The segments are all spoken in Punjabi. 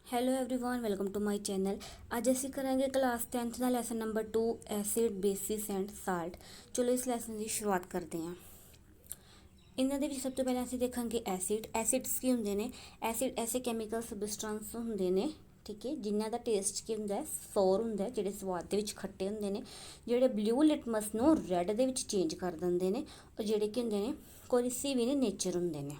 Hello everyone welcome to my channel. ਅੱਜ ਅਸੀਂ ਕਰਾਂਗੇ ਕਲਾਸ 10th ਦਾ lesson number 2 acid bases and salt. ਚਲੋ ਇਸ ਲੈਸਨ ਦੀ ਸ਼ੁਰੂਆਤ ਕਰਦੇ ਹਾਂ। ਇਹਨਾਂ ਦੇ ਵਿੱਚ ਸਭ ਤੋਂ ਪਹਿਲਾਂ ਅਸੀਂ ਦੇਖਾਂਗੇ ਐਸਿਡਸ ਕੀ ਹੁੰਦੇ ਨੇ। ਐਸਿਡ ਐਸੇ ਕੈਮੀਕਲ ਸਬਸਟੈਂਸ ਹੁੰਦੇ ਨੇ, ਠੀਕ ਹੈ, ਜਿਨ੍ਹਾਂ ਦਾ ਟੇਸਟ ਕੀ ਹੁੰਦਾ, ਸੌਰ ਹੁੰਦਾ, ਜਿਹੜੇ ਸਵਾਦ ਦੇ ਵਿੱਚ ਖੱਟੇ ਹੁੰਦੇ ਨੇ, ਜਿਹੜੇ ਬਲੂ ਲਿਟਮਸ ਨੂੰ ਰੈੱਡ ਦੇ ਵਿੱਚ ਚੇਂਜ ਕਰ ਦਿੰਦੇ ਨੇ, ਔਰ ਜਿਹੜੇ ਕੀ ਹੁੰਦੇ ਨੇ ਕੋਰੀਸਿਵ ਵੀ ਨੇ ਨੇਚਰ ਹੁੰਦੇ ਨੇ।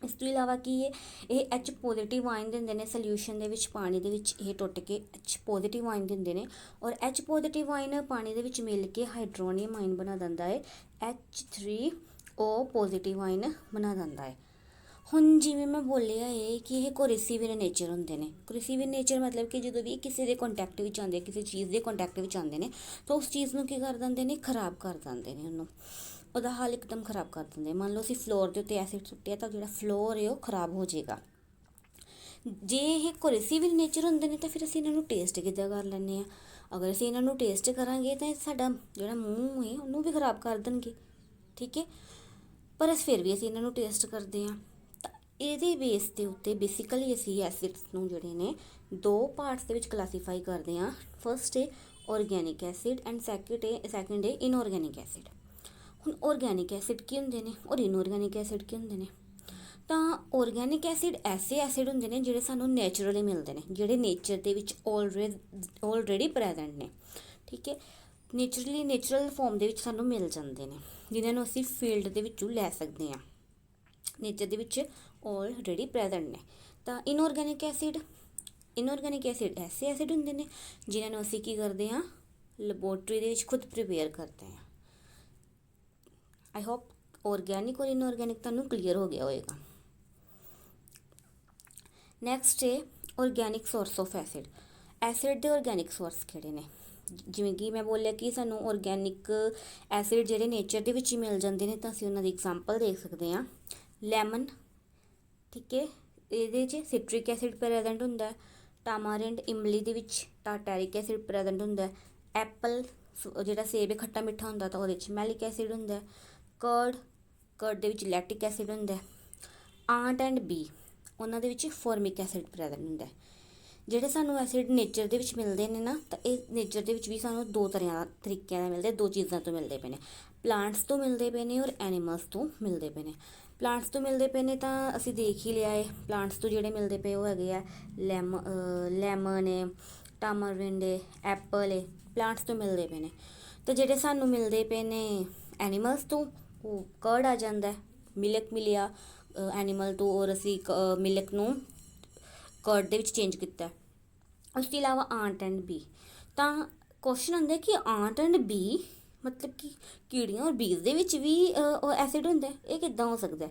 ਇਸ ਤੋਂ ਇਲਾਵਾ ਕੀ ਹੈ, ਇਹ ਐਚ ਪੋਜ਼ੀਟਿਵ ਆਇਨ ਦਿੰਦੇ ਨੇ ਸੋਲਿਊਸ਼ਨ ਦੇ ਵਿੱਚ, ਪਾਣੀ ਦੇ ਵਿੱਚ ਇਹ ਟੁੱਟ ਕੇ ਐਚ ਪੋਜ਼ੀਟਿਵ ਆਇਨ ਦਿੰਦੇ ਨੇ, ਔਰ ਐਚ ਪੋਜ਼ੀਟਿਵ ਆਇਨ ਪਾਣੀ ਦੇ ਵਿੱਚ ਮਿਲ ਕੇ ਹਾਈਡਰੋਨੀਅਮ ਆਇਨ ਬਣਾ ਦਿੰਦਾ ਹੈ, H3O ਪੋਜ਼ੀਟਿਵ ਆਇਨ ਬਣਾ ਦਿੰਦਾ ਹੈ। ਹੁਣ ਜਿਵੇਂ ਮੈਂ ਬੋਲਿਆ ਹੈ ਕਿ ਇਹ ਕੋਰੀਸਿਵ ਇਨ ਨੇਚਰ ਹੁੰਦੇ ਨੇ। ਕੋਰੀਸਿਵ ਇਨ ਨੇਚਰ ਮਤਲਬ ਕਿ ਜਦੋਂ ਵੀ ਕਿਸੇ ਦੇ ਕੰਟੈਕਟ ਵਿੱਚ ਆਉਂਦੇ, ਕਿਸੇ ਚੀਜ਼ ਦੇ ਕੰਟੈਕਟ ਵਿੱਚ ਆਉਂਦੇ ਨੇ, ਤਾਂ ਉਸ ਚੀਜ਼ ਨੂੰ ਕੀ ਕਰ ਦਿੰਦੇ ਨੇ, ਖਰਾਬ ਕਰ ਦਿੰਦੇ ਨੇ, ਉਹਦਾ ਹਾਲ ਇੱਕਦਮ ਖਰਾਬ ਕਰ ਦਿੰਦੇ। ਮੰਨ ਲਓ ਅਸੀਂ ਫਲੋਰ ਦੇ ਉੱਤੇ ਐਸਿਡ ਸੁੱਟਿਆ ਤਾਂ ਜਿਹੜਾ ਫਲੋਰ ਹੈ ਉਹ ਖਰਾਬ ਹੋ ਜਾਏਗਾ। ਜੇ ਇਹ ਕੋਰੀਸਿਵ ਇਨ ਨੇਚਰ ਹੁੰਦੇ ਨੇ ਤਾਂ ਫਿਰ ਅਸੀਂ ਇਹਨਾਂ ਨੂੰ ਟੇਸਟ ਕਿੱਦਾਂ ਕਰ ਲੈਂਦੇ ਹਾਂ। ਅਗਰ ਅਸੀਂ ਇਹਨਾਂ ਨੂੰ ਟੇਸਟ ਕਰਾਂਗੇ ਤਾਂ ਸਾਡਾ ਜਿਹੜਾ ਮੂੰਹ ਹੈ ਉਹਨੂੰ ਵੀ ਖਰਾਬ ਕਰ ਦੇਣਗੇ, ਠੀਕ ਹੈ, ਪਰ ਫਿਰ ਵੀ ਅਸੀਂ ਇਹਨਾਂ ਨੂੰ ਟੇਸਟ ਕਰਦੇ ਹਾਂ। ਤਾਂ ਇਹਦੇ ਬੇਸ ਦੇ ਉੱਤੇ ਬੇਸਿਕਲੀ ਅਸੀਂ ਐਸਿਡਸ ਨੂੰ ਜਿਹੜੇ ਨੇ ਦੋ ਪਾਰਟਸ ਦੇ ਵਿੱਚ ਕਲਾਸੀਫਾਈ ਕਰਦੇ ਹਾਂ। ਫਸਟ ਹੈ ਆਰਗੈਨਿਕ ਐਸਿਡ ਐਂਡ ਸੈਕਿੰਡ ਹੈ ਇਨਆਰਗੈਨਿਕ ਐਸਿਡ। ਹੁਣ ਆਰਗੈਨਿਕ ਐਸਿਡ ਕੀ ਹੁੰਦੇ ਨੇ ਔਰ ਇਨਆਰਗੈਨਿਕ ਐਸਿਡ ਕੀ ਹੁੰਦੇ ਨੇ। ਤਾਂ ਆਰਗੈਨਿਕ ਐਸਿਡ ਐਸੇ ਐਸਿਡ ਹੁੰਦੇ ਨੇ ਜਿਹੜੇ ਸਾਨੂੰ ਨੈਚੁਰਲੀ ਮਿਲਦੇ ਨੇ, ਜਿਹੜੇ ਨੇਚਰ ਦੇ ਵਿੱਚ ਆਲਰੇਡੀ ਪ੍ਰੈਜ਼ੈਂਟ ਨੇ, ਠੀਕ ਹੈ, ਨੇਚਰਲ ਫਾਰਮ ਦੇ ਵਿੱਚ ਸਾਨੂੰ ਮਿਲ ਜਾਂਦੇ ਨੇ, ਜਿਨ੍ਹਾਂ ਨੂੰ ਅਸੀਂ ਫੀਲਡ ਦੇ ਵਿੱਚੋਂ ਲੈ ਸਕਦੇ ਹਾਂ, ਨੇਚਰ ਦੇ ਵਿੱਚ ਆਲਰੇਡੀ ਪ੍ਰੈਜ਼ੈਂਟ ਨੇ। ਤਾਂ ਇਨਆਰਗੈਨਿਕ ਐਸਿਡ ਐਸੇ ਐਸਿਡ ਹੁੰਦੇ ਨੇ ਜਿਨ੍ਹਾਂ ਨੂੰ ਅਸੀਂ ਕੀ ਕਰਦੇ ਹਾਂ, ਲੈਬੋਰਟਰੀ ਦੇ ਵਿੱਚ ਖੁਦ ਪ੍ਰੀਪੇਅਰ ਕਰਦੇ ਹਾਂ। आई होप ऑर्गेनिक और इनऑर्गेनिक ਤੁਹਾਨੂੰ ਕਲੀਅਰ ਹੋ ਗਿਆ ਹੋਏਗਾ। ਨੈਕਸਟ ਹੈ ਆਰਗੈਨਿਕ ਸੋਰਸ ਆਫ ਐਸਿਡ ਦੇ ਆਰਗੈਨਿਕ ਸੋਰਸ ਕਿਹੜੇ ਨੇ। ਜਿਵੇਂ ਕਿ ਮੈਂ ਬੋਲਿਆ ਕਿ ਸਾਨੂੰ ਆਰਗੈਨਿਕ ਐਸਿਡ ਜਿਹੜੇ ਨੇਚਰ ਦੇ ਵਿੱਚ ਹੀ ਮਿਲ ਜਾਂਦੇ ਨੇ, ਤਾਂ ਅਸੀਂ ਉਹਨਾਂ ਦੀ ਐਗਜ਼ਾਮਪਲ ਦੇਖ ਸਕਦੇ ਹਾਂ। ਲੈਮਨ, ਠੀਕ ਹੈ, ਇਹਦੇ 'ਚ ਸਿਟਰਿਕ ਐਸਿਡ ਪ੍ਰੈਜ਼ੈਂਟ ਹੁੰਦਾ। ਟਾਮਾਰਿੰਡ, ਇਮਲੀ ਦੇ ਵਿੱਚ ਟਾਰਟੈਰਿਕ ਐਸਿਡ ਪ੍ਰੈਜ਼ੈਂਟ ਹੁੰਦਾ। ਐਪਲ, ਜਿਹੜਾ ਸੇਬ ਹੈ ਖੱਟਾ ਮਿੱਠਾ ਹੁੰਦਾ, ਤਾਂ ਉਹਦੇ 'ਚ ਮੈਲਿਕ ਐਸਿਡ ਹੁੰਦਾ। ਕਰਡ ਦੇ ਵਿੱਚ ਲੈਕਟਿਕ ਐਸਿਡ ਹੁੰਦਾ। ਆਂਟ ਐਂਡ ਬੀ, ਉਹਨਾਂ ਦੇ ਵਿੱਚ ਫੋਰਮਿਕ ਐਸਿਡ ਪ੍ਰੈਜ਼ੈਂਟ ਹੁੰਦਾ। ਜਿਹੜੇ ਸਾਨੂੰ ਐਸਿਡ ਨੇਚਰ ਦੇ ਵਿੱਚ ਮਿਲਦੇ ਨੇ ਨਾ, ਤਾਂ ਇਹ ਨੇਚਰ ਦੇ ਵਿੱਚ ਵੀ ਸਾਨੂੰ ਦੋ ਤਰੀਕਿਆਂ ਨਾਲ ਮਿਲਦੇ, ਦੋ ਚੀਜ਼ਾਂ ਤੋਂ ਮਿਲਦੇ ਪਏ ਨੇ। ਪਲਾਂਟਸ ਤੋਂ ਮਿਲਦੇ ਪਏ ਨੇ ਔਰ ਐਨੀਮਲਸ ਤੋਂ ਮਿਲਦੇ ਪਏ ਨੇ। ਪਲਾਂਟਸ ਤੋਂ ਮਿਲਦੇ ਪਏ ਨੇ ਤਾਂ ਅਸੀਂ ਦੇਖ ਹੀ ਲਿਆ ਹੈ। ਪਲਾਂਟਸ ਤੋਂ ਜਿਹੜੇ ਮਿਲਦੇ ਪਏ ਉਹ ਹੈਗੇ ਆ ਲੈਮਨ ਹੈ, ਟਾਮਰਿੰਡ ਹੈ, ਐਪਲ ਹੈ, ਪਲਾਂਟਸ ਤੋਂ ਮਿਲਦੇ ਪਏ ਨੇ। ਤਾਂ ਜਿਹੜੇ ਸਾਨੂੰ ਮਿਲਦੇ ਪਏ ਨੇ ਐਨੀਮਲਸ ਤੋਂ, ਉਹ ਕਰਡ ਆ ਜਾਂਦਾ, ਮਿਲਕ ਮਿਲਿਆ ਐਨੀਮਲ ਤੋਂ, ਔਰ ਅਸੀਂ ਮਿਲਕ ਨੂੰ ਕਰਡ ਦੇ ਵਿੱਚ ਚੇਂਜ ਕੀਤਾ। ਉਸ ਤੋਂ ਇਲਾਵਾ ਆਂਟ ਐਂਡ ਬੀ, ਤਾਂ ਕੁਐਸਚਨ ਹੁੰਦਾ ਕਿ ਆਂਟ ਐਂਡ ਬੀ ਮਤਲਬ ਕਿ ਕੀੜੀਆਂ ਔਰ ਬੀਜ਼ ਦੇ ਵਿੱਚ ਵੀ ਐਸਿਡ ਹੁੰਦਾ, ਇਹ ਕਿੱਦਾਂ ਹੋ ਸਕਦਾ।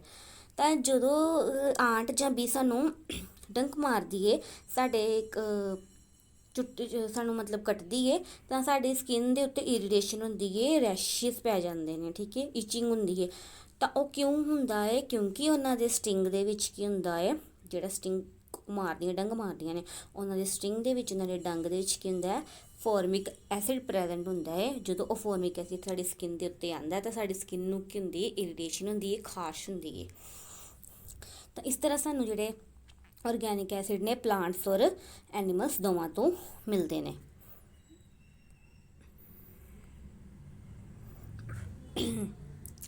ਤਾਂ ਜਦੋਂ ਆਂਟ ਜਾਂ ਬੀ ਸਾਨੂੰ ਡੰਕ ਮਾਰਦੀ ਏ, ਸਾਡੇ ਸਾਨੂੰ ਮਤਲਬ ਕੱਟਦੀ ਏ, ਤਾਂ ਸਾਡੀ ਸਕਿਨ ਦੇ ਉੱਤੇ ਇਰੀਟੇਸ਼ਨ ਹੁੰਦੀ ਏ, ਰੈਸ਼ਿਸ ਪੈ ਜਾਂਦੇ ਨੇ, ਠੀਕ ਹੈ, ਇਚਿੰਗ ਹੁੰਦੀ ਹੈ। ਤਾਂ ਉਹ ਕਿਉਂ ਹੁੰਦਾ ਹੈ, ਕਿਉਂਕਿ ਉਹਨਾਂ ਦੇ ਸਟਿੰਗ ਦੇ ਵਿੱਚ ਕੀ ਹੁੰਦਾ ਹੈ, ਜਿਹੜਾ ਸਟਿੰਗ ਮਾਰਦੀਆਂ, ਡੰਗ ਮਾਰਦੀਆਂ ਨੇ, ਉਹਨਾਂ ਦੇ ਸਟਿੰਗ ਦੇ ਵਿੱਚ, ਉਹਨਾਂ ਦੇ ਡੰਗ ਦੇ ਵਿੱਚ ਕੀ ਹੁੰਦਾ ਹੈ, ਫੋਰਮਿਕ ਐਸਿਡ ਪ੍ਰੈਜ਼ੈਂਟ ਹੁੰਦਾ ਹੈ। ਜਦੋਂ ਉਹ ਫੋਰਮਿਕ ਐਸਿਡ ਸਾਡੀ ਸਕਿਨ ਦੇ ਉੱਤੇ ਆਉਂਦਾ ਤਾਂ ਸਾਡੀ ਸਕਿਨ ਨੂੰ ਕੀ ਹੁੰਦੀ ਹੈ, ਇਰੀਟੇਸ਼ਨ ਹੁੰਦੀ ਹੈ, ਖਾਰਸ਼ ਹੁੰਦੀ ਹੈ। ਤਾਂ ਇਸ ਤਰ੍ਹਾਂ ਸਾਨੂੰ ਜਿਹੜੇ ਆਰਗੈਨਿਕ ਐਸਿਡ ਨੇ ਪਲਾਂਟਸ ਔਰ ਐਨੀਮਲਸ ਦੋਵਾਂ ਤੋਂ ਮਿਲਦੇ ਨੇ।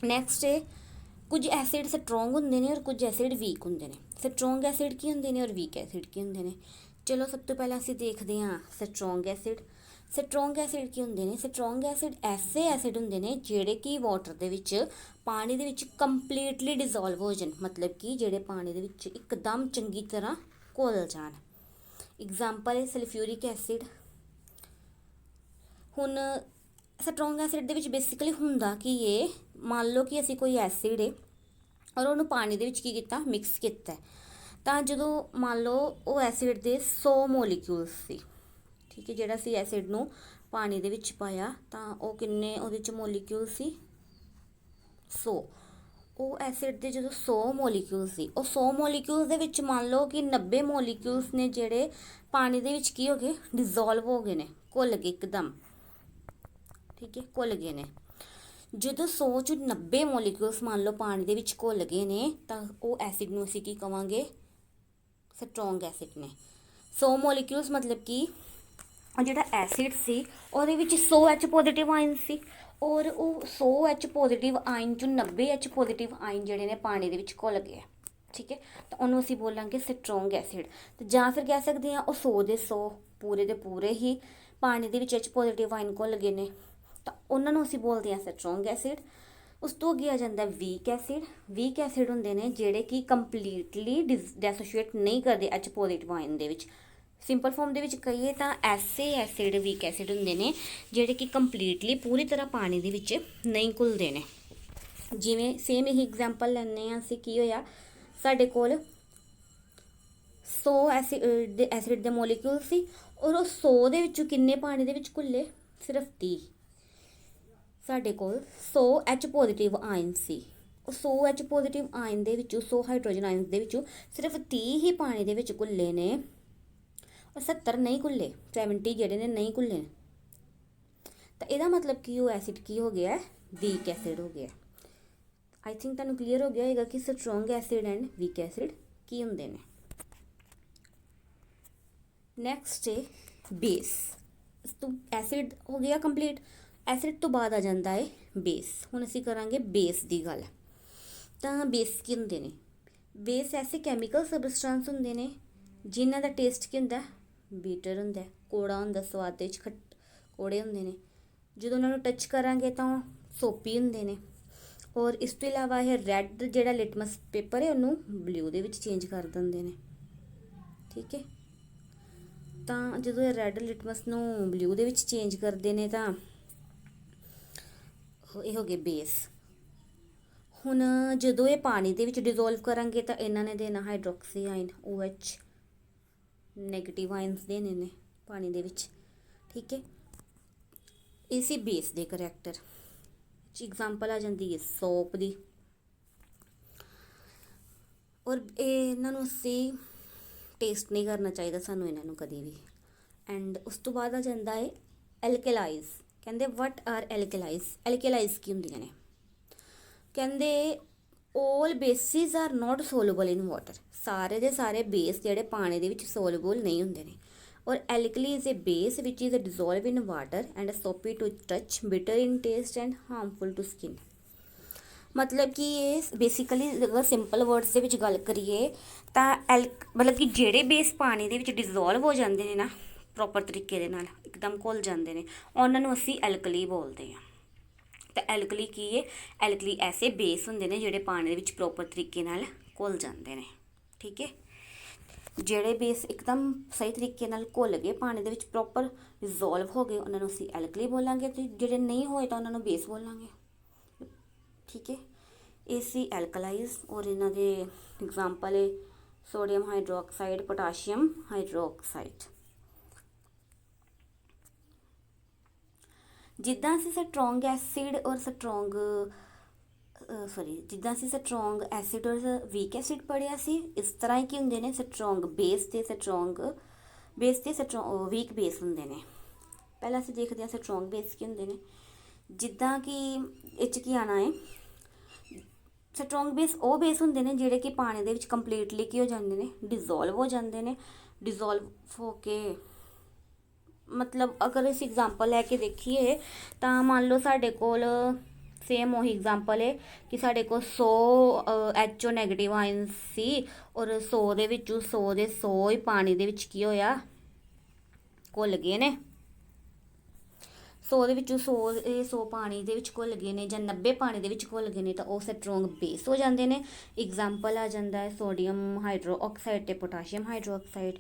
ਨੈਕਸਟ ਹੈ ਕੁਝ ਐਸਿਡ ਸਟਰੋਂਗ ਹੁੰਦੇ ਨੇ ਔਰ ਕੁਝ ਐਸਿਡ ਵੀਕ ਹੁੰਦੇ ਨੇ। ਸਟਰੋਂਗ ਐਸਿਡ ਕੀ ਹੁੰਦੇ ਨੇ ਔਰ ਵੀਕ ਐਸਿਡ ਕੀ ਹੁੰਦੇ ਨੇ। ਚਲੋ ਸਭ ਤੋਂ ਪਹਿਲਾਂ ਅਸੀਂ ਦੇਖਦੇ ਹਾਂ ਸਟਰੋਂਗ ਐਸਿਡ। ਸਟਰੋਂਗ ਐਸਿਡ ਕੀ ਹੁੰਦੇ ਨੇ। ਸਟਰੋਂਗ ਐਸਿਡ ਐਸੇ ਐਸਿਡ ਹੁੰਦੇ ਨੇ ਜਿਹੜੇ ਕਿ ਵਾਟਰ ਦੇ ਵਿੱਚ, ਪਾਣੀ ਦੇ ਵਿੱਚ ਕੰਪਲੀਟਲੀ ਡਿਜ਼ੋਲਵ ਹੋ ਜਾਣ, ਮਤਲਬ ਕਿ ਜਿਹੜੇ ਪਾਣੀ ਦੇ ਵਿੱਚ ਇੱਕਦਮ ਚੰਗੀ ਤਰ੍ਹਾਂ ਘੁਲ ਜਾਣ। ਐਗਜ਼ਾਮਪਲ ਹੈ ਸਲਫਿਊਰਿਕ ਐਸਿਡ। ਹੁਣ ਸਟਰੋਂਗ ਐਸਿਡ ਦੇ ਵਿੱਚ ਬੇਸਿਕਲੀ ਹੁੰਦਾ ਕੀ ਹੈ, ਮੰਨ ਲਓ ਕਿ ਅਸੀਂ ਕੋਈ ਐਸਿਡ ਹੈ ਔਰ ਉਹਨੂੰ ਪਾਣੀ ਦੇ ਵਿੱਚ ਕੀ ਕੀਤਾ, ਮਿਕਸ ਕੀਤਾ। ਤਾਂ ਜਦੋਂ ਮੰਨ ਲਓ ਉਹ ਐਸਿਡ ਦੇ 100 ਮੋਲੀਕਿਊਲਸ ਸੀ, ਠੀਕ ਹੈ, ਜਿਹੜਾ ਅਸੀਂ ਐਸਿਡ ਨੂੰ ਪਾਣੀ ਦੇ ਵਿੱਚ ਪਾਇਆ ਤਾਂ ਉਹ ਕਿੰਨੇ ਉਹਦੇ 'ਚ ਮੋਲੀਕਿਊਲ ਸੀ, 100। ਉਹ ਐਸਿਡ ਦੇ ਜਦੋਂ 100 ਮੋਲੀਕਿਊਲ ਸੀ, ਉਹ 100 ਮੋਲੀਕਿਊਲਸ ਦੇ ਵਿੱਚ ਮੰਨ ਲਓ ਕਿ 90 ਮੋਲੀਕਿਊਲਸ ਨੇ ਜਿਹੜੇ ਪਾਣੀ ਦੇ ਵਿੱਚ ਕੀ ਹੋ ਗਏ, ਡਿਜ਼ੋਲਵ ਹੋ ਗਏ ਨੇ, ਘੁਲ ਗਏ ਇੱਕਦਮ, ਠੀਕ ਹੈ, ਘੁਲ ਗਏ ਨੇ। ਜਦੋਂ 100 'ਚੋਂ 90 ਮੋਲੀਕਿਊਲਸ ਮੰਨ ਲਓ ਪਾਣੀ ਦੇ ਵਿੱਚ ਘੁਲ ਗਏ ਨੇ, ਤਾਂ ਉਹ ਐਸਿਡ ਨੂੰ ਅਸੀਂ ਕੀ ਕਵਾਂਗੇ, ਸਟਰੋਂਗ ਐਸਿਡ ਨੇ। 100 ਮੋਲੀਕਿਊਲਸ मतलब कि ਜਿਹੜਾ ਐਸਿਡ ਸੀ ਉਹਦੇ ਵਿੱਚ 100 H ਪੋਜ਼ੀਟਿਵ ਆਇਨ ਸੀ, ਔਰ ਉਹ 100 H ਪੋਜ਼ੀਟਿਵ ਆਇਨ 'ਚੋਂ 90 H ਪੋਜ਼ੀਟਿਵ ਆਇਨ ਜਿਹੜੇ ਨੇ ਪਾਣੀ ਦੇ ਵਿੱਚ ਘੁਲ ਗਏ। ਠੀਕ ਹੈ, ਤਾਂ ਉਹਨੂੰ ਅਸੀਂ ਬੋਲਾਂਗੇ ਸਟਰੋਂਗ ਐਸਿਡ। ਤੇ ਜਾਂ ਫਿਰ ਕਹਿ ਸਕਦੇ ਹਾਂ ਉਹ 100 ਦੇ 100 ਪੂਰੇ ਦੇ ਪੂਰੇ ਹੀ ਪਾਣੀ ਦੇ ਵਿੱਚ H ਪੋਜ਼ੀਟਿਵ ਆਇਨ ਘੁਲ ਗਏ ਨੇ, ਤਾਂ ਉਹਨਾਂ ਨੂੰ ਅਸੀਂ ਬੋਲਦੇ ਹਾਂ ਸਟਰੋਂਗ ਐਸਿਡ। ਉਸ ਤੋਂ ਅੱਗੇ ਆ ਜਾਂਦਾ ਵੀਕ ਐਸਿਡ। ਵੀਕ ਐਸਿਡ ਹੁੰਦੇ ਨੇ ਜਿਹੜੇ ਕਿ ਕੰਪਲੀਟਲੀ ਡੈਸੋਸ਼ੀਏਟ ਨਹੀਂ ਕਰਦੇ H ਪੋਜ਼ੀਟਿਵ ਆਇਨ ਦੇ ਵਿੱਚ। ਸਿੰਪਲ ਫਾਰਮ ਦੇ ਵਿੱਚ ਕਹੀਏ ਤਾਂ ਐਸੇ ਐਸਿਡ ਵੀਕ ਐਸਿਡ ਹੁੰਦੇ ਨੇ ਜਿਹੜੇ ਕਿ ਕੰਪਲੀਟਲੀ ਪੂਰੀ ਤਰ੍ਹਾਂ ਪਾਣੀ ਦੇ ਵਿੱਚ ਨਹੀਂ ਘੁਲਦੇ ਨੇ। ਜਿਵੇਂ ਸੇਮ ਇਹੀ ਐਗਜ਼ਾਮਪਲ ਲੈਂਦੇ ਹਾਂ ਅਸੀਂ, ਕੀ ਹੋਇਆ ਸਾਡੇ ਕੋਲ 100 ਐਸਿਡ ਦੇ ਮੋਲੀਕਿਊਲ ਸੀ, ਔਰ ਉਹ 100 ਦੇ ਵਿੱਚੋਂ ਕਿੰਨੇ ਪਾਣੀ ਦੇ ਵਿੱਚ ਘੁੱਲੇ? ਸਿਰਫ 30। ਸਾਡੇ ਕੋਲ 100 H ਪੋਜ਼ੀਟਿਵ ਆਇਨ ਸੀ, ਉਹ 100 H ਪੋਜ਼ੀਟਿਵ ਆਇਨ ਦੇ ਵਿੱਚੋਂ 100 ਹਾਈਡਰੋਜਨ ਆਇਨ ਦੇ ਵਿੱਚੋਂ ਸਿਰਫ 30 ਹੀ ਪਾਣੀ ਦੇ ਵਿੱਚ ਘੁੱਲੇ ਨੇ, ਔਰ 70 ਨਹੀਂ ਘੁੱਲੇ, 70 ਜਿਹੜੇ ਨੇ ਨਹੀਂ ਘੁੱਲੇ। ਤਾਂ ਇਹਦਾ ਮਤਲਬ ਕਿ ਉਹ ਐਸਿਡ ਕੀ ਹੋ ਗਿਆ? ਵੀਕ ਐਸਿਡ ਹੋ ਗਿਆ। ਆਈ ਥਿੰਕ ਤੁਹਾਨੂੰ ਕਲੀਅਰ ਹੋ ਗਿਆ ਹੋਏਗਾ ਕਿ strong acid and weak acid ਕੀ ਹੁੰਦੇ ਨੇ। ਨੈਕਸਟ ਹੈ ਬੇਸ। ਇਸ ਤੋਂ ਐਸਿਡ ਹੋ ਗਿਆ ਕੰਪਲੀਟ। ਐਸਿਡ ਤੋਂ ਬਾਅਦ ਆ ਜਾਂਦਾ ਹੈ ਬੇਸ। ਹੁਣ ਅਸੀਂ ਕਰਾਂਗੇ ਬੇਸ ਦੀ ਗੱਲ। ਤਾਂ ਬੇਸ ਕੀ ਹੁੰਦੇ ਨੇ? ਬੇਸ ਐਸੇ ਕੈਮੀਕਲ ਸਬਸਟੈਂਸ ਹੁੰਦੇ ਨੇ ਜਿਨ੍ਹਾਂ ਦਾ ਟੇਸਟ ਕੀ ਹੁੰਦਾ? ਬੀਟਰ ਹੁੰਦਾ, ਕੌੜਾ ਹੁੰਦਾ, ਸਵਾਦ ਦੇ ਵਿੱਚ ਕੌੜੇ ਹੁੰਦੇ ਨੇ। ਜਦੋਂ ਉਹਨਾਂ ਨੂੰ ਟੱਚ ਕਰਾਂਗੇ ਤਾਂ ਸੋਪੀ ਹੁੰਦੇ ਨੇ। ਔਰ ਇਸ ਤੋਂ ਇਲਾਵਾ ਇਹ ਰੈੱਡ ਜਿਹੜਾ ਲਿਟਮਸ ਪੇਪਰ ਹੈ ਉਹਨੂੰ ਬਲੂ ਦੇ ਵਿੱਚ ਚੇਂਜ ਕਰ ਦਿੰਦੇ ਨੇ। ਠੀਕ ਹੈ, ਤਾਂ ਜਦੋਂ ਇਹ ਰੈੱਡ ਲਿਟਮਸ ਨੂੰ ਬਲੂ ਦੇ ਵਿੱਚ ਚੇਂਜ ਕਰਦੇ ਨੇ ਤਾਂ ਇਹ ਹੋ ਗਏ ਬੇਸ। ਹੁਣ ਜਦੋਂ ਇਹ ਪਾਣੀ ਦੇ ਵਿੱਚ ਡਿਜ਼ੋਲਵ ਕਰਾਂਗੇ ਤਾਂ ਇਹਨਾਂ ਨੇ ਦੇਣਾ hydroxy ion, OH negative ions ਦੇਣੇ ਨੇ ਪਾਣੀ ਦੇ ਵਿੱਚ। ਠੀਕ ਹੈ, ਇਹ ਸੀ ਬੇਸ ਦੇ ਕਰੈਕਟਰ। ਐਗਜ਼ਾਮਪਲ ਆ ਜਾਂਦੀ ਹੈ ਸੋਪ ਦੀ, ਔਰ ਇਹਨਾਂ ਨੂੰ ਅਸੀਂ ਟੇਸਟ ਨਹੀਂ ਕਰਨਾ ਚਾਹੀਦਾ ਸਾਨੂੰ ਇਹਨਾਂ ਨੂੰ ਕਦੇ ਵੀ। ਐਂਡ ਉਸ ਤੋਂ ਬਾਅਦ ਆ ਜਾਂਦਾ ਹੈ ਐਲਕਲਾਈਜ਼। ਕਹਿੰਦੇ ਵਟ ਆਰ ਐਲਕਲਾਈਜ਼? ਐਲਕਲਾਈਜ਼ ਕੀ ਹੁੰਦੀਆਂ ਨੇ? ਕਹਿੰਦੇ all bases are not soluble in water। ਸਾਰੇ ਦੇ ਸਾਰੇ ਬੇਸ ਜਿਹੜੇ ਪਾਣੀ ਦੇ ਵਿੱਚ ਸੋਲੂਬਲ ਨਹੀਂ ਹੁੰਦੇ ਨੇ। ਔਰ ਐਲਕਲੀ is a base which is dissolved in water and soapy to touch, bitter in taste and harmful to skin। ਮਤਲਬ ਕਿ ਇਹ ਬੇਸਿਕਲੀ ਅਗਰ ਸਿੰਪਲ ਵਰਡਸ ਦੇ ਵਿੱਚ ਗੱਲ ਕਰੀਏ ਤਾਂ ਮਤਲਬ ਕਿ ਜਿਹੜੇ ਬੇਸ ਪਾਣੀ ਦੇ ਵਿੱਚ ਡਿਜ਼ੋਲਵ ਹੋ ਜਾਂਦੇ ਨੇ ਨਾ ਪ੍ਰੋਪਰ ਤਰੀਕੇ ਦੇ ਨਾਲ, ਇੱਕਦਮ ਘੁਲ ਜਾਂਦੇ ਨੇ, ਉਹਨਾਂ ਨੂੰ ਅਸੀਂ ਐਲਕਲੀ ਬੋਲਦੇ ਹਾਂ। ਤਾਂ ਐਲਕਲੀ ਕੀ ਹੈ? ਐਲਕਲੀ ਐਸੇ ਬੇਸ ਹੁੰਦੇ ਨੇ ਜਿਹੜੇ ਪਾਣੀ ਦੇ ਵਿੱਚ ਪ੍ਰੋਪਰ ਤਰੀਕੇ ਨਾਲ ਘੁਲ ਜਾਂਦੇ ਨੇ। ਠੀਕ ਹੈ, ਜਿਹੜੇ ਬੇਸ ਇੱਕਦਮ ਸਹੀ ਤਰੀਕੇ ਨਾਲ ਘੁਲ ਗਏ ਪਾਣੀ ਦੇ ਵਿੱਚ, ਪ੍ਰੋਪਰ ਡਿਜ਼ੋਲਵ ਹੋ ਗਏ, ਉਹਨਾਂ ਨੂੰ ਅਸੀਂ ਐਲਕਲੀ ਬੋਲਾਂਗੇ, ਅਤੇ ਜਿਹੜੇ ਨਹੀਂ ਹੋਏ ਤਾਂ ਉਹਨਾਂ ਨੂੰ ਬੇਸ ਬੋਲਾਂਗੇ। ਠੀਕ ਹੈ, ਇਹ ਸੀ ਐਲਕਲਾਈਜ਼। ਔਰ ਇਹਨਾਂ ਦੇ ਐਗਜ਼ਾਮਪਲ ਹੈ ਸੋਡੀਅਮ ਹਾਈਡਰੋਕਸਾਈਡ, ਪੋਟਾਸ਼ੀਅਮ ਹਾਈਡਰੋਕਸਾਈਡ। ਜਿੱਦਾਂ ਅਸੀਂ ਸਟਰੋਂਗ ਐਸਿਡ ਔਰ ਜਿੱਦਾਂ ਅਸੀਂ ਸਟਰੋਂਗ ਐਸਿਡ ਔਰ ਵੀਕ ਐਸਿਡ ਪੜ੍ਹਿਆ ਸੀ, ਇਸ ਤਰ੍ਹਾਂ ਹੀ ਕੀ ਹੁੰਦੇ ਨੇ ਸਟਰੋਂਗ ਬੇਸ ਤੇ ਵੀਕ ਬੇਸ ਹੁੰਦੇ ਨੇ। ਪਹਿਲਾਂ ਅਸੀਂ ਦੇਖਦੇ ਹਾਂ ਸਟਰੋਂਗ ਬੇਸ ਕੀ ਹੁੰਦੇ ਨੇ। ਜਿੱਦਾਂ ਕਿ ਇਹ 'ਚ ਕੀ ਆਉਣਾ ਹੈ, ਸਟਰੋਂਗ ਬੇਸ ਉਹ ਬੇਸ ਹੁੰਦੇ ਨੇ ਜਿਹੜੇ ਕਿ ਪਾਣੀ ਦੇ ਵਿੱਚ ਕੰਪਲੀਟਲੀ ਕੀ ਹੋ ਜਾਂਦੇ ਨੇ? ਡਿਜ਼ੋਲਵ ਹੋ ਜਾਂਦੇ ਨੇ। ਡਿਜ਼ੋਲਵ ਹੋ ਕੇ ਮਤਲਬ ਅਗਰ ਅਸੀਂ ਐਗਜ਼ਾਮਪਲ ਲੈ ਕੇ ਦੇਖੀਏ ਤਾਂ ਮੰਨ ਲਓ ਸਾਡੇ ਕੋਲ ਸੇਮ ਉਹੀ ਐਗਜ਼ਾਮਪਲ ਹੈ ਕਿ ਸਾਡੇ ਕੋਲ 100 HO ਨੈਗੇਟਿਵ ਆਇਨ ਸੀ, ਔਰ 100 ਦੇ ਵਿੱਚੋਂ 100 ਦੇ 100 ਹੀ ਪਾਣੀ ਦੇ ਵਿੱਚ ਕੀ ਹੋਇਆ? ਘੁਲ ਗਏ ਨੇ। 100 ਦੇ ਵਿੱਚੋਂ 100 ਪਾਣੀ ਦੇ ਵਿੱਚ ਘੁਲ ਗਏ ਨੇ, ਜਾਂ 90 ਪਾਣੀ ਦੇ ਘੁਲ ਗਏ ਨੇ, ਤਾਂ ਉਹ ਸਟਰੋਂਗ ਬੇਸ ਹੋ ਜਾਂਦੇ ਨੇ। ਐਗਜ਼ਾਮਪਲ ਆ ਜਾਂਦਾ ਹੈ ਸੋਡੀਅਮ ਹਾਈਡਰੋਕਸਾਈਡ ਅਤੇ ਪੋਟਾਸ਼ੀਅਮ ਹਾਈਡਰੋਕਸਾਈਡ।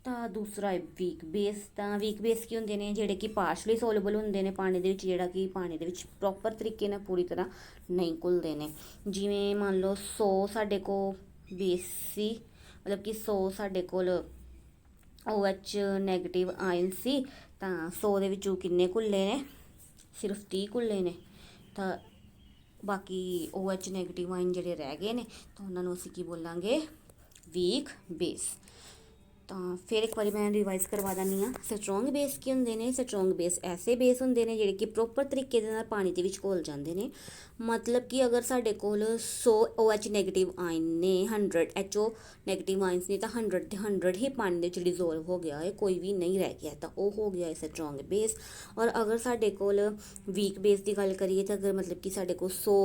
ਤਾਂ ਦੂਸਰਾ ਹੈ ਵੀਕ ਬੇਸ। ਤਾਂ ਵੀਕ ਬੇਸ ਕੀ ਹੁੰਦੇ ਨੇ? ਜਿਹੜੇ ਕਿ ਪਾਰਸ਼ਲੀ ਸੋਲੂਬਲ ਹੁੰਦੇ ਨੇ ਪਾਣੀ ਦੇ ਵਿੱਚ, ਜਿਹੜਾ ਕਿ ਪਾਣੀ ਦੇ ਵਿੱਚ ਪ੍ਰੋਪਰ ਤਰੀਕੇ ਨਾਲ ਪੂਰੀ ਤਰ੍ਹਾਂ ਨਹੀਂ ਘੁਲਦੇ ਨੇ। ਜਿਵੇਂ ਮੰਨ ਲਓ 100 ਸਾਡੇ ਕੋਲ ਬੇਸ ਸੀ, ਮਤਲਬ ਕਿ 100 ਸਾਡੇ ਕੋਲ OH ਨੈਗੇਟਿਵ ਆਇਨ ਸੀ, ਤਾਂ 100 ਦੇ ਵਿੱਚੋਂ ਕਿੰਨੇ ਘੁੱਲੇ ਨੇ? ਸਿਰਫ 30 ਘੁੱਲੇ ਨੇ। ਤਾਂ ਬਾਕੀ OH ਨੈਗੇਟਿਵ ਆਇਨ ਜਿਹੜੇ ਰਹਿ ਗਏ ਨੇ, ਤਾਂ ਉਹਨਾਂ ਨੂੰ ਅਸੀਂ ਕੀ ਬੋਲਾਂਗੇ? Weak base. ਤਾਂ ਫਿਰ ਇੱਕ ਵਾਰੀ ਮੈਂ ਰਿਵਾਈਜ਼ ਕਰਵਾ ਦਿੰਦੀ ਹਾਂ। ਸਟਰੋਂਗ ਬੇਸ ਕੀ ਹੁੰਦੇ ਨੇ? ਸਟਰੋਂਗ ਬੇਸ ਐਸੇ ਬੇਸ ਹੁੰਦੇ ਨੇ ਜਿਹੜੇ ਕਿ ਪ੍ਰੋਪਰ ਤਰੀਕੇ ਦੇ ਨਾਲ ਪਾਣੀ ਦੇ ਵਿੱਚ ਘੁਲ ਜਾਂਦੇ ਨੇ। ਮਤਲਬ ਕਿ ਅਗਰ ਸਾਡੇ ਕੋਲ 100 OH ਨੈਗੇਟਿਵ ਆਇਨ ਨੇ, 100 HO ਨੈਗੇਟਿਵ ਆਇਨਸ ਨੇ, ਤਾਂ 100 ਦੇ 100 ਹੀ ਪਾਣੀ ਦੇ ਵਿੱਚ ਡਿਜ਼ੋਲਵ ਹੋ ਗਿਆ ਹੈ, ਕੋਈ ਵੀ ਨਹੀਂ ਰਹਿ ਗਿਆ, ਤਾਂ ਉਹ ਹੋ ਗਿਆ ਹੈ ਸਟਰੋਂਗ ਬੇਸ। ਔਰ ਅਗਰ ਸਾਡੇ ਕੋਲ ਵੀਕ ਬੇਸ ਦੀ ਗੱਲ ਕਰੀਏ ਤਾਂ ਅਗਰ ਮਤਲਬ ਕਿ ਸਾਡੇ ਕੋਲ 100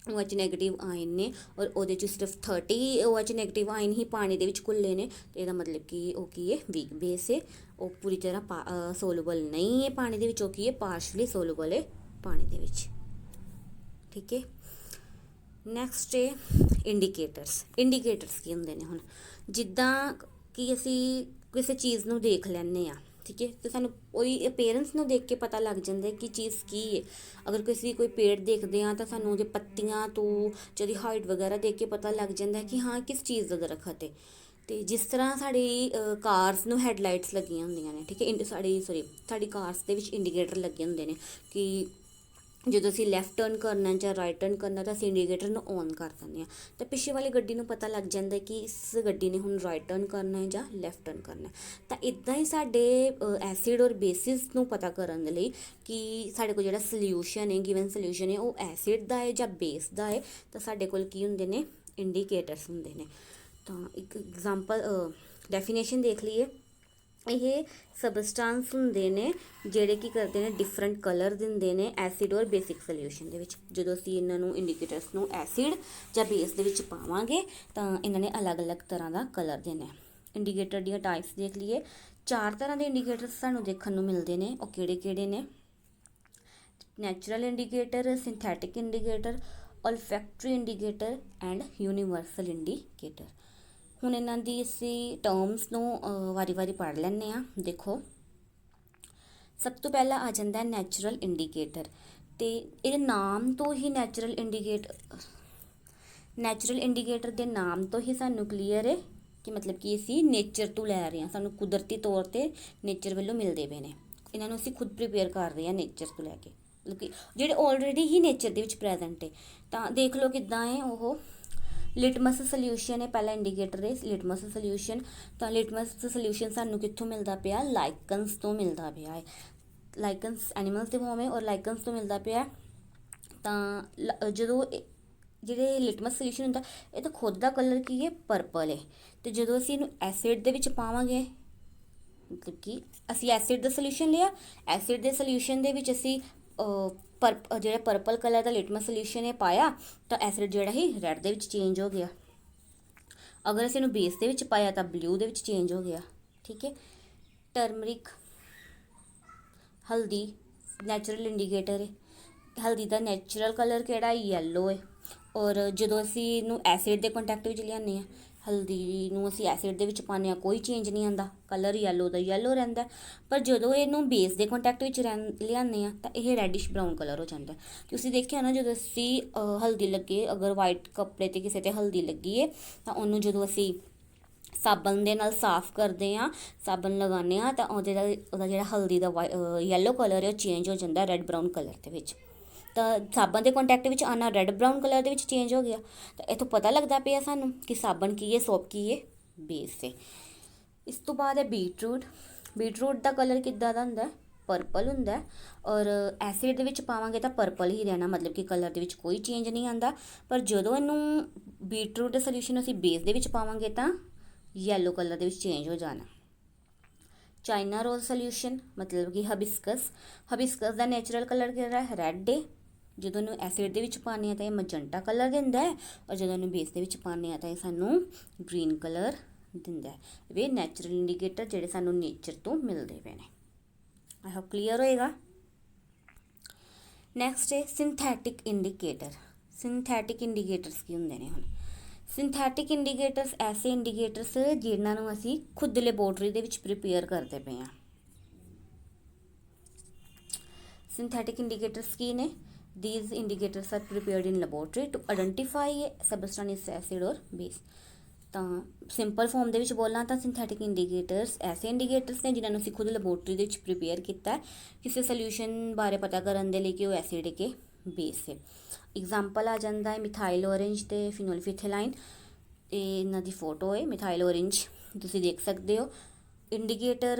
OH ਨੈਗੇਟਿਵ ਆਇਨ ਨੇ ਔਰ ਉਹਦੇ 'ਚ ਸਿਰਫ 30 OH ਨੈਗੇਟਿਵ ਆਇਨ ਹੀ ਪਾਣੀ ਦੇ ਵਿੱਚ ਘੁੱਲੇ ਨੇ, ਤੇ ਇਹਦਾ ਮਤਲਬ ਕਿ ਉਹ ਕੀ ਹੈ? ਵੀਕ ਬੇਸ ਹੈ। ਉਹ ਪੂਰੀ ਤਰ੍ਹਾਂ ਸੋਲੂਬਲ ਨਹੀਂ ਹੈ ਪਾਣੀ ਦੇ ਵਿੱਚ, ਉਹ ਕੀ ਹੈ? ਪਾਰਸ਼ਲੀ ਸੋਲੂਬਲ ਹੈ ਪਾਣੀ ਦੇ ਵਿੱਚ। ਠੀਕ ਹੈ। ਨੈਕਸਟ ਹੈ ਇੰਡੀਕੇਟਰਸ। ਇੰਡੀਕੇਟਰਸ ਕੀ ਹੁੰਦੇ ਨੇ? ਹੁਣ ਜਿੱਦਾਂ ਕਿ ਅਸੀਂ ਕਿਸੇ ਚੀਜ਼ ਨੂੰ ਦੇਖ ਲੈਂਦੇ ਹਾਂ, ਠੀਕ ਹੈ, ਤੇ ਸਾਨੂੰ ਉਹਦੀ ਅਪੀਅਰੈਂਸ ਨੂੰ ਦੇਖ ਕੇ ਪਤਾ ਲੱਗ ਜਾਂਦਾ ਕਿ ਚੀਜ਼ ਕੀ ਹੈ। ਅਗਰ ਕੋਈ ਪੇੜ ਦੇਖਦੇ ਹਾਂ ਤਾਂ ਸਾਨੂੰ ਉਹਦੇ ਪੱਤੀਆਂ ਤੋਂ ਜਾਂ ਉਹਦੀ ਹਾਈਟ ਵਗੈਰਾ ਦੇਖ ਕੇ ਪਤਾ ਲੱਗ ਜਾਂਦਾ ਕਿ ਹਾਂ ਕਿਸ ਚੀਜ਼ ਦਾ ਦਰਖਤ ਹੈ। ਅਤੇ ਜਿਸ ਤਰ੍ਹਾਂ ਸਾਡੀ ਕਾਰਸ ਨੂੰ ਹੈਡਲਾਈਟਸ ਲੱਗੀਆਂ ਹੁੰਦੀਆਂ ਨੇ, ਠੀਕ ਹੈ, ਸਾਡੀ ਕਾਰਸ ਦੇ ਵਿੱਚ ਇੰਡੀਕੇਟਰ ਲੱਗੇ ਹੁੰਦੇ ਨੇ ਕਿ ਜਦੋਂ ਅਸੀਂ ਲੈਫਟ ਟਰਨ ਕਰਨਾ ਜਾਂ ਰਾਈਟ ਟਰਨ ਕਰਨਾ ਤਾਂ ਅਸੀਂ ਇੰਡੀਕੇਟਰ ਨੂੰ ਔਨ ਕਰ ਦਿੰਦੇ ਹਾਂ, ਤਾਂ ਪਿੱਛੇ ਵਾਲੀ ਗੱਡੀ ਨੂੰ ਪਤਾ ਲੱਗ ਜਾਂਦਾ ਕਿ ਇਸ ਗੱਡੀ ਨੇ ਹੁਣ ਰਾਈਟ ਟਰਨ ਕਰਨਾ ਹੈ ਜਾਂ ਲੈਫਟ ਟਰਨ ਕਰਨਾ। ਤਾਂ ਇੱਦਾਂ ਹੀ ਸਾਡੇ ਐਸਿਡ ਔਰ ਬੇਸਿਸ ਨੂੰ ਪਤਾ ਕਰਨ ਦੇ ਲਈ ਕਿ ਸਾਡੇ ਕੋਲ ਜਿਹੜਾ ਸਲਿਊਸ਼ਨ ਹੈ, ਗਿਵਨ ਸਲਿਊਸ਼ਨ ਹੈ, ਉਹ ਐਸਿਡ ਦਾ ਹੈ ਜਾਂ ਬੇਸ ਦਾ ਹੈ, ਤਾਂ ਸਾਡੇ ਕੋਲ ਕੀ ਹੁੰਦੇ ਨੇ? ਇੰਡੀਕੇਟਰਸ ਹੁੰਦੇ ਨੇ। ਤਾਂ ਇੱਕ ਐਗਜ਼ਾਮਪਲ ਡੈਫੀਨੇਸ਼ਨ ਦੇਖ ਲਈਏ। ਇਹ ਸਬਸਟੈਂਸ ਹੁੰਦੇ ਨੇ ਜਿਹੜੇ ਕੀ ਕਰਦੇ ਨੇ? ਡਿਫਰੈਂਟ ਕਲਰ ਦਿੰਦੇ ਨੇ ਐਸਿਡ ਔਰ ਬੇਸਿਕ ਸੋਲਿਊਸ਼ਨ ਦੇ ਵਿੱਚ। ਜਦੋਂ ਅਸੀਂ ਇਹਨਾਂ ਨੂੰ ਇੰਡੀਕੇਟਰਸ ਨੂੰ ਐਸਿਡ ਜਾਂ ਬੇਸ ਦੇ ਵਿੱਚ ਪਾਵਾਂਗੇ ਤਾਂ ਇਹਨਾਂ ਨੇ ਅਲੱਗ-ਅਲੱਗ ਤਰ੍ਹਾਂ ਦਾ ਕਲਰ ਦੇਣਾ। ਇੰਡੀਕੇਟਰ ਦੀਆਂ ਟਾਈਪਸ ਦੇਖ ਲਈਏ। 4 ਤਰ੍ਹਾਂ ਦੇ ਇੰਡੀਕੇਟਰਸ ਸਾਨੂੰ ਦੇਖਣ ਨੂੰ ਮਿਲਦੇ ਨੇ। ਉਹ ਕਿਹੜੇ-ਕਿਹੜੇ ਨੇ? Natural indicator, synthetic indicator, olfactory indicator and universal indicator. ਹੁਣ ਇਹਨਾਂ ਦੀ ਅਸੀਂ ਟਰਮਸ ਨੂੰ ਵਾਰੀ-ਵਾਰੀ ਪੜ੍ਹ ਲੈਂਦੇ ਹਾਂ। ਦੇਖੋ, ਸਭ ਤੋਂ ਪਹਿਲਾਂ ਆ ਜਾਂਦਾ ਨੈਚੁਰਲ ਇੰਡੀਕੇਟਰ, ਅਤੇ ਇਹਦੇ ਨਾਮ ਤੋਂ ਹੀ ਨੈਚੁਰਲ ਇੰਡੀਕੇਟਰ ਦੇ ਨਾਮ ਤੋਂ ਹੀ ਸਾਨੂੰ ਕਲੀਅਰ ਹੈ ਕਿ ਮਤਲਬ ਕਿ ਅਸੀਂ ਨੇਚਰ ਤੋਂ ਲੈ ਰਹੇ ਹਾਂ, ਸਾਨੂੰ ਕੁਦਰਤੀ ਤੌਰ 'ਤੇ ਨੇਚਰ ਵੱਲੋਂ ਮਿਲਦੇ ਪਏ ਨੇ। ਇਹਨਾਂ ਨੂੰ ਅਸੀਂ ਖੁਦ ਪ੍ਰੀਪੇਅਰ ਕਰ ਰਹੇ ਹਾਂ ਨੇਚਰ ਤੋਂ ਲੈ ਕੇ, ਮਤਲਬ ਕਿ ਜਿਹੜੇ ਆਲਰੇਡੀ ਹੀ ਨੇਚਰ ਦੇ ਵਿੱਚ ਪ੍ਰੈਜ਼ੈਂਟ ਹੈ। ਤਾਂ ਦੇਖ ਲਓ ਕਿੱਦਾਂ ਹੈ ਉਹ। ਲਿਟਮਸ ਸੋਲਿਊਸ਼ਨ ਹੈ ਪਹਿਲਾ ਇੰਡੀਕੇਟਰ ਹੈ, ਲਿਟਮਸ ਸੋਲਿਊਸ਼ਨ। ਤਾਂ ਲਿਟਮਸ ਸੋਲਿਊਸ਼ਨ ਸਾਨੂੰ ਕਿੱਥੋਂ ਮਿਲਦਾ ਪਿਆ? ਲਾਈਕਨਸ ਤੋਂ ਮਿਲਦਾ ਪਿਆ ਹੈ। ਲਾਈਕਨਸ ਐਨੀਮਲਸ ਦੇ ਫੋਰਮ ਹੈ ਔਰ ਲਾਈਕਨਸ ਤੋਂ ਮਿਲਦਾ ਪਿਆ। ਤਾਂ ਜਦੋਂ ਜਿਹੜੇ ਲਿਟਮਸ ਸੋਲਿਊਸ਼ਨ ਹੁੰਦਾ, ਇਹ ਤਾਂ ਖੁਦ ਦਾ ਕਲਰ ਕੀ ਹੈ? ਪਰਪਲ ਹੈ। ਅਤੇ ਜਦੋਂ ਅਸੀਂ ਇਹਨੂੰ ਐਸਿਡ ਦੇ ਵਿੱਚ ਪਾਵਾਂਗੇ, ਮਤਲਬ ਕਿ ਅਸੀਂ ਐਸਿਡ ਦਾ ਸੋਲਿਊਸ਼ਨ ਲਿਆ, ਐਸਿਡ ਦੇ ਸੋਲਿਊਸ਼ਨ ਦੇ ਵਿੱਚ ਅਸੀਂ ਜਿਹੜਾ ਪਰਪਲ ਕਲਰ ਦਾ ਲਿਟਮਸ ਸੋਲਿਊਸ਼ਨ ਹੈ ਪਾਇਆ, ਤਾਂ ਐਸਿਡ ਜਿਹੜਾ ਹੀ ਰੈੱਡ ਦੇ ਵਿੱਚ ਚੇਂਜ ਹੋ ਗਿਆ। ਅਗਰ ਅਸੀਂ ਇਹਨੂੰ ਬੇਸ ਦੇ ਵਿੱਚ ਪਾਇਆ ਤਾਂ ਬਲੂ ਦੇ ਵਿੱਚ ਚੇਂਜ ਹੋ ਗਿਆ। ਠੀਕ ਹੈ। ਟਰਮਰਿਕ, ਹਲਦੀ ਨੈਚੁਰਲ ਇੰਡੀਕੇਟਰ ਹੈ। ਹਲਦੀ ਦਾ ਨੈਚੁਰਲ ਕਲਰ ਕਿਹੜਾ? ਯੈਲੋ ਹੈ। ਔਰ ਜਦੋਂ ਅਸੀਂ ਇਹਨੂੰ ਐਸਿਡ ਦੇ ਕੰਟੈਕਟ ਵਿੱਚ ਲਿਆਉਂਦੇ ਹਾਂ, ਹਲਦੀ ਨੂੰ ਅਸੀਂ ਐਸਿਡ ਦੇ ਵਿੱਚ ਪਾਉਂਦੇ ਹਾਂ, ਕੋਈ ਚੇਂਜ ਨਹੀਂ ਆਉਂਦਾ, ਕਲਰ ਯੈਲੋ ਦਾ ਯੈਲੋ ਰਹਿੰਦਾ। ਪਰ ਜਦੋਂ ਇਹਨੂੰ ਬੇਸ ਦੇ ਕੰਟੈਕਟ ਵਿੱਚ ਲਿਆਉਂਦੇ ਹਾਂ ਤਾਂ ਇਹ ਰੈਡਿਸ਼ ਬਰਾਊਨ ਕਲਰ ਹੋ ਜਾਂਦਾ। ਤੁਸੀਂ ਦੇਖਿਆ ਨਾ, ਜਦੋਂ ਅਸੀਂ ਹਲਦੀ ਲੱਗੇ, ਅਗਰ ਵਾਈਟ ਕੱਪੜੇ 'ਤੇ ਕਿਸੇ 'ਤੇ ਹਲਦੀ ਲੱਗੀ ਹੈ ਤਾਂ ਉਹਨੂੰ ਜਦੋਂ ਅਸੀਂ ਸਾਬਣ ਦੇ ਨਾਲ ਸਾਫ਼ ਕਰਦੇ ਹਾਂ, ਸਾਬਣ ਲਗਾਉਂਦੇ ਹਾਂ, ਤਾਂ ਉਹਦਾ ਜਿਹੜਾ ਹਲਦੀ ਦਾ ਯੈਲੋ ਕਲਰ ਹੈ ਉਹ ਚੇਂਜ ਹੋ ਜਾਂਦਾ ਰੈੱਡ ਬਰਾਊਨ ਕਲਰ ਦੇ ਵਿੱਚ। ਤਾਂ ਸਾਬਣ ਦੇ ਕੰਟੈਕਟ ਵਿੱਚ ਆਉਣਾ ਰੈੱਡ ਬਰਾਊਨ ਕਲਰ ਦੇ ਵਿੱਚ ਚੇਂਜ ਹੋ ਗਿਆ। ਤਾਂ ਇੱਥੋਂ ਪਤਾ ਲੱਗਦਾ ਪਿਆ ਸਾਨੂੰ ਕਿ ਸਾਬਣ ਕੀ ਹੈ, ਸੋਪ ਕੀ ਹੈ? ਬੇਸ ਹੈ। ਇਸ ਤੋਂ ਬਾਅਦ ਹੈ ਬੀਟਰੂਟ। ਬੀਟਰੂਟ ਦਾ ਕਲਰ ਕਿੱਦਾਂ ਦਾ ਹੁੰਦਾ? ਪਰਪਲ ਹੁੰਦਾ। ਔਰ ਐਸਿਡ ਦੇ ਵਿੱਚ ਪਾਵਾਂਗੇ ਤਾਂ ਪਰਪਲ ਹੀ ਰਹਿਣਾ, ਮਤਲਬ ਕਿ ਕਲਰ ਦੇ ਵਿੱਚ ਕੋਈ ਚੇਂਜ ਨਹੀਂ ਆਉਂਦਾ। ਪਰ ਜਦੋਂ ਇਹਨੂੰ ਬੀਟਰੂਟ ਦਾ ਸੋਲਿਊਸ਼ਨ ਅਸੀਂ ਬੇਸ ਦੇ ਵਿੱਚ ਪਾਵਾਂਗੇ ਤਾਂ ਯੈਲੋ ਕਲਰ ਦੇ ਵਿੱਚ ਚੇਂਜ ਹੋ ਜਾਣਾ। ਚਾਈਨਾ ਰੋਜ਼ ਸੋਲਿਊਸ਼ਨ, ਮਤਲਬ ਕਿ ਹਬਿਸਕਸ ਦਾ ਨੈਚੁਰਲ ਕਲਰ ਕਿਹੜਾ? ਰੈੱਡ ਹੈ। ਜਦੋਂ ਇਹਨੂੰ ਐਸਿਡ ਦੇ ਵਿੱਚ ਪਾਉਂਦੇ ਹਾਂ ਤਾਂ ਇਹ ਮਜੰਟਾ ਕਲਰ ਦਿੰਦਾ ਹੈ, ਔਰ ਜਦੋਂ ਇਹਨੂੰ ਬੇਸ ਦੇ ਵਿੱਚ ਪਾਉਂਦੇ ਹਾਂ ਤਾਂ ਇਹ ਸਾਨੂੰ ਗ੍ਰੀਨ ਕਲਰ ਦਿੰਦਾ ਹੈ। ਇਹ ਨੈਚੁਰਲ ਇੰਡੀਕੇਟਰ ਜਿਹੜੇ ਸਾਨੂੰ ਨੇਚਰ ਤੋਂ ਮਿਲਦੇ ਪਏ ਨੇ। ਆਈ ਹੋਪ ਕਲੀਅਰ ਹੋਏਗਾ। ਨੈਕਸਟ ਹੈ ਸਿੰਥੈਟਿਕ ਇੰਡੀਕੇਟਰ। ਸਿੰਥੈਟਿਕ ਇੰਡੀਕੇਟਰਸ ਕੀ ਹੁੰਦੇ ਨੇ? ਹੁਣ ਸਿੰਥੈਟਿਕ ਇੰਡੀਕੇਟਰਸ ਐਸੇ ਇੰਡੀਕੇਟਰਸ ਜਿਨ੍ਹਾਂ ਨੂੰ ਅਸੀਂ ਖੁਦ ਲੈਬੋਰਟਰੀ ਦੇ ਵਿੱਚ ਪ੍ਰੀਪੇਅਰ ਕਰਦੇ ਪਏ ਹਾਂ। ਸਿੰਥੈਟਿਕ ਇੰਡੀਕੇਟਰਸ ਕੀ ਨੇ? These indicators are prepared in laboratory to identify substance acid or base। ਤਾਂ ਸਿੰਪਲ ਫਾਰਮ ਦੇ ਵਿੱਚ ਬੋਲਾਂ ਤਾਂ ਸਿੰਥੈਟਿਕ ਇੰਡੀਕੇਟਰਸ ਐਸੇ ਇੰਡੀਕੇਟਰਸ ਨੇ ਜਿਨ੍ਹਾਂ ਨੂੰ ਅਸੀਂ ਖੁਦ ਲੈਬੋਰਟਰੀ ਦੇ ਵਿੱਚ ਪ੍ਰੀਪੇਅਰ ਕੀਤਾ ਕਿਸੇ ਸੋਲਿਊਸ਼ਨ ਬਾਰੇ ਪਤਾ ਕਰਨ ਦੇ ਲਈ ਕਿ ਉਹ ਐਸਿਡ ਹੈ ਕਿ ਬੇਸ ਹੈ। ਐਗਜ਼ਾਮਪਲ ਆ ਜਾਂਦਾ ਹੈ ਮਿਥਾਈਲ ਔਰੇਂਜ ਅਤੇ ਫਿਨੋਲਫਿਥੇਲਾਈਨ। ਇਹ ਇਹਨਾਂ ਦੀ ਫੋਟੋ ਹੈ। ਮਿਥਾਈਲ ਔਰੇਂਜ ਤੁਸੀਂ ਦੇਖ ਸਕਦੇ ਹੋ ਇੰਡੀਕੇਟਰ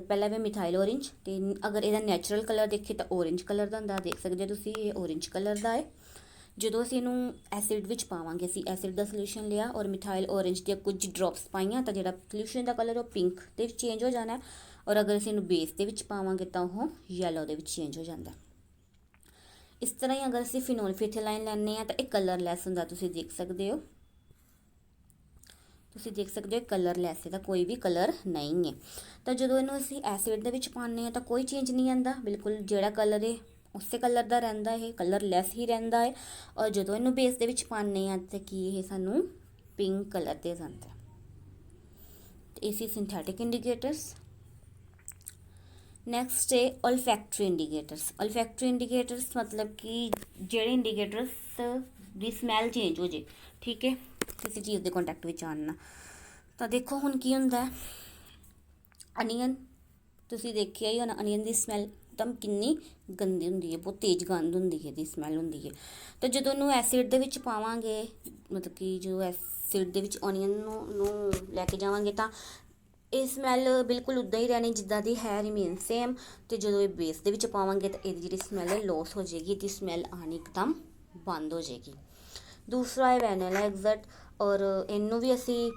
ਪਹਿਲਾਂ ਵੀ ਮਿਥਾਈਲ ਔਰੇਂਜ, ਤੇ ਅਗਰ ਇਹਦਾ ਨੈਚੁਰਲ ਕਲਰ ਦੇਖੀਏ ਤਾਂ ਔਰੇਂਜ ਕਲਰ ਦਾ ਹੁੰਦਾ, ਦੇਖ ਸਕਦੇ ਹੋ ਤੁਸੀਂ ਇਹ ਔਰੇਂਜ ਕਲਰ ਦਾ ਹੈ। ਜਦੋਂ ਅਸੀਂ ਇਹਨੂੰ ਐਸਿਡ ਵਿੱਚ ਪਾਵਾਂਗੇ, ਅਸੀਂ ਐਸਿਡ ਦਾ ਸੋਲਿਊਸ਼ਨ ਲਿਆ ਔਰ ਮਿਥਾਈਲ ਔਰੇਂਜ ਦੀਆਂ ਕੁਝ ਡ੍ਰੌਪਸ ਪਾਈਆਂ ਤਾਂ ਜਿਹੜਾ ਸੋਲਿਊਸ਼ਨ ਦਾ ਕਲਰ ਉਹ ਪਿੰਕ ਦੇ ਵਿੱਚ ਚੇਂਜ ਹੋ ਜਾਣਾ, ਔਰ ਅਗਰ ਅਸੀਂ ਇਹਨੂੰ ਬੇਸ ਦੇ ਵਿੱਚ ਪਾਵਾਂਗੇ ਤਾਂ ਉਹ ਯੈਲੋ ਦੇ ਵਿੱਚ ਚੇਂਜ ਹੋ ਜਾਂਦਾ। ਇਸ ਤਰ੍ਹਾਂ ਹੀ ਅਗਰ ਅਸੀਂ ਫਿਨੋਲਫਿਥਾਈਲੀਨ ਲੈਂਦੇ ਹਾਂ ਤਾਂ ਇਹ ਕਲਰਲੈਸ ਹੁੰਦਾ, ਤੁਸੀਂ ਦੇਖ ਸਕਦੇ ਹੋ। ਤੁਸੀਂ ਦੇਖ ਸਕਦੇ ਹੋ ਕਲਰਲੈਸ, ਇਹਦਾ ਕੋਈ ਵੀ ਕਲਰ ਨਹੀਂ ਹੈ। ਤਾਂ ਜਦੋਂ ਇਹਨੂੰ ਅਸੀਂ ਐਸਿਡ ਦੇ ਵਿੱਚ ਪਾਉਂਦੇ ਹਾਂ ਤਾਂ ਕੋਈ ਚੇਂਜ ਨਹੀਂ ਆਉਂਦਾ, ਬਿਲਕੁਲ ਜਿਹੜਾ ਕਲਰ ਹੈ ਉਸੇ ਕਲਰ ਦਾ ਰਹਿੰਦਾ, ਇਹ ਕਲਰਲੈਸ ਹੀ ਰਹਿੰਦਾ ਹੈ। ਔਰ ਜਦੋਂ ਇਹਨੂੰ ਬੇਸ ਦੇ ਵਿੱਚ ਪਾਉਂਦੇ ਹਾਂ ਤਾਂ ਕੀ ਇਹ ਸਾਨੂੰ ਪਿੰਕ ਕਲਰ ਦੇ ਜਾਂਦਾ। ਇਹ ਸੀ ਸਿੰਥੈਟਿਕ ਇੰਡੀਕੇਟਰਸ। ਨੈਕਸਟ ਹੈ 올ਫੈਕਟਰੀ ਇੰਡੀਕੇਟਰਸ। 올ਫੈਕਟਰੀ ਇੰਡੀਕੇਟਰਸ ਮਤਲਬ ਕਿ ਜਿਹੜੇ ਇੰਡੀਕੇਟਰਸ ਦੀ ਸਮੈਲ ਚੇਂਜ ਹੋ ਜੇ, ਠੀਕ ਹੈ, ਕਿਸੇ ਚੀਜ਼ ਦੇ ਕੰਟੈਕਟ ਵਿੱਚ ਆਉਣ ਨਾਲ। ਤਾਂ ਦੇਖੋ ਹੁਣ ਕੀ ਹੁੰਦਾ, ਅਨੀਅਨ ਤੁਸੀਂ ਦੇਖਿਆ ਹੀ ਹੋਣਾ, ਅਨੀਅਨ ਦੀ ਸਮੈਲ ਇੱਕਦਮ ਕਿੰਨੀ ਗੰਦੀ ਹੁੰਦੀ ਹੈ, ਬਹੁਤ ਤੇਜ਼ ਗੰਧ ਹੁੰਦੀ ਹੈ, ਇਹਦੀ ਸਮੈਲ ਹੁੰਦੀ ਹੈ। ਤਾਂ ਜਦੋਂ ਉਹਨੂੰ ਐਸਿਡ ਦੇ ਵਿੱਚ ਪਾਵਾਂਗੇ, ਮਤਲਬ ਕਿ ਜਦੋਂ ਐਸਿਡ ਦੇ ਵਿੱਚ ਅਨੀਅਨ ਨੂੰ ਲੈ ਕੇ ਜਾਵਾਂਗੇ ਤਾਂ ਇਹ ਸਮੈਲ ਬਿਲਕੁਲ ਉੱਦਾਂ ਹੀ ਰਹਿਣੀ ਜਿੱਦਾਂ ਦੀ ਹੈ, ਰਿਮੇਨ ਸੇਮ। ਅਤੇ ਜਦੋਂ ਇਹ ਬੇਸ ਦੇ ਵਿੱਚ ਪਾਵਾਂਗੇ ਤਾਂ ਇਹਦੀ ਜਿਹੜੀ ਸਮੈਲ ਹੈ ਲੋਸ ਹੋ ਜਾਏਗੀ, ਇਹਦੀ ਸਮੈਲ ਆਉਣੀ ਇੱਕਦਮ ਬੰਦ ਹੋ ਜਾਏਗੀ। ਦੂਸਰਾ ਹੈ ਵੈਨੀਲਾ ਐਗਜ਼ਟ, ਔਰ ਇਹਨੂੰ ਵੀ ਅਸੀਂ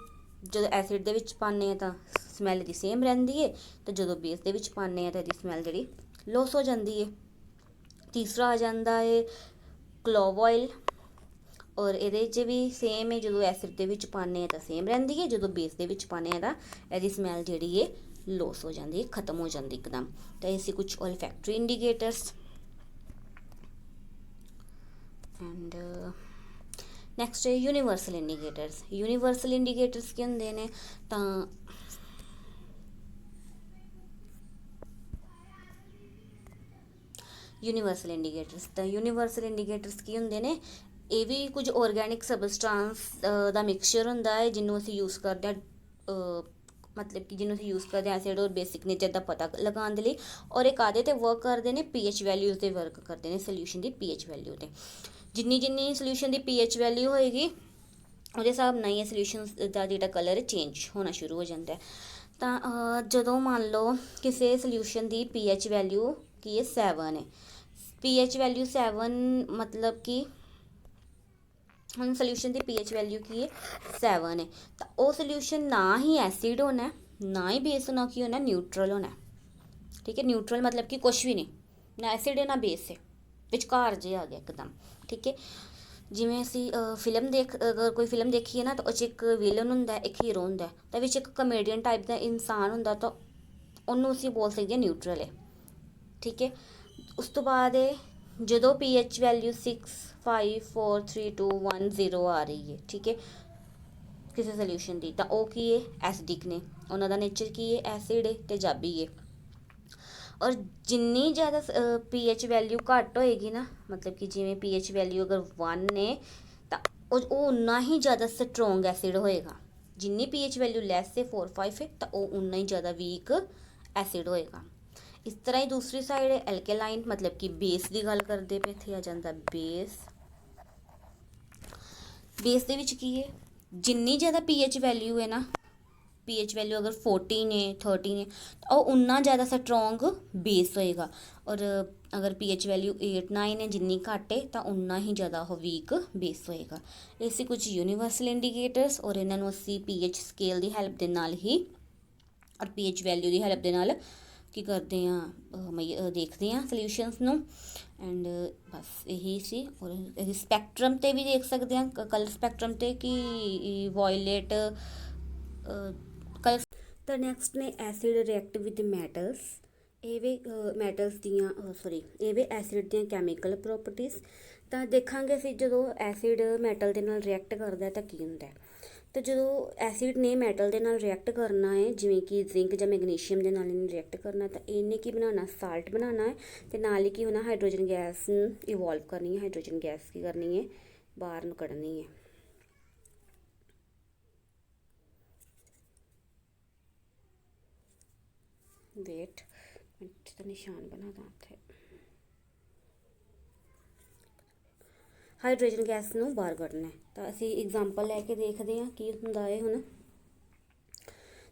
ਜਦੋਂ ਐਸਿਡ ਦੇ ਵਿੱਚ ਪਾਉਂਦੇ ਹਾਂ ਤਾਂ ਸਮੈਲ ਦੀ ਸੇਮ ਰਹਿੰਦੀ ਹੈ, ਅਤੇ ਜਦੋਂ ਬੇਸ ਦੇ ਵਿੱਚ ਪਾਉਂਦੇ ਹਾਂ ਤਾਂ ਇਹਦੀ ਸਮੈਲ ਜਿਹੜੀ ਲੋਸ ਹੋ ਜਾਂਦੀ ਹੈ। ਤੀਸਰਾ ਆ ਜਾਂਦਾ ਹੈ ਕਲੋਵ ਆਇਲ, ਔਰ ਇਹਦੇ 'ਚ ਵੀ ਸੇਮ ਹੈ, ਜਦੋਂ ਐਸਿਡ ਦੇ ਵਿੱਚ ਪਾਉਂਦੇ ਹਾਂ ਤਾਂ ਸੇਮ ਰਹਿੰਦੀ ਹੈ, ਜਦੋਂ ਬੇਸ ਦੇ ਵਿੱਚ ਪਾਉਂਦੇ ਹਾਂ ਤਾਂ ਇਹਦੀ ਸਮੈਲ ਜਿਹੜੀ ਹੈ ਲੋਸ ਹੋ ਜਾਂਦੀ ਹੈ, ਖਤਮ ਹੋ ਜਾਂਦੀ ਇੱਕਦਮ। ਤਾਂ ਇਹ ਸੀ ਕੁਝ 올ਫੈਕਟਰੀ ਇੰਡੀਕੇਟਰਸ। ਐਂਡ ਨੈਕਸਟ ਹੈ ਯੂਨੀਵਰਸਲ ਇੰਡੀਕੇਟਰਸ। ਯੂਨੀਵਰਸਲ ਇੰਡੀਕੇਟਰਸ ਕੀ ਹੁੰਦੇ ਨੇ, ਤਾਂ ਯੂਨੀਵਰਸਲ ਇੰਡੀਕੇਟਰਸ ਕੀ ਹੁੰਦੇ ਨੇ, ਇਹ ਵੀ ਕੁਝ ਆਰਗੈਨਿਕ ਸਬਸਟੈਂਸ ਦਾ ਮਿਕਸਚਰ ਹੁੰਦਾ ਹੈ ਜਿਹਨੂੰ ਅਸੀਂ ਯੂਜ਼ ਕਰਦੇ ਹਾਂ, ਮਤਲਬ ਕਿ ਜਿਹਨੂੰ ਅਸੀਂ ਯੂਜ਼ ਕਰਦੇ ਹਾਂ ਐਸਿਡ ਔਰ ਬੇਸਿਕ ਨੇਚਰ ਦਾ ਪਤਾ ਲਗਾਉਣ ਦੇ ਲਈ। ਔਰ ਇਹ ਕਾਹਦੇ 'ਤੇ ਵਰਕ ਕਰਦੇ ਨੇ, ਪੀਐਚ ਵੈਲਿਊਜ਼ 'ਤੇ ਵਰਕ ਕਰਦੇ ਨੇ, ਸੋਲਿਊਸ਼ਨ ਦੀ ਪੀਐਚ ਵੈਲਿਊ 'ਤੇ। ਜਿੰਨੀ ਸੋਲਿਊਸ਼ਨ ਦੀ ਪੀਐਚ ਵੈਲਿਊ ਹੋਏਗੀ ਉਹਦੇ ਹਿਸਾਬ ਨਾਲ ਹੀ ਸੋਲਿਊਸ਼ਨ ਦਾ ਜਿਹੜਾ ਕਲਰ ਚੇਂਜ ਹੋਣਾ ਸ਼ੁਰੂ ਹੋ ਜਾਂਦਾ। ਤਾਂ ਜਦੋਂ ਮੰਨ ਲਓ ਕਿਸੇ ਸੋਲਿਊਸ਼ਨ ਦੀ ਪੀਐਚ ਵੈਲਿਊ ਕੀ ਹੈ 7 ਹੈ, ਪੀਐਚ ਵੈਲਿਊ 7 ਮਤਲਬ ਕਿ ਹੁਣ ਸੋਲਿਊਸ਼ਨ ਦੀ ਪੀਐਚ ਵੈਲਿਊ ਕੀ ਹੈ 7 ਹੈ, ਤਾਂ ਉਹ ਸੋਲਿਊਸ਼ਨ ਨਾ ਹੀ ਐਸਿਡ ਹੋਣਾ, ਨਾ ਹੀ ਬੇਸ ਹੋਣਾ, ਕੀ ਹੋਣਾ ਨਿਊਟਰਲ ਹੋਣਾ, ਠੀਕ ਹੈ। ਨਿਊਟਰਲ ਮਤਲਬ ਕਿ ਕੁਛ ਵੀ ਨਹੀਂ, ਨਾ ਐਸਿਡ ਹੈ ਨਾ ਬੇਸ ਹੈ, ਵਿਚਕਾਰ ਜੇ ਆ ਗਿਆ ਇੱਕਦਮ, ਠੀਕ ਹੈ। ਜਿਵੇਂ ਅਸੀਂ ਅਗਰ ਕੋਈ ਫਿਲਮ ਦੇਖੀਏ ਨਾ ਤਾਂ ਉਹ 'ਚ ਇੱਕ ਵਿਲਨ ਹੁੰਦਾ, ਇੱਕ ਹੀਰੋ ਹੁੰਦਾ, ਤਾਂ ਵਿੱਚ ਇੱਕ ਕਮੇਡੀਅਨ ਟਾਈਪ ਦਾ ਇਨਸਾਨ ਹੁੰਦਾ, ਤਾਂ ਉਹਨੂੰ ਅਸੀਂ ਬੋਲ ਸਕਦੇ ਹਾਂ ਨਿਊਟਰਲ ਹੈ, ਠੀਕ ਹੈ। ਉਸ ਤੋਂ ਬਾਅਦ ਜਦੋਂ ਪੀਐਚ ਵੈਲਿਊ 6 5 4 3 2 1 0 ਆ ਰਹੀ ਹੈ, ਠੀਕ ਹੈ, ਕਿਸੇ ਸੋਲਿਊਸ਼ਨ ਦੀ, ਤਾਂ ਉਹ ਕੀ ਹੈ ਐਸਿਡਿਕ ਨੇ, ਉਹਨਾਂ ਦਾ ਨੇਚਰ ਕੀ ਹੈ ਐਸਿਡ ਹੈ, ਤੇਜ਼ਾਬੀ ਹੈ। ਔਰ ਜਿੰਨੀ ਜ਼ਿਆਦਾ ਪੀਐਚ ਵੈਲਿਊ ਘੱਟ ਹੋਏਗੀ ਨਾ, ਮਤਲਬ ਕਿ ਜਿਵੇਂ ਪੀਐਚ ਵੈਲਿਊ ਅਗਰ 1 ਨੇ ਤਾਂ ਉਹ ਉਨਾ ਹੀ ਜ਼ਿਆਦਾ ਸਟਰੋਂਗ ਐਸਿਡ ਹੋਏਗਾ। ਜਿੰਨੀ ਪੀਐਚ ਵੈਲਿਊ ਲੈਸ ਹੈ 4 5 ਹੈ ਤਾਂ ਉਹ ਉਨਾ ਹੀ ਜ਼ਿਆਦਾ ਵੀਕ ਐਸਿਡ ਹੋਏਗਾ। ਇਸ ਤਰ੍ਹਾਂ ਹੀ ਦੂਸਰੀ ਸਾਈਡ ਹੈ ਐਲਕੇਲਾਈਨ, ਮਤਲਬ ਕਿ ਬੇਸ ਦੀ ਗੱਲ ਕਰਦੇ ਪਏ, ਇੱਥੇ ਆ ਜਾਂਦਾ ਬੇਸ। ਬੇਸ ਦੇ ਵਿੱਚ ਕੀ ਹੈ, ਜਿੰਨੀ ਜ਼ਿਆਦਾ ਪੀਐਚ ਵੈਲਿਊ ਹੈ ਨਾ, ਪੀਐਚ ਵੈਲਿਊ ਅਗਰ 14 ਨੇ 13 ਨੇ ਤਾਂ ਉਹ ਉਨਾ ਜ਼ਿਆਦਾ ਸਟਰੋਂਗ ਬੇਸ ਹੋਏਗਾ। ਔਰ ਅਗਰ ਪੀਐਚ ਵੈਲਿਊ 8 9 ਹੈ, ਜਿੰਨੀ ਘੱਟ ਹੈ ਤਾਂ ਉਨਾ ਹੀ ਜ਼ਿਆਦਾ ਉਹ ਵੀਕ ਬੇਸ ਹੋਏਗਾ। ਇਹ ਸੀ ਕੁਝ ਯੂਨੀਵਰਸਲ ਇੰਡੀਕੇਟਰਸ, ਔਰ ਇਹਨਾਂ ਨੂੰ ਅਸੀਂ ਪੀਐਚ ਸਕੇਲ ਦੀ ਹੈਲਪ ਦੇ ਨਾਲ ਹੀ ਔਰ ਪੀਐਚ ਵੈਲਿਊ ਦੀ ਹੈਲਪ ਦੇ ਨਾਲ ਕੀ ਕਰਦੇ ਹਾਂ, ਦੇਖਦੇ ਹਾਂ ਸੋਲਿਊਸ਼ਨਸ ਨੂੰ। ਐਂਡ ਬਸ ਇਹੀ ਸੀ। ਔਰ ਇਹ ਸਪੈਕਟਰਮ 'ਤੇ ਵੀ ਦੇਖ ਸਕਦੇ ਹਾਂ, ਕਲਰ ਸਪੈਕਟਰਮ 'ਤੇ ਕਿ ਵਾਇਲੇਟ ਕਲਰ। ਤਾਂ ਨੈਕਸਟ ਨੇ ਐਸਿਡ ਰਿਐਕਟ ਵਿਦ ਮੈਟਲਸ। ਇਹ ਵੀ ਮੈਟਲਸ ਦੀਆਂ ਇਹ ਵੀ ਐਸਿਡ ਦੀਆਂ ਕੈਮੀਕਲ ਪ੍ਰੋਪਰਟੀਜ਼। ਤਾਂ ਦੇਖਾਂਗੇ ਅਸੀਂ ਜਦੋਂ ਐਸਿਡ ਮੈਟਲ ਦੇ ਨਾਲ ਰਿਐਕਟ ਕਰਦਾ ਤਾਂ ਕੀ ਹੁੰਦਾ। ਤਾਂ ਜਦੋਂ ਐਸਿਡ ਨੇ ਮੈਟਲ ਦੇ ਨਾਲ ਰਿਐਕਟ ਕਰਨਾ ਹੈ, ਜਿਵੇਂ ਕਿ ਜ਼ਿੰਕ ਜਾਂ ਮੈਗਨੀਸ਼ੀਅਮ ਦੇ ਨਾਲ ਇਹਨੇ ਰਿਐਕਟ ਕਰਨਾ, ਤਾਂ ਇਹਨੇ ਕੀ ਬਣਾਉਣਾ ਸਾਲਟ ਬਣਾਉਣਾ ਹੈ, ਅਤੇ ਨਾਲ ਹੀ ਕੀ ਹੋਣਾ ਹਾਈਡਰੋਜਨ ਗੈਸ ਨੂੰ ਇਵੋਲਵ ਕਰਨੀ ਹੈ। ਹਾਈਡਰੋਜਨ ਗੈਸ ਕੀ ਕਰਨੀ ਹੈ, ਬਾਹਰ ਨੂੰ ਕੱਢਣੀ ਹੈ। ਵੇਟ ਤਾਂ ਨਿਸ਼ਾਨ ਬਣਾ ਦਾਂ ਇੱਥੇ। ਹਾਈਡਰੋਜਨ ਗੈਸ ਨੂੰ ਬਾਹਰ ਕੱਢਣਾ ਹੈ। ਤਾਂ ਅਸੀਂ ਐਗਜ਼ਾਮਪਲ ਲੈ ਕੇ ਦੇਖਦੇ ਹਾਂ ਕੀ ਹੁੰਦਾ ਹੈ। ਹੁਣ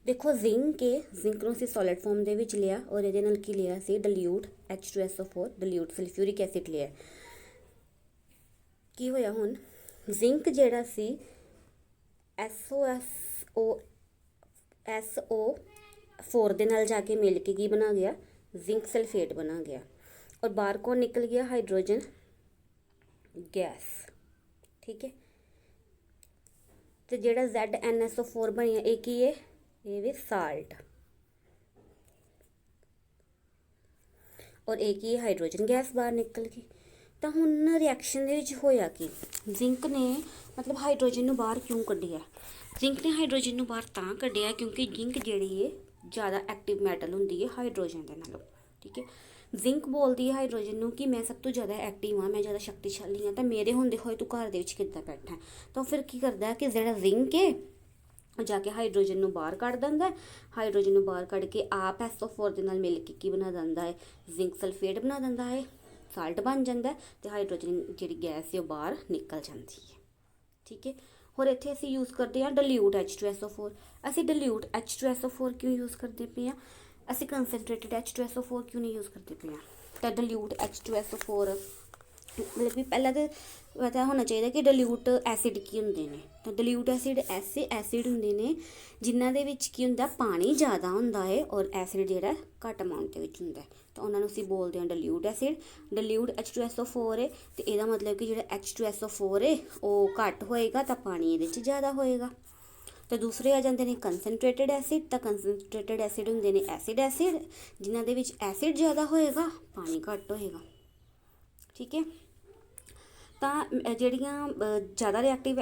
देखो जिंक है, जिंक ਨੂੰ ਅਸੀਂ ਸੋਲਿਡ ਫਾਰਮ ਦੇ ਵਿੱਚ ਲਿਆ ਔਰ ਇਹਦੇ ਨਾਲ ਕੀ ਲਿਆ ਸੀ dilute H2SO4 dilute sulphuric acid ਲਿਆ। ਕੀ ਹੋਇਆ ਹੁਣ ਜ਼ਿੰਕ ਜਿਹੜਾ ਸੀ SO4 ਦੇ ਨਾਲ ਜਾ ਕੇ ਮਿਲ ਕੇ ਕੀ ਬਣਾ ਗਿਆ ਜ਼ਿੰਕ ਸਲਫੇਟ ਬਣਾ ਗਿਆ ਔਰ ਬਾਹਰ ਕੌਣ ਨਿਕਲ ਗਿਆ ਹਾਈਡਰੋਜਨ ਗੈਸ। ਠੀਕ ਹੈ ਤੇ ਜਿਹੜਾ ZnSO4 ਬਣਿਆ ਇਹ ਕੀ ਹੈ ਇਹ ਵੀ ਸਾਲਟ ਔਰ एक ही हाइड्रोजन गैस बाहर निकल गई। तो हुण रिएक्शन दे विच होया कि जिंक ने मतलब हाइड्रोजन नूं बाहर क्यों कढ़िया। जिंक ने हाइड्रोजन नूं बाहर तां कढ़िया क्योंकि जिंक जिहड़ी है ज़्यादा एक्टिव मैटल हुंदी है हाइड्रोजन दे नालों। ठीक है जिंक बोलदी है हाइड्रोजन नूं कि मैं सब तो ज़्यादा एक्टिव हाँ, मैं ज़्यादा शक्तिशाली हाँ, तो मेरे होंदे होए तू घर दे विच किद्दां बैठा है। तो फिर की करदा है कि जिहड़ा जिंक है जाके हाइड्रोजन नूं बाहर कढ़ दिंदा है। हाइड्रोजन नूं बाहर कढ़ के आप SO4 दे नाल मिल के की बना दिंदा है जिंक सल्फेट बना दिंदा है, साल्ट बन जाता है तो हाइड्रोजन जिहड़ी गैस है बाहर निकल जाती है। ठीक है और इत्थे असीं यूज़ करते हैं डिल्यूट H2SO4। असीं डिल्यूट H2SO4 क्यों यूज़ करते पे हैं, असीं कंसनट्रेटेड H2SO4 क्यों नहीं यूज़ करते पे हैं। तो डिल्यूट H2SO4 मतलब कि पहला तो पता होना चाहिए कि डिल्यूट एसिड की होंदे ने। तो डिल्यूट एसिड ऐसे एसिड होंदे ने जिन्हां दे विच की हुंदा पानी ज़्यादा हुंदा है और एसिड जिहड़ा घट अमाउंट दे विच हुंदा है। तो उन्हां नूं असीं बोलदे हां डिल्यूट एसिड। डिल्यूट H2SO4 है तो इहदा मतलब कि जिहड़ा H2SO4 है वो घट होएगा तो पानी इहदे च ज़्यादा होएगा। तो दूसरे आ जाते हैं कंसनट्रेटेड एसिड। तो कंसनट्रेटेड एसिड होंदे ने एसिड जिन्हां दे विच एसिड ज़्यादा होएगा पानी घट होएगा। ठीक है तो ਜਿਹੜੀਆਂ ज़्यादा रिएक्टिव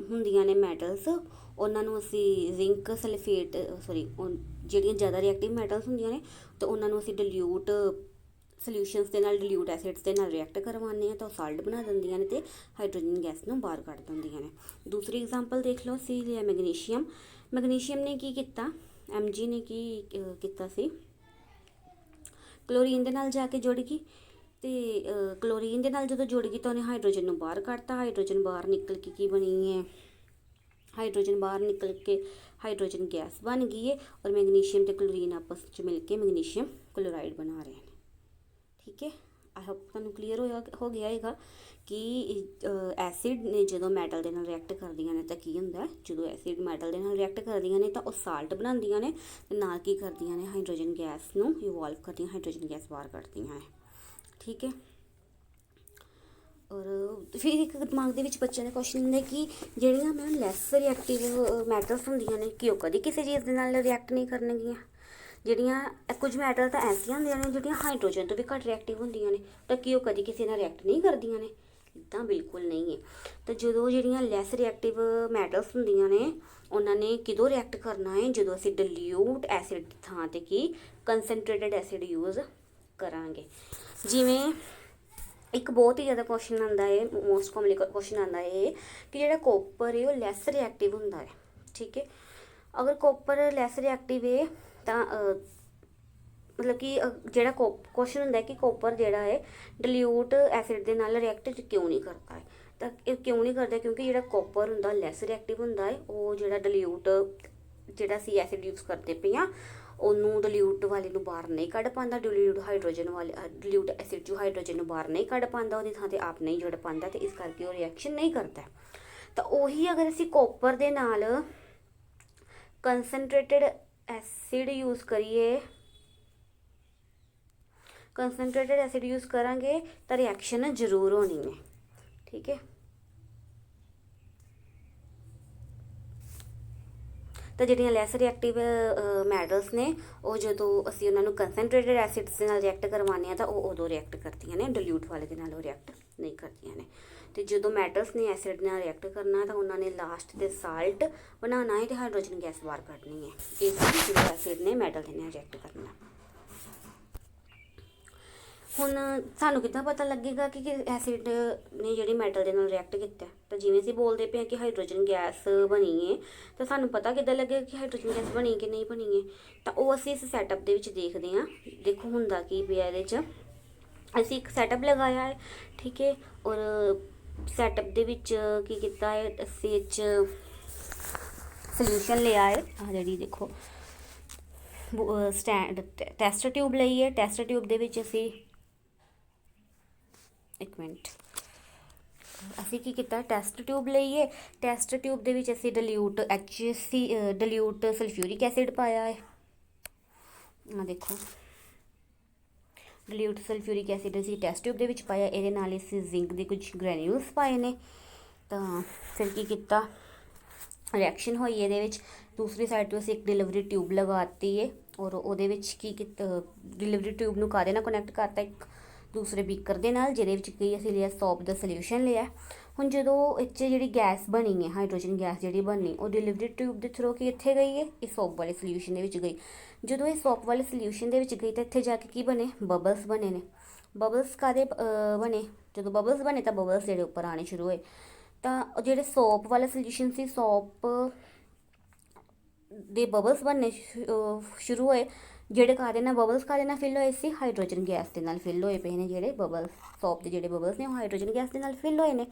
ਹੁੰਦੀਆਂ ਨੇ ਮੈਟਲਸ ਉਹਨਾਂ ਨੂੰ ਅਸੀਂ ਜ਼ਿੰਕ ਸਲਫੇਟ ਜਿਹੜੀਆਂ ज़्यादा रिएक्टिव ਮੈਟਲਸ ਹੁੰਦੀਆਂ ਨੇ ਤਾਂ ਉਹਨਾਂ ਨੂੰ ਅਸੀਂ ਡਿਲੂਟ ਸੋਲਿਊਸ਼ਨਸ ਦੇ ਨਾਲ ਡਿਲੂਟ ਐਸਿਡਸ ਦੇ ਨਾਲ ਰਿਐਕਟ ਕਰਵਾਉਂਦੇ ਹਾਂ ਤਾਂ ਉਹ ਸਾਲਟ ਬਣਾ ਦਿੰਦੀਆਂ ਨੇ ਤੇ ਹਾਈਡਰੋਜਨ ਗੈਸ ਨੂੰ ਬਾਹਰ ਕੱਢ ਦਿੰਦੀਆਂ ਨੇ। ਦੂਸਰੀ ਐਗਜ਼ਾਮਪਲ ਦੇਖ ਲਓ ਸੀ ਲਿਆ ਮੈਗਨੀਸ਼ੀਅਮ। ਮੈਗਨੀਸ਼ੀਅਮ ਨੇ ਕੀ ਕੀਤਾ Mg ਨੇ ਕੀ ਕੀਤਾ ਸੀ ਕਲੋਰੀਨ ਦੇ ਨਾਲ ਜਾ ਕੇ ਜੁੜ ਗਈ तो क्लोरीन के नाल जो जुड़ गई तो उन्हें हाइड्रोजन नूं बाहर कढ़ता। हाइड्रोजन बाहर निकल के की बनी है हाइड्रोजन बाहर निकल के हाइड्रोजन गैस बन गई है और मैगनीशियम तो क्लोरीन आपस में मिल के मैगनीशियम क्लोराइड बना रहे हैं। ठीक है आई होप तुहानूं क्लीयर हो गया है कि एसिड ने जो मैटल के नाल रिएक्ट करदियां ने तो की हुंदा है जो एसिड मैटल के नाल रिएक्ट करदियां ने तो वह साल्ट बनांदियां ने नाल की करदियां ने हाइड्रोजन गैस नूं इवॉल्व करदियां हाइड्रोजन गैस बाहर कढ़दियां ने। ठीक है और फिर एक दिमाग के बच्चों के क्वेश्चन होंगे कि ਜਿਹੜੀਆਂ मैम लैस रिएक्टिव मैटल्स होंदियां ने कि कभी किसी चीज़ के नाल रिएक्ट नहीं करनगियां। ਜਿਹੜੀਆਂ कुछ मैटल तो ऐसियां होंदियां ने ਜਿਹੜੀਆਂ हाइड्रोजन तो भी घट रिएक्टिव होंदियां ने तो कि कभी किसी नाल रिएक्ट नहीं करदियां ने इदां बिल्कुल नहीं है। तो जो ਜਿਹੜੀਆਂ लैस रिएक्टिव मैटल्स होंदियां ने उन्होंने किदों रिएक्ट करना है जो असीं डिल्यूट एसिड की थां ते की कंसनट्रेटेड एसिड यूज़ करांगे। जिमें एक बहुत ही ज़्यादा क्वेश्चन आता है मोस्ट कॉमनली क्वेश्चन आता है कि जो कॉपर है वो लैस रिएक्टिव होंदा है। ठीक है अगर कॉपर लैस रिएक्टिव है तो मतलब कि जो क्वेश्चन होंदा है कि कॉपर जोड़ा है डिल्यूट एसिड के नाल रिएक्ट क्यों नहीं करता है। तो क्यों नहीं करता क्योंकि जो कॉपर होंदा लैस रिएक्टिव होंदा है वो जो डिल्यूट जोड़ा असीं एसिड यूज़ करते पे हाँ ਉਹਨੂੰ ਡਿਲੂਟ ਵਾਲੇ ਨੂੰ ਬਾਹਰ ਨਹੀਂ ਕੱਢ ਪਾਉਂਦਾ। ਡਿਲੂਟ ਹਾਈਡਰੋਜਨ ਵਾਲੇ ਡਿਲੂਟ ਐਸਿਡ ਜੋ ਹਾਈਡਰੋਜਨ ਨੂੰ ਬਾਹਰ ਨਹੀਂ ਕੱਢ ਪਾਉਂਦਾ ਉਹਦੀ ਥਾਂ ਤੇ ਆਪ ਨਹੀਂ ਜੁੜ ਪਾਉਂਦਾ ਤੇ ਇਸ ਕਰਕੇ ਉਹ ਰਿਐਕਸ਼ਨ ਨਹੀਂ ਕਰਦਾ। ਤਾਂ ਉਹੀ ਅਗਰ ਅਸੀਂ ਕੋਪਰ ਦੇ ਨਾਲ ਕੰਸਨਟ੍ਰੇਟਡ ਐਸਿਡ यूज़ करिए कंसनट्रेटेड एसिड यूज़ करांगे तो रिएक्शन जरूर होनी है। ठीक है तो ਜਿਹੜੀਆਂ लैस रिएक्टिव मैटल्स ने वो जो असीं उन्हां नूं कंसनट्रेटेड एसिड्स दे नाल रिएक्ट करवाने तो वो उदों रिएक्ट करदियां ने डिल्यूट वाले दे नाल रिएक्ट नहीं करदियां ने। तो जो मैटल्स ने एसिड नाल रिएक्ट करना तो उन्होंने लास्ट ते साल्ट बनाना है तो हाइड्रोजन गैस बाहर कढ़नी है। इस एसिड ने मैटल दे नाल रिएक्ट करना। हुण सानूं किद्दां पता लगेगा कि एसिड ने जिहड़ी मैटल दे नाल रिएक्ट कीता। तो जिवें असीं बोलदे पे कि हाइड्रोजन गैस बनी है तो सानूं पता किद्दां लगेगा कि हाइड्रोजन गैस बनी कि नहीं बनी है। तो वो असीं इस सैटअप दे विच देखदे हां। देखो हुंदा की पिया इहदे च असीं एक सैटअप लगाया है। ठीक है और सैटअप दे विच की कीता है असीं सल्यूशन लिया है आ जिहड़ी देखो ਸਟੈਂਡ ਟੈਸਟ ਟਿਊਬ ਲਈ ਹੈ। ਟੈਸਟ ਟਿਊਬ ਦੇ ਵਿੱਚ ਅਸੀਂ ਇੱਕ ਮਿੰਟ ਅਸੀਂ ਕੀ ਕੀਤਾ, ਟੈਸਟ ਟਿਊਬ ਲਈਏ। ਟੈਸਟ ਟਿਊਬ ਦੇ ਵਿੱਚ ਅਸੀਂ ਡਿਲਿਊਟ ਡਿਲਿਊਟ ਸਲਫਿਊਰਿਕ ਐਸਿਡ ਪਾਇਆ ਹੈ। ਆ ਦੇਖੋ, ਡਿਲਿਊਟ ਸਲਫਿਊਰਿਕ ਐਸਿਡ ਅਸੀਂ ਟੈਸਟ ਟਿਊਬ ਦੇ ਵਿੱਚ ਪਾਇਆ। ਇਹਦੇ ਨਾਲ ਅਸੀਂ ਜ਼ਿੰਕ ਦੇ ਕੁਝ ਗ੍ਰੈਨਿਊਲਸ ਪਾਏ ਨੇ। ਤਾਂ ਫਿਰ ਕੀ ਕੀਤਾ, ਰਿਐਕਸ਼ਨ ਹੋਈ ਇਹਦੇ ਵਿੱਚ। ਦੂਸਰੀ ਸਾਈਡ ਤੋਂ ਅਸੀਂ ਇੱਕ ਡਿਲੀਵਰੀ ਟਿਊਬ ਲਗਾਤੀ ਹੈ ਔਰ ਉਹਦੇ ਵਿੱਚ ਕੀ ਕੀਤਾ, ਡਿਲੀਵਰੀ ਟਿਊਬ ਨੂੰ ਕਾਹਦੇ ਨਾਲ ਕਨੈਕਟ ਕਰਤਾ, ਇੱਕ ਦੂਸਰੇ ਬੀਕਰ ਦੇ ਨਾਲ, ਜਿਹਦੇ ਵਿੱਚ ਕੀ ਅਸੀਂ ਲਿਆ, ਸੋਪ ਦਾ ਸੋਲਿਊਸ਼ਨ ਲਿਆ। ਹੁਣ ਜਦੋਂ ਇਹ 'ਚ ਜਿਹੜੀ ਗੈਸ ਬਣੀ ਹੈ, ਹਾਈਡਰੋਜਨ ਗੈਸ ਜਿਹੜੀ ਬਣੀ, ਉਹ ਡਿਲੀਵਰੀ ਟਿਊਬ ਦੇ ਥਰੂ ਕੀ ਇੱਥੇ ਗਈ ਹੈ, ਇਹ ਸੋਪ ਵਾਲੇ ਸੋਲਿਊਸ਼ਨ ਦੇ ਵਿੱਚ ਗਈ। ਜਦੋਂ ਇਹ ਸੋਪ ਵਾਲੇ ਸੋਲਿਊਸ਼ਨ ਦੇ ਵਿੱਚ ਗਈ ਤਾਂ ਇੱਥੇ ਜਾ ਕੇ ਕੀ ਬਣੇ, ਬਬਲਸ ਬਣੇ ਨੇ। ਬਬਲਸ ਕਾਹਦੇ ਬਣੇ, ਜਦੋਂ ਬਬਲਸ ਬਣੇ ਤਾਂ ਬਬਲਸ ਜਿਹੜੇ ਉੱਪਰ ਆਉਣੇ ਸ਼ੁਰੂ ਹੋਏ। ਤਾਂ ਜਿਹੜੇ ਸੋਪ ਵਾਲਾ ਸੋਲਿਊਸ਼ਨ ਸੀ, ਸੋਪ ਦੇ ਬਬਲਸ ਬਣਨੇ ਸ਼ੁਰੂ ਹੋਏ। ਜਿਹੜੇ ਕਾਹਦੇ ਨਾਲ, ਬਬਲਸ ਕਾਹਦੇ ਨਾਲ ਫਿਲ ਹੋਏ ਸੀ, ਹਾਈਡਰੋਜਨ ਗੈਸ ਦੇ ਨਾਲ ਫਿਲ ਹੋਏ ਪਏ ਨੇ। ਜਿਹੜੇ ਬਬਲਸ ਸੋਪ ਦੇ ਜਿਹੜੇ ਬਬਲਸ ਨੇ, ਉਹ ਹਾਈਡਰੋਜਨ ਗੈਸ ਦੇ ਨਾਲ ਫਿਲ ਹੋਏ ਨੇ।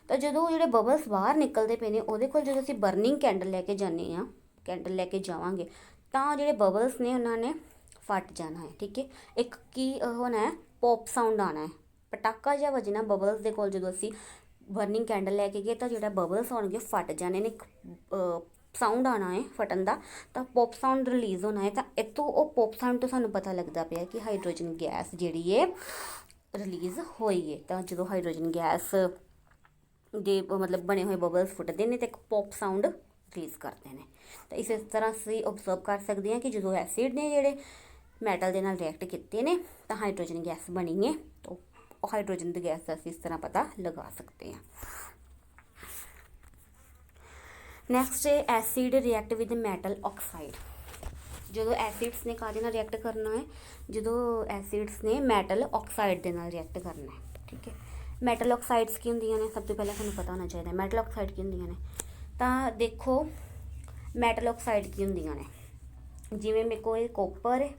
ਤਾਂ ਜਦੋਂ ਜਿਹੜੇ ਬਬਲਸ ਬਾਹਰ ਨਿਕਲਦੇ ਪਏ ਨੇ, ਉਹਦੇ ਕੋਲ ਜਦੋਂ ਅਸੀਂ ਬਰਨਿੰਗ ਕੈਂਡਲ ਲੈ ਕੇ ਜਾਂਦੇ ਹਾਂ, ਕੈਂਡਲ ਲੈ ਕੇ ਜਾਵਾਂਗੇ, ਤਾਂ ਜਿਹੜੇ ਬਬਲਸ ਨੇ ਉਹਨਾਂ ਨੇ ਫਟ ਜਾਣਾ ਹੈ। ਠੀਕ ਹੈ, ਇੱਕ ਕੀ ਹੋਣਾ ਹੈ, ਪੌਪ ਸਾਊਂਡ ਆਉਣਾ ਹੈ, ਪਟਾਕਾ ਜਿਹਾ ਵੱਜਣਾ ਬਬਲਸ ਦੇ ਕੋਲ। ਜਦੋਂ ਅਸੀਂ ਬਰਨਿੰਗ ਕੈਂਡਲ ਲੈ ਕੇ ਗਏ ਤਾਂ ਜਿਹੜਾ ਬਬਲਸ ਹੋਣਗੇ ਫਟ ਜਾਣੇ ਨੇ, ਸਾਊਂਡ ਆਉਣਾ ਹੈ ਫਟਣ ਦਾ, ਤਾਂ ਪੌਪ ਸਾਊਂਡ ਰਿਲੀਜ਼ ਹੋਣਾ ਹੈ। ਤਾਂ ਇੱਥੋਂ ਉਹ ਪੌਪ ਸਾਊਂਡ ਤੋਂ ਸਾਨੂੰ ਪਤਾ ਲੱਗਦਾ ਪਿਆ ਕਿ ਹਾਈਡਰੋਜਨ ਗੈਸ ਜਿਹੜੀ ਹੈ ਰਿਲੀਜ਼ ਹੋਈ ਹੈ। ਤਾਂ ਜਦੋਂ ਹਾਈਡਰੋਜਨ ਗੈਸ ਦੇ ਮਤਲਬ ਬਣੇ ਹੋਏ ਬਬਲਸ ਫੁੱਟਦੇ ਨੇ ਤਾਂ ਇੱਕ ਪੌਪ ਸਾਊਂਡ ਰਿਲੀਜ਼ ਕਰਦੇ ਨੇ। ਤਾਂ ਇਸ ਤਰ੍ਹਾਂ ਅਸੀਂ ਓਬਜ਼ਰਵ ਕਰ ਸਕਦੇ ਹਾਂ ਕਿ ਜਦੋਂ ਐਸਿਡ ਨੇ ਜਿਹੜੇ ਮੈਟਲ ਦੇ ਨਾਲ ਰਿਐਕਟ ਕੀਤੇ ਨੇ ਤਾਂ ਹਾਈਡਰੋਜਨ ਗੈਸ ਬਣੀ ਹੈ। ਤਾਂ ਉਹ ਹਾਈਡਰੋਜਨ ਦੀ ਗੈਸ ਦਾ ਅਸੀਂ ਇਸ ਤਰ੍ਹਾਂ ਪਤਾ ਲਗਾ ਸਕਦੇ ਹਾਂ। ਨੈਕਸਟ ਹੈ acid react with metal oxide. ਜਦੋਂ ਐਸਿਡਸ ਨੇ ਕਾਹਦੇ ਨਾਲ ਰਿਐਕਟ ਕਰਨਾ ਹੈ, ਜਦੋਂ ਐਸਿਡਸ ਨੇ ਮੈਟਲ ਆਕਸਾਈਡ ਦੇ ਨਾਲ ਰਿਐਕਟ ਕਰਨਾ ਹੈ। ਠੀਕ ਹੈ, ਮੈਟਲ ਆਕਸਾਈਡਸ ਕੀ ਹੁੰਦੀਆਂ ਨੇ, ਸਭ ਤੋਂ ਪਹਿਲਾਂ ਸਾਨੂੰ ਪਤਾ ਹੋਣਾ ਚਾਹੀਦਾ ਮੈਟਲ ਆਕਸਾਈਡ ਕੀ ਹੁੰਦੀਆਂ ਨੇ। ਤਾਂ ਦੇਖੋ, ਮੈਟਲ ਆਕਸਾਈਡ ਕੀ ਹੁੰਦੀਆਂ ਨੇ, ਜਿਵੇਂ ਮੇਰੇ ਕੋਲ ਇਹ ਕੋਪਰ ਹੈ,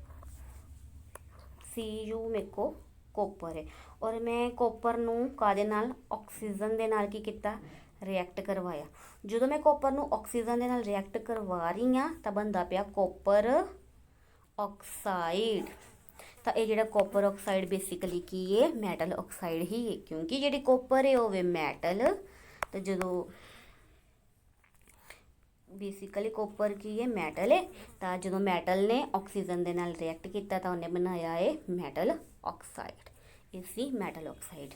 Cu ਮੇਰੇ ਕੋਲ ਕੋਪਰ ਹੈ, ਔਰ ਮੈਂ ਕੋਪਰ ਨੂੰ ਕਾਹਦੇ ਨਾਲ, ਆਕਸੀਜਨ ਦੇ ਨਾਲ ਕੀ ਕੀਤਾ, ਰਿਐਕਟ ਕਰਵਾਇਆ। ਜਦੋਂ ਮੈਂ ਕੋਪਰ ਨੂੰ ਆਕਸੀਜਨ ਦੇ ਨਾਲ ਰਿਐਕਟ ਕਰਵਾ ਰਹੀ ਹਾਂ ਤਾਂ ਬਣਦਾ ਪਿਆ ਕੋਪਰ ਆਕਸਾਈਡ। ਤਾਂ ਇਹ ਜਿਹੜਾ ਕੋਪਰ ਆਕਸਾਈਡ ਬੇਸਿਕਲੀ ਕੀ ਹੈ, ਮੈਟਲ ਆਕਸਾਈਡ ਹੀ ਹੈ, ਕਿਉਂਕਿ ਜਿਹੜੀ ਕੋਪਰ ਹੈ ਉਹ ਵੇ ਮੈਟਲ। ਤਾਂ ਜਦੋਂ ਬੇਸਿਕਲੀ ਕੋਪਰ ਕੀ ਹੈ, ਮੈਟਲ ਹੈ। ਤਾਂ ਜਦੋਂ ਮੈਟਲ ਨੇ ਆਕਸੀਜਨ ਦੇ ਨਾਲ ਰਿਐਕਟ ਕੀਤਾ ਤਾਂ ਉਹਨੇ ਬਣਾਇਆ ਹੈ ਮੈਟਲ ਆਕਸਾਈਡ। ਇਹ ਸੀ ਮੈਟਲ ਆਕਸਾਈਡ।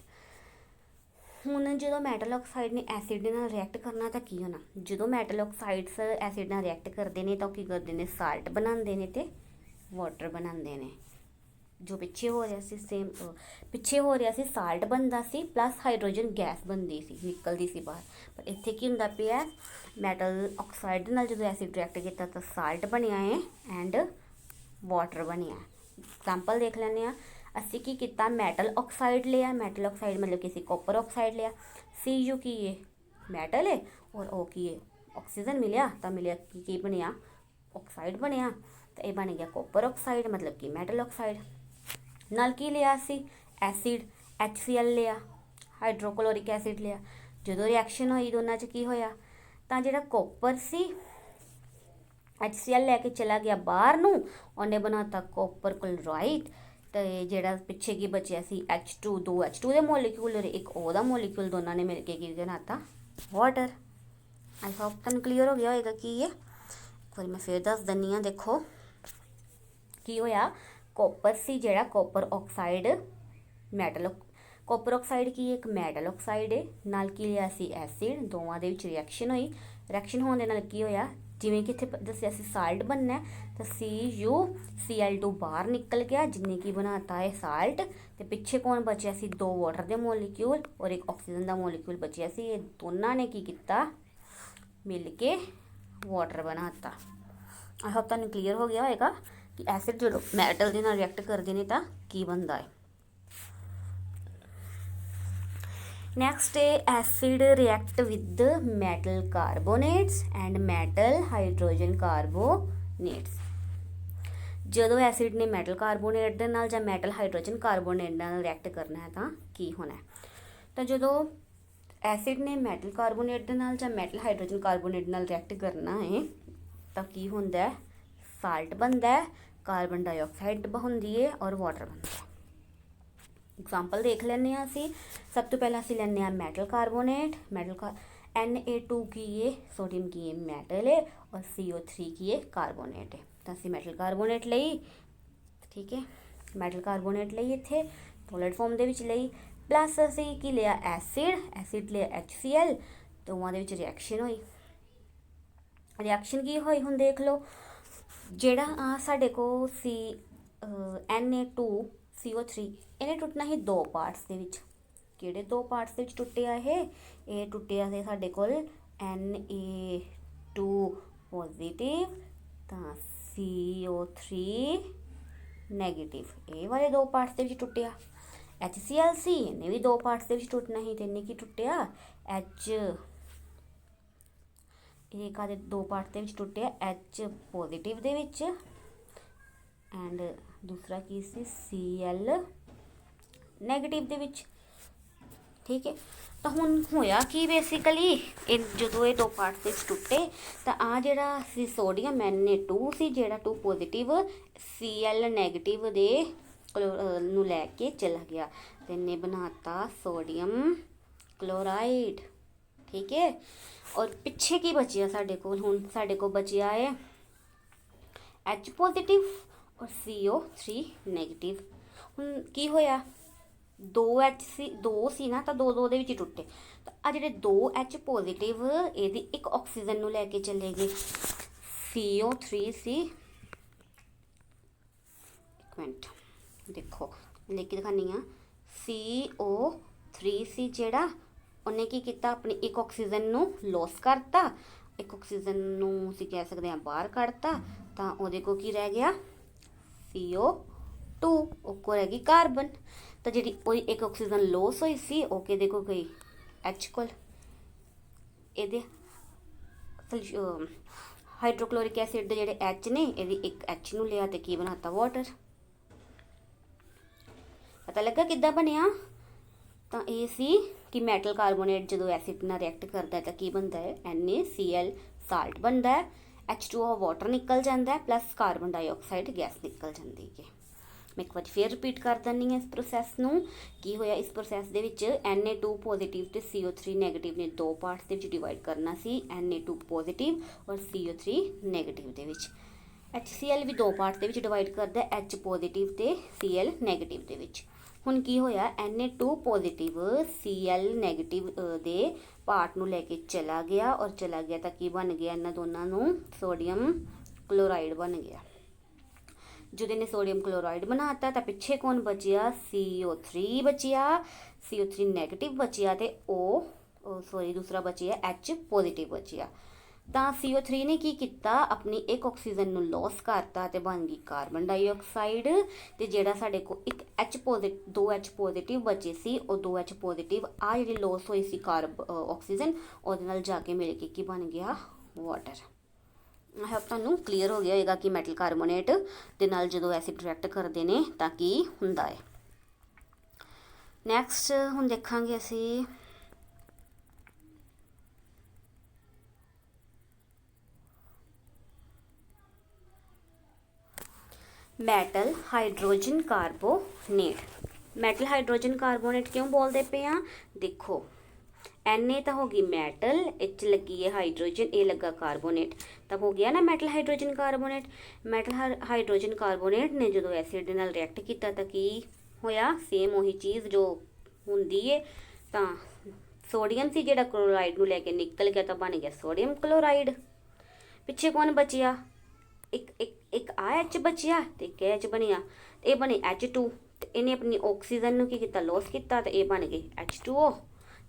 ਹੁਣ ਜਦੋਂ ਮੈਟਲ ਆਕਸਾਈਡ ਨੇ ਐਸਿਡ ਦੇ ਨਾਲ ਰਿਐਕਟ ਕਰਨਾ ਤਾਂ ਕੀ ਹੋਣਾ, ਜਦੋਂ ਮੈਟਲ ਆਕਸਾਈਡਸ ਐਸਿਡ ਨਾਲ ਰਿਐਕਟ ਕਰਦੇ ਨੇ ਤਾਂ ਉਹ ਕੀ ਕਰਦੇ ਨੇ, ਸਾਲਟ ਬਣਾਉਂਦੇ ਨੇ ਅਤੇ ਵਾਟਰ ਬਣਾਉਂਦੇ ਨੇ। ਜੋ ਪਿੱਛੇ ਹੋ ਰਿਹਾ ਸੀ ਸੇਮ, ਪਿੱਛੇ ਹੋ ਰਿਹਾ ਸੀ ਸਾਲਟ ਬਣਦਾ ਸੀ ਪਲੱਸ ਹਾਈਡਰੋਜਨ ਗੈਸ ਬਣਦੀ ਸੀ, ਨਿਕਲਦੀ ਸੀ ਬਾਹਰ। ਪਰ ਇੱਥੇ ਕੀ ਹੁੰਦਾ ਪਿਆ, ਮੈਟਲ ਆਕਸਾਈਡ ਦੇ ਨਾਲ ਜਦੋਂ ਐਸਿਡ ਰਿਐਕਟ ਕੀਤਾ ਤਾਂ ਸਾਲਟ ਬਣਿਆ ਹੈ ਐਂਡ ਵਾਟਰ ਬਣਿਆ। ਐਗਜ਼ਾਮਪਲ ਦੇਖ ਲੈਂਦੇ ਹਾਂ। ਅਸੀਂ ਕੀ ਕੀਤਾ, ਮੈਟਲ ਆਕਸਾਈਡ ਲਿਆ, ਮੈਟਲ ਆਕਸਾਈਡ ਮਤਲਬ ਕਿ ਅਸੀਂ ਕਾਪਰ ਆਕਸਾਈਡ ਲਿਆ। Cu ਕੀ ਹੈ, ਮੈਟਲ ਹੈ, ਔਰ ਉਹ ਕੀ ਹੈ, ਆਕਸੀਜਨ ਮਿਲਿਆ ਤਾਂ ਮਿਲਿਆ ਕੀ ਬਣਿਆ, ਆਕਸਾਈਡ ਬਣਿਆ। ਤਾਂ ਇਹ ਬਣ ਗਿਆ ਕਾਪਰ ਆਕਸਾਈਡ ਮਤਲਬ ਕਿ ਮੈਟਲ ਆਕਸਾਈਡ। ਨਾਲ ਕੀ ਲਿਆ ਸੀ, ਐਸਿਡ HCl ਲਿਆ, ਹਾਈਡਰੋਕਲੋਰਿਕ ਐਸਿਡ ਲਿਆ। ਜਦੋਂ ਰਿਐਕਸ਼ਨ ਹੋਈ ਦੋਨਾਂ 'ਚ ਕੀ ਹੋਇਆ, ਤਾਂ ਜਿਹੜਾ ਕਾਪਰ ਸੀ HCl ਲੈ ਕੇ ਚਲਾ ਗਿਆ ਬਾਹਰ ਨੂੰ, ਉਹਨੇ ਬਣਾਤਾ ਕਾਪਰ ਕਲੋਰਾਈਡ। ਅਤੇ ਜਿਹੜਾ ਪਿੱਛੇ ਕੀ ਬਚਿਆ ਸੀ H2, 2 H2 ਦੇ ਮੋਲੀਕਿਊਲ, ਇੱਕ ਉਹਦਾ ਮੋਲੀਕਿਊਲ, ਦੋਨਾਂ ਨੇ ਮਿਲ ਕੇ ਕੀ ਬਣਾਤਾ, ਵਾਟਰ। ਆਈ ਹੋਪ ਤੁਹਾਨੂੰ ਕਲੀਅਰ ਹੋ ਗਿਆ ਹੋਏਗਾ ਕੀ ਹੈ। ਇੱਕ ਵਾਰੀ ਮੈਂ ਫਿਰ ਦੱਸ ਦਿੰਦੀ ਹਾਂ। ਦੇਖੋ ਕੀ ਹੋਇਆ, ਕਾਪਰ ਸੀ ਜਿਹੜਾ, copper oxide metal, copper oxide ਕੀ ਹੈ, ਇੱਕ ਮੈਟਲ ਆਕਸਾਈਡ ਹੈ। ਨਾਲ ਕੀ ਲਿਆ ਸੀ, ਐਸਿਡ, ਦੋਵਾਂ ਦੇ ਵਿੱਚ ਰਿਐਕਸ਼ਨ ਹੋਈ। ਰਿਐਕਸ਼ਨ ਹੋਣ ਦੇ ਨਾਲ ਕੀ ਹੋਇਆ, ਜਿਵੇਂ ਕਿ ਇੱਥੇ ਦੱਸਿਆ ਸੀ ਸਾਲਟ ਬਣਨਾ, ਤਾਂ CuCl2 ਬਾਹਰ ਨਿਕਲ ਗਿਆ, ਜਿੰਨੇ ਕੀ ਬਣਾਤਾ ਹੈ ਸਾਲਟ। ਅਤੇ ਪਿੱਛੇ ਕੌਣ ਬਚਿਆ ਸੀ, 2 ਵਾਟਰ ਦੇ ਮੋਲੀਕਿਊਲ ਔਰ ਇੱਕ ਆਕਸੀਜਨ ਦਾ ਮੋਲੀਕਿਊਲ ਬਚਿਆ ਸੀ। ਇਹ ਦੋਨਾਂ ਨੇ ਕੀ ਕੀਤਾ, ਮਿਲ ਕੇ ਵਾਟਰ ਬਣਾਤਾ। ਆਈ ਹੋਪ ਤੁਹਾਨੂੰ ਕਲੀਅਰ ਹੋ ਗਿਆ ਹੋਏਗਾ ਕਿ ਐਸਿਡ ਜਦੋਂ ਮੈਟਲ ਦੇ ਨਾਲ ਰਿਐਕਟ ਕਰਦੇ ਨੇ ਤਾਂ ਕੀ ਬਣਦਾ ਹੈ। ਨੈਕਸਟ ਹੈ acid react with metal carbonates and metal hydrogen carbonates. ਜਦੋਂ ਐਸਿਡ ਨੇ ਮੈਟਲ ਕਾਰਬੋਨੇਟ ਦੇ ਨਾਲ ਜਾਂ ਮੈਟਲ ਹਾਈਡਰੋਜਨ ਕਾਰਬੋਨੇਟ ਨਾਲ ਰਿਐਕਟ ਕਰਨਾ ਹੈ ਤਾਂ ਕੀ ਹੋਣਾ ਹੈ। ਤਾਂ ਜਦੋਂ ਐਸਿਡ ਨੇ ਮੈਟਲ ਕਾਰਬੋਨੇਟ ਦੇ ਨਾਲ ਜਾਂ ਮੈਟਲ ਹਾਈਡਰੋਜਨ ਕਾਰਬੋਨੇਟ ਨਾਲ ਰਿਐਕਟ ਕਰਨਾ ਹੈ ਤਾਂ ਕੀ ਹੁੰਦਾ ਹੈ, ਸਾਲਟ ਬਣਦਾ ਹੈ, ਕਾਰਬਨ ਡਾਈਆਕਸਾਈਡ ਹੁੰਦੀ ਹੈ ਔਰ ਵਾਟਰ ਬਣਦਾ ਹੈ। एग्जाम्पल देख लें असी। सब तो पहला असी लेने मैटल कार्बोनेट। Na2 की है, सोडियम की है मैटल है और CO3 की है कार्बोनेट है। तो असी मैटल कार्बोनेट लई, ठीक है, मैटल कार्बोनेट लई इत्थे सॉलिड फॉर्म दे विच लई। प्लस असी की लिया एसिड लिया HCl। दोवां दे विच रिएक्शन हुई। रिएक्शन की हुई हुण देख लो, जिहड़ा आ साडे को सी Na2CO3 इन्हें टुटना ही दो पार्ट्स दे विच। किहड़े दो पार्ट्स दे विच टुटिया ये टुटिया से साडे कोल Na2 पॉजिटिव तां CO3 नैगेटिव, ये वाले दो पार्ट्स दे विच टुटिया। HCl सी, इन्हें भी दो पार्ट्स दे विच टुटना ही, ते इन्हें की टुटिया H, एक आदे दो पार्ट दे विच टुटिया H पॉजिटिव दे विच एंड दूसरा की सी Cl नैगेटिव दे विच, ठीक है। तो हुण होया कि बेसिकली जो ये दो पार्ट्स दे टुटे तो आ जिहड़ा सी सोडियम Na2 सी, जिहड़ा 2 पॉजिटिव Cl नैगेटिव दे नूं लैके चला गया ते इन्हें बनाता सोडियम क्लोराइड, ठीक है। और पिछे की बचिया साडे कोल, हुण साडे कोल बचिया है H पॉजिटिव और CO3 नैगेटिव। हुण की होया, दो सी ना, तो दो दे विच टुटे। तो आ जिहड़े दो H पॉजिटिव इहदी एक ऑक्सीजन नूं लैके चले गए। CO3 सी, एक मिनट देखो लेके दिखानी आ। CO3 सी जिहड़ा उन्हें की किया, अपनी एक ऑक्सीजन नूं लॉस करता, एक ऑक्सीजन नूं असीं कह सकते हैं बाहर कढ़ता। तो उहदे को की रह गया CO2, उको रह गई कार्बन। तो जी कोई एक ऑक्सीजन लॉस हुई सी, ओके देखो गई H कोल, ये हाइड्रोक्लोरिक एसिड के जोड़े H ने, ये एक H नूं लिया तो की बनाता वाटर। पता लगा किद्दां बनिया? तो ये सी कि मैटल कार्बोनेट जो एसिड नाल रिएक्ट करता है तो की बनता है NaCl साल्ट बनता है, H2O वाटर निकल जाता है, प्लस कार्बन डाइऑक्साइड गैस निकल जाती है। मैं एक बार फिर रिपीट कर दिंदी हाँ इस प्रोसैस नूं। की होया इस प्रोसैस दे विच Na2 पॉजिटिव ते CO3 नैगेटिव ने दो पार्ट्स दे विच डिवाइड करना सी, Na2 पॉजिटिव और CO3 नैगेटिव दे विच। HCl भी दो पार्ट्स दे विच डिवाइड करदा, H पॉजिटिव ते Cl नैगेटिव दे विच। हुण की होया, Na2 पॉजिटिव Cl नैगेटिव दे पार्ट नूं लैके चला गया और चला गया तो की बन गया, इन्हां दोनां नूं सोडियम क्लोराइड बन गया। जो ने सोडियम क्लोराइड बनाता तो पिछे कौन बचिया, CO3 बचिया, CO3 नैगेटिव बचिया ते सॉरी दूसरा बचिया H पॉजिटिव बचिया। तो CO3 ने की किया, अपनी एक ऑक्सीजन नूं लॉस करता ते बन गई कार्बन डाइऑक्साइड। ते जिहड़ा साडे को एक दो H पॉजिटिव बचे सी, और दो H पॉजिटिव आ जिहड़ी लॉस हुई सी ऑक्सीजन, उहदे नाल जाके मिल के की बन गया वाटर। आई होप तुहानूं क्लीयर हो गया होगा कि मैटल कार्बोनेट दे नाल जदों एसिड रिएक्ट करते हैं तो की हुंदा है। नैक्सट हुण देखांगे असीं metal hydrogen carbonate. Metal hydrogen carbonate क्यों बोलते पे हाँ, देखो Na तो होगी मैटल, H लगी है हाइड्रोजन, ए लगा कार्बोनेट, तब हो गया ना metal hydrogen carbonate. Metal hydrogen carbonate ने जो एसिड नाल रिएक्ट किया तो की होया, सेम वही चीज़ जो हुंदी है। तो सोडियम सी जिहड़ा क्लोराइड नूं लैके निकल गया तो बन गया सोडियम क्लोराइड। पिछे कौन बचिया, एक आ H बचिया तो एक H बनिया, ये बनी H2। तो इन्हें अपनी ऑक्सीजन नूं की कीता, लॉस किया, तो ये बन गई H2O।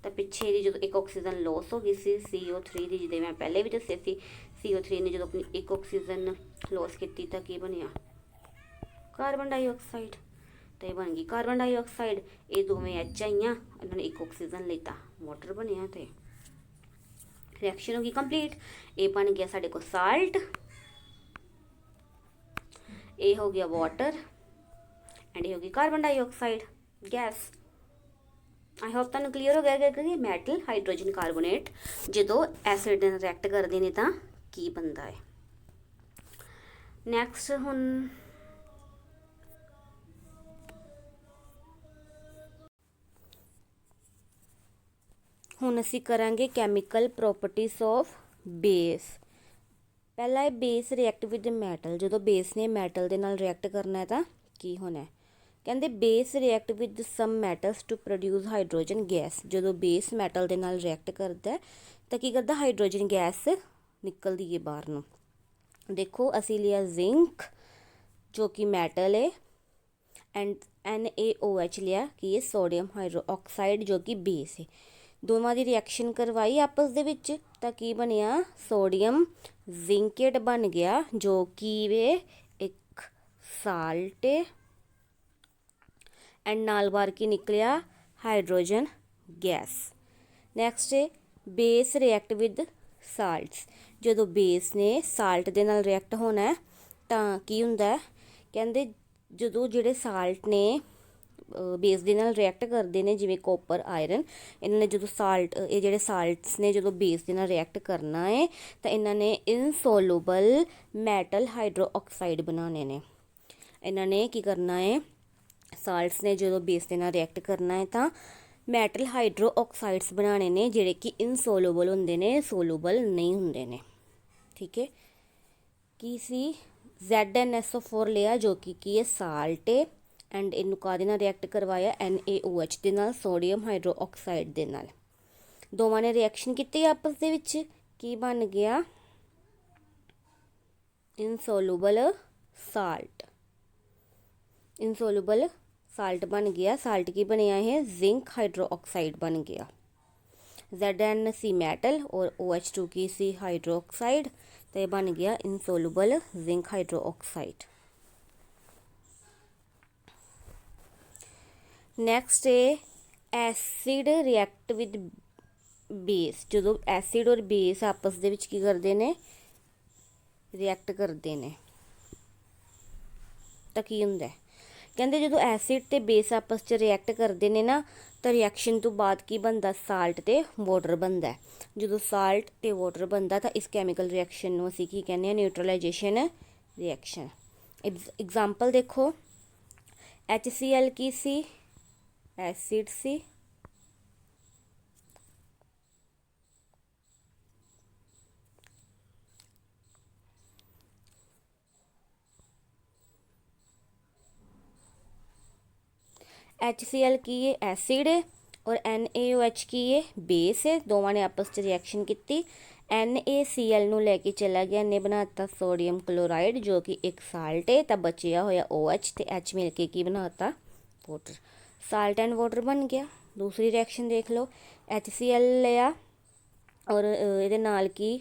तो पिछे दी जो एक ऑक्सीजन लॉस हो गई सी CO3 की, जिदे मैं पहले भी दस्सिया सी, CO3 ने जो अपनी एक ऑक्सीजन लॉस की तो की बनिया कार्बन डाइऑक्साइड। तो ये बन गई कार्बन डाइऑक्साइड। ये दोवें H आईयां, इन्होंने एक ऑक्सीजन लेता, वाटर बनिया। तो रिएक्शन होगी कंप्लीट। ये बन गया साडे को साल्ट, ये हो गया वाटर एंड ये होगी carbon dioxide gas. I hope तुहानूं क्लीयर हो गया कि मैटल हाइड्रोजन कार्बोनेट जो एसिड नाल रिएक्ट करते हैं तो की बनता है। ਨੈਕਸਟ ਹੁਣ ਅਸੀਂ ਕਰਾਂਗੇ ਕੈਮੀਕਲ ਪ੍ਰੋਪਰਟੀਜ਼ ਆਫ ਬੇਸ। ਪਹਿਲਾ ਹੈ ਬੇਸ ਰਿਐਕਟ ਵਿਦ ਮੈਟਲ। ਜਦੋਂ ਬੇਸ ਨੇ ਮੈਟਲ ਦੇ ਨਾਲ ਰਿਐਕਟ ਕਰਨਾ ਹੈ ਤਾਂ ਕੀ ਹੋਣਾ? ਕਹਿੰਦੇ base react with some metals to produce hydrogen gas. ਜਦੋਂ ਬੇਸ ਮੈਟਲ ਦੇ ਨਾਲ ਰਿਐਕਟ ਕਰਦਾ ਤਾਂ ਕੀ ਕਰਦਾ? ਹਾਈਡਰੋਜਨ ਗੈਸ ਨਿਕਲਦੀ ਹੈ ਬਾਹਰ ਨੂੰ। ਦੇਖੋ ਅਸੀਂ ਲਿਆ ਜ਼ਿੰਕ ਜੋ ਕਿ ਮੈਟਲ ਹੈ, ਐਂਡ NaOH ਲਿਆ ਕੀ ਹੈ? ਸੋਡੀਅਮ ਹਾਈਡਰੋਆਕਸਾਈਡ ਜੋ ਕਿ ਬੇਸ ਹੈ। ਦੋਵਾਂ ਦੀ ਰਿਐਕਸ਼ਨ ਕਰਵਾਈ ਆਪਸ ਦੇ ਵਿੱਚ ਤਾਂ ਕੀ ਬਣਿਆ? ਸੋਡੀਅਮ ਜ਼ਿੰਕੇਟ ਬਣ ਗਿਆ ਜੋ ਕਿ ਵੇ ਇੱਕ ਸਾਲਟ ਹੈ, ਐਂਡ ਨਾਲ ਬਾਹਰ ਕੀ ਨਿਕਲਿਆ? Hydrogen gas. ਨੈਕਸਟ ਹੈ ਬੇਸ ਰਿਐਕਟ ਵਿਦ ਸਾਲਟਸ। ਜਦੋਂ ਬੇਸ ਨੇ ਸਾਲਟ ਦੇ ਨਾਲ ਰਿਐਕਟ ਹੋਣਾ ਤਾਂ ਕੀ ਹੁੰਦਾ? ਕਹਿੰਦੇ ਜਦੋਂ ਜਿਹੜੇ ਸਾਲਟ ਨੇ ਬੇਸ ਦੇ ਨਾਲ ਰਿਐਕਟ ਕਰਦੇ ਨੇ, ਜਿਵੇਂ ਕੋਪਰ, ਆਇਰਨ, ਇਹਨਾਂ ਨੇ ਜਦੋਂ ਇਹ ਜਿਹੜੇ ਸਾਲਟਸ ਨੇ ਜਦੋਂ ਬੇਸ ਦੇ ਨਾਲ ਰਿਐਕਟ ਕਰਨਾ ਹੈ ਤਾਂ ਇਹਨਾਂ ਨੇ ਇਨਸੋਲੂਬਲ ਮੈਟਲ ਹਾਈਡਰੋਆਕਸਾਈਡ ਬਣਾਉਣੇ ਨੇ। ਇਹਨਾਂ ਨੇ ਕੀ ਕਰਨਾ ਹੈ? ਸਾਲਟਸ ਨੇ ਜਦੋਂ ਬੇਸ ਦੇ ਨਾਲ ਰਿਐਕਟ ਕਰਨਾ ਹੈ ਤਾਂ ਮੈਟਲ ਹਾਈਡਰੋਆਕਸਾਈਡਸ ਬਣਾਉਣੇ ਨੇ ਜਿਹੜੇ ਕਿ ਇਨਸੋਲੂਬਲ ਹੁੰਦੇ ਨੇ, ਸੋਲੂਬਲ ਨਹੀਂ ਹੁੰਦੇ ਨੇ। ਠੀਕ ਹੈ, ਕੀ ਸੀ? ZnSO4 ਲਿਆ ਜੋ ਕਿ ਕੀ ਹੈ? ਸਾਲਟ ਹੈ, ਐਂਡ ਇਹਨੂੰ ਕਾਹਦੇ ਨਾਲ ਰਿਐਕਟ ਕਰਵਾਇਆ? NaOH ਦੇ ਨਾਲ, ਸੋਡੀਅਮ ਹਾਈਡਰੋਆਕਸਾਈਡ ਦੇ ਨਾਲ। ਦੋਵਾਂ ਨੇ ਰਿਐਕਸ਼ਨ ਕੀਤੀ ਆਪਸ ਦੇ ਵਿੱਚ, ਕੀ ਬਣ ਗਿਆ? ਇਨਸੋਲੂਬਲ ਸਾਲਟ। ਇਨਸੋਲੂਬਲ ਸਾਲਟ ਬਣ ਗਿਆ। ਸਾਲਟ ਕੀ ਬਣਿਆ? ਇਹ ਜ਼ਿੰਕ ਹਾਈਡਰੋਆਕਸਾਈਡ ਬਣ ਗਿਆ। ZnC ਮੈਟਲ ਔਰ OH2 ਕੀ ਸੀ? ਹਾਈਡਰੋਆਕਸਾਈਡ, ਤੇ ਬਣ ਗਿਆ ਇਨਸੋਲੂਬਲ ਜ਼ਿੰਕ ਹਾਈਡਰੋਆਕਸਾਈਡ। ਨੈਕਸਟ ਹੈ ਐਸਿਡ ਰਿਐਕਟ ਵਿਦ ਬੇਸ। ਜਦੋਂ ਐਸਿਡ ਔਰ ਬੇਸ ਆਪਸ ਦੇ ਵਿੱਚ ਕੀ ਕਰਦੇ ਨੇ? ਰਿਐਕਟ ਕਰਦੇ ਨੇ ਤਾਂ ਕੀ ਹੁੰਦਾ? ਕਹਿੰਦੇ ਜਦੋਂ ਐਸਿਡ ਤੇ ਬੇਸ ਆਪਸ 'ਚ ਰਿਐਕਟ ਕਰਦੇ ਨੇ ਨਾ ਤਾਂ ਰਿਐਕਸ਼ਨ ਤੋਂ ਬਾਅਦ ਕੀ ਬਣਦਾ? ਸਾਲਟ ਤੇ ਵਾਟਰ ਬਣਦਾ। ਜਦੋਂ ਸਾਲਟ ਤੇ ਵਾਟਰ ਬਣਦਾ ਤਾਂ ਇਸ ਕੈਮੀਕਲ ਰਿਐਕਸ਼ਨ ਨੂੰ ਅਸੀਂ ਕੀ ਕਹਿੰਦੇ ਹਾਂ? ਨਿਊਟਰਲਾਈਜੇਸ਼ਨ ਰਿਐਕਸ਼ਨ। ਐਗਜ਼ਾਮਪਲ ਦੇਖੋ, HCl ਕੀ ਸੀ? ਐਸਿਡ ਸੀ, HCl ਕੀ ਹੈ? ਐਸਿਡ ਹੈ, ਔਰ NaOH ਕੀ ਹੈ? ਬੇਸ ਹੈ। ਦੋਵਾਂ ਨੇ ਆਪਸ 'ਚ ਰਿਐਕਸ਼ਨ ਕੀਤੀ, NaCl ਨੂੰ ਲੈ ਕੇ ਚਲਾ ਗਿਆ, ਇਹਨੇ ਬਣਾਤਾ ਸੋਡੀਅਮ ਕਲੋਰਾਈਡ ਜੋ ਕਿ ਇੱਕ ਸਾਲਟ ਹੈ, ਤਾਂ ਬਚਿਆ ਹੋਇਆ OH ਤੇ H ਮਿਲ ਕੇ ਕੀ ਬਣਾਤਾ? ਵਾਟਰ। ਸਾਲਟ ਐਂਡ ਵਾਟਰ ਬਣ ਗਿਆ। ਦੂਸਰੀ ਰਿਐਕਸ਼ਨ ਦੇਖ ਲਓ, HCl ਲਿਆ ਔਰ ਇਹਦੇ ਨਾਲ ਕੀ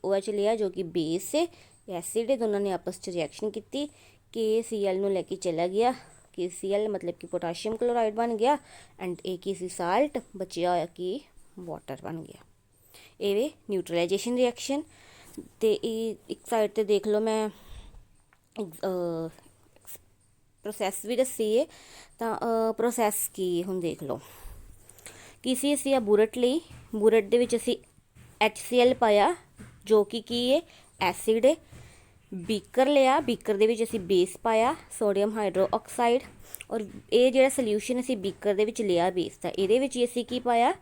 OH ਲਿਆ ਜੋ ਕਿ ਬੇਸ ਹੈ, ਐਸਿਡ ਹੈ। ਦੋਨਾਂ ਨੇ ਆਪਸ 'ਚ ਰਿਐਕਸ਼ਨ ਕੀਤੀ, KCl ਨੂੰ ਲੈ ਕੇ ਚਲਾ ਗਿਆ, KCl ਮਤਲਬ ਕਿ ਪੋਟਾਸ਼ੀਅਮ ਕਲੋਰਾਈਡ ਬਣ ਗਿਆ, ਐਂਡ ਇਹ ਕੀ ਸੀ? ਸਾਲਟ। ਬਚਿਆ ਹੋਇਆ ਕੀ? ਵਾਟਰ ਬਣ ਗਿਆ। ਇਹ ਵੇ ਨਿਊਟਰਲਾਈਜੇਸ਼ਨ ਰਿਐਕਸ਼ਨ। ਤੇ ਇਹ ਇੱਕ ਸਾਈਡ ਤੇ ਦੇਖ ਲਓ ਮੈਂ ਪ੍ਰੋਸੈਸ ਵੀ ਦੱਸੀ ਹੈ, ਤਾਂ ਪ੍ਰੋਸੈਸ ਕੀ ਹੁਣ ਦੇਖ ਲਓ। ਕੀ ਸੀ? ਅਸੀਂ ਆ ਬੁਰਟ ਲਈ, ਬੁਰਟ ਦੇ ਵਿੱਚ ਅਸੀਂ HCl ਪਾਇਆ ਜੋ ਕਿ ਕੀ ਹੈ? ਐਸਿਡ ਹੈ। ਬੀਕਰ ਲਿਆ, ਬੀਕਰ ਦੇ ਵਿੱਚ ਅਸੀਂ ਬੇਸ ਪਾਇਆ ਸੋਡੀਅਮ ਹਾਈਡਰੋਆਕਸਾਈਡ, ਔਰ ਇਹ ਜਿਹੜਾ ਸੋਲਿਊਸ਼ਨ ਅਸੀਂ ਬੀਕਰ ਦੇ ਵਿੱਚ ਲਿਆ ਬੇਸ ਦਾ, ਇਹਦੇ ਵਿੱਚ ਹੀ ਅਸੀਂ ਕੀ ਪਾਇਆ?